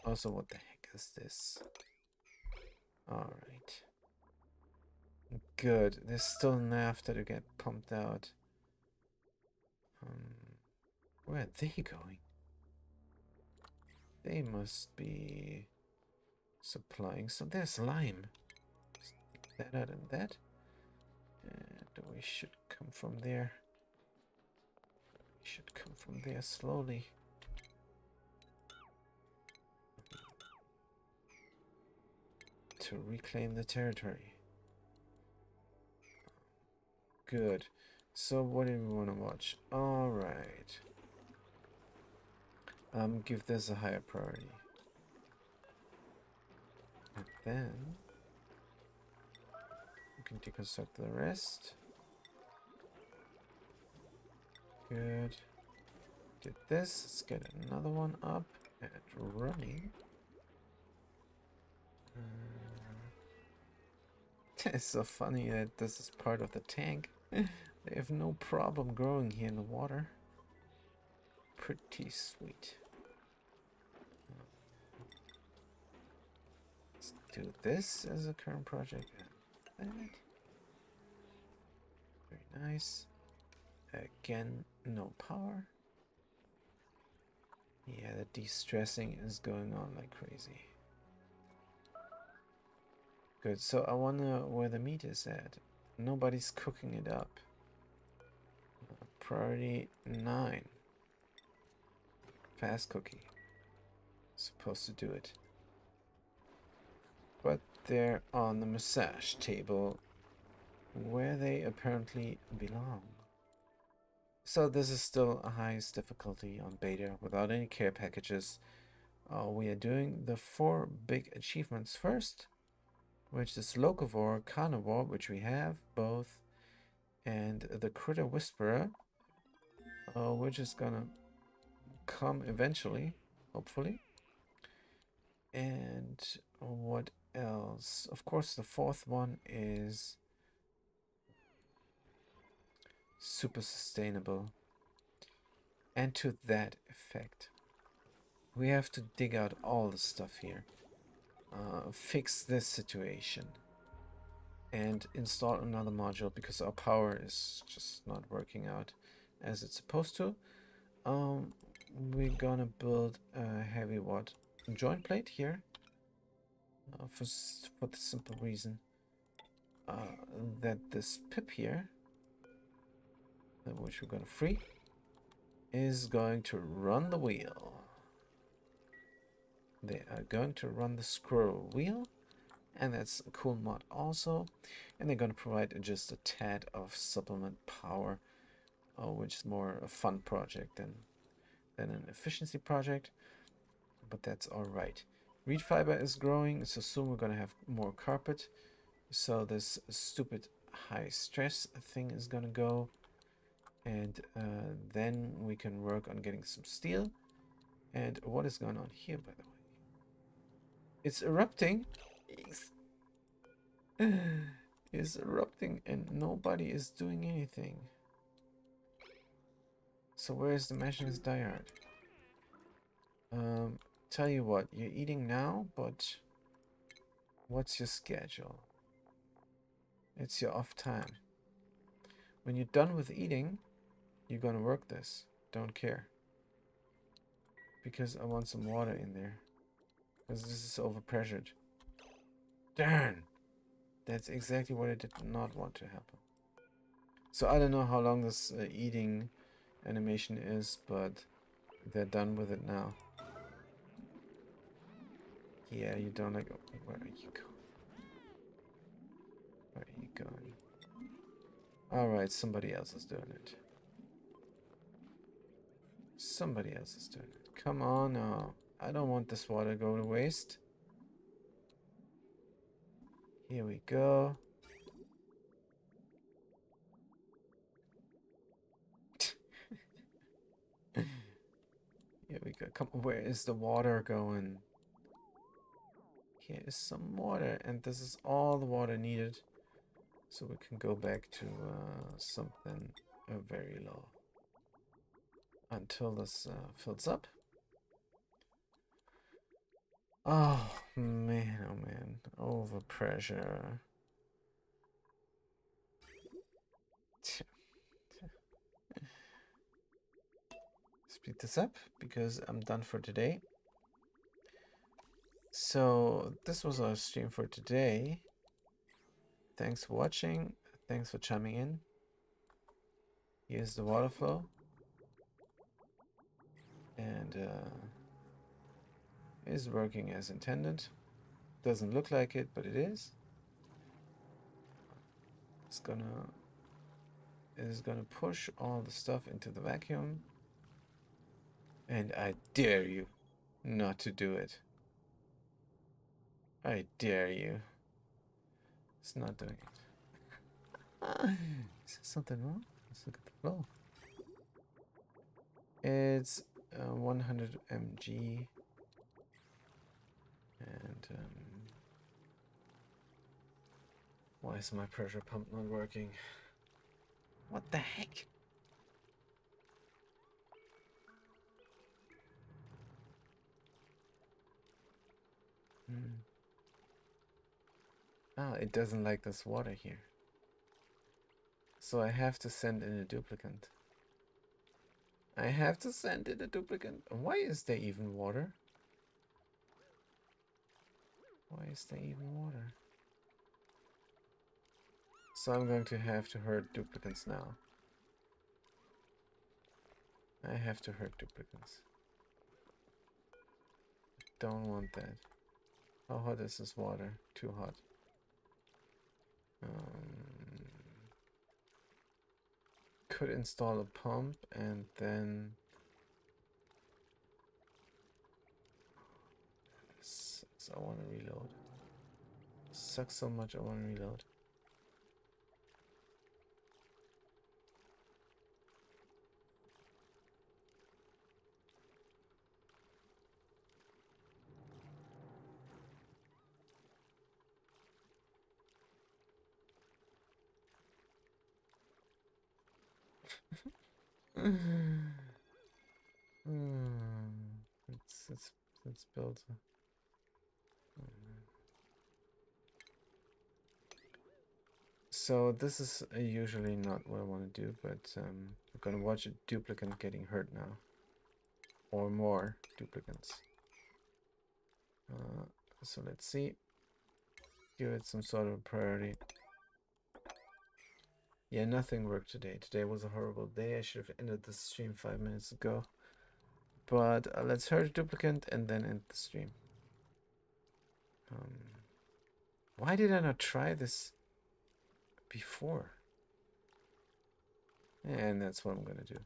Also, what the heck is this? Alright. Good. There's still naphtha to get pumped out. Where are they going? They must be supplying some. There's lime. Stick that out and that. And we should come from there. We should come from there slowly. To reclaim the territory. Good. So what do we want to watch? Alright. Give this a higher priority. And then we can deconstruct the rest. Good. Did this. Let's get another one up and running. It's so funny that this is part of the tank. They have no problem growing here in the water. Pretty sweet. Let's do this as a current project. That. Very nice. Again, no power. Yeah, the de-stressing is going on like crazy. Good, so I wonder where the meat is at. Nobody's cooking it up. Priority 9. Fast cookie. Supposed to do it. But they're on the massage table where they apparently belong. So this is still a highest difficulty on beta without any care packages. We are doing the 4 big achievements first, which is Locavore, Carnivore, which we have both, and the Critter Whisperer, which is gonna come eventually, hopefully. And what else? Of course, the 4th one is super sustainable. And to that effect, we have to dig out all the stuff here. Fix this situation and install another module because our power is just not working out as it's supposed to. We're gonna build a heavy watt joint plate here for the simple reason that this pip here, which we're going to free, is going to run the wheel. They are going to run the squirrel wheel, and that's a cool mod also. And they're going to provide just a tad of supplement power, which is more a fun project than an efficiency project, but that's all right. Reed fiber is growing, so soon we're going to have more carpet. So this stupid high stress thing is going to go, and then we can work on getting some steel. And what is going on here, by the way? It's erupting. It's erupting and nobody is doing anything. So where is the machinist diard? Tell you what, you're eating now, but what's your schedule? It's your off time. When you're done with eating, you're gonna work this. Don't care. Because I want some water in there. Because this is overpressured. Darn! That's exactly what I did not want to happen. So I don't know how long this eating animation is, but they're done with it now. Yeah, you don't like... Where are you going? Where are you going? Alright, somebody else is doing it. Somebody else is doing it. Come on now. I don't want this water to go to waste. Here we go. Here we go. Come on, where is the water going? Here is some water, and this is all the water needed. So we can go back to something very low. Until this fills up. Oh man, overpressure. Speed this up because I'm done for today. So this was our stream for today. Thanks for watching. Thanks for chiming in. Here's the water flow. And is working as intended. Doesn't look like it, but it is. It is gonna push all the stuff into the vacuum. And I dare you not to do it. I dare you. It's not doing it. Is there something wrong? Let's look at the flow. It's 100 mg. And why is my pressure pump not working? What the heck? Ah, it doesn't like this water here. So I have to send in a duplicate. I have to send in a duplicate. Why is there even water? Why is there even water? So I'm going to have to herd duplicates now. I have to herd duplicates. Don't want that. How hot is this water? Too hot. Could install a pump and then... Sucks, I want to reload. Sucks so much, I want to reload. Let's build. So this is usually not what I want to do, but I'm gonna watch a duplicate getting hurt now, or more duplicates. So let's see. Give it some sort of priority. Yeah, nothing worked today. Today was a horrible day. I should have ended the stream 5 minutes ago. But let's hurt duplicate and then end the stream. Why did I not try this before? And that's what I'm gonna do.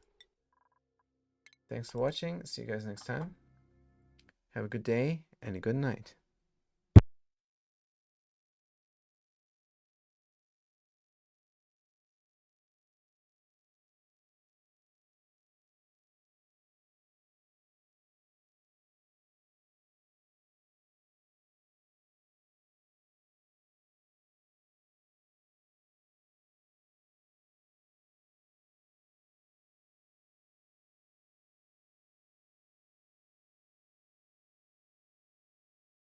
Thanks for watching. See you guys next time. Have a good day and a good night.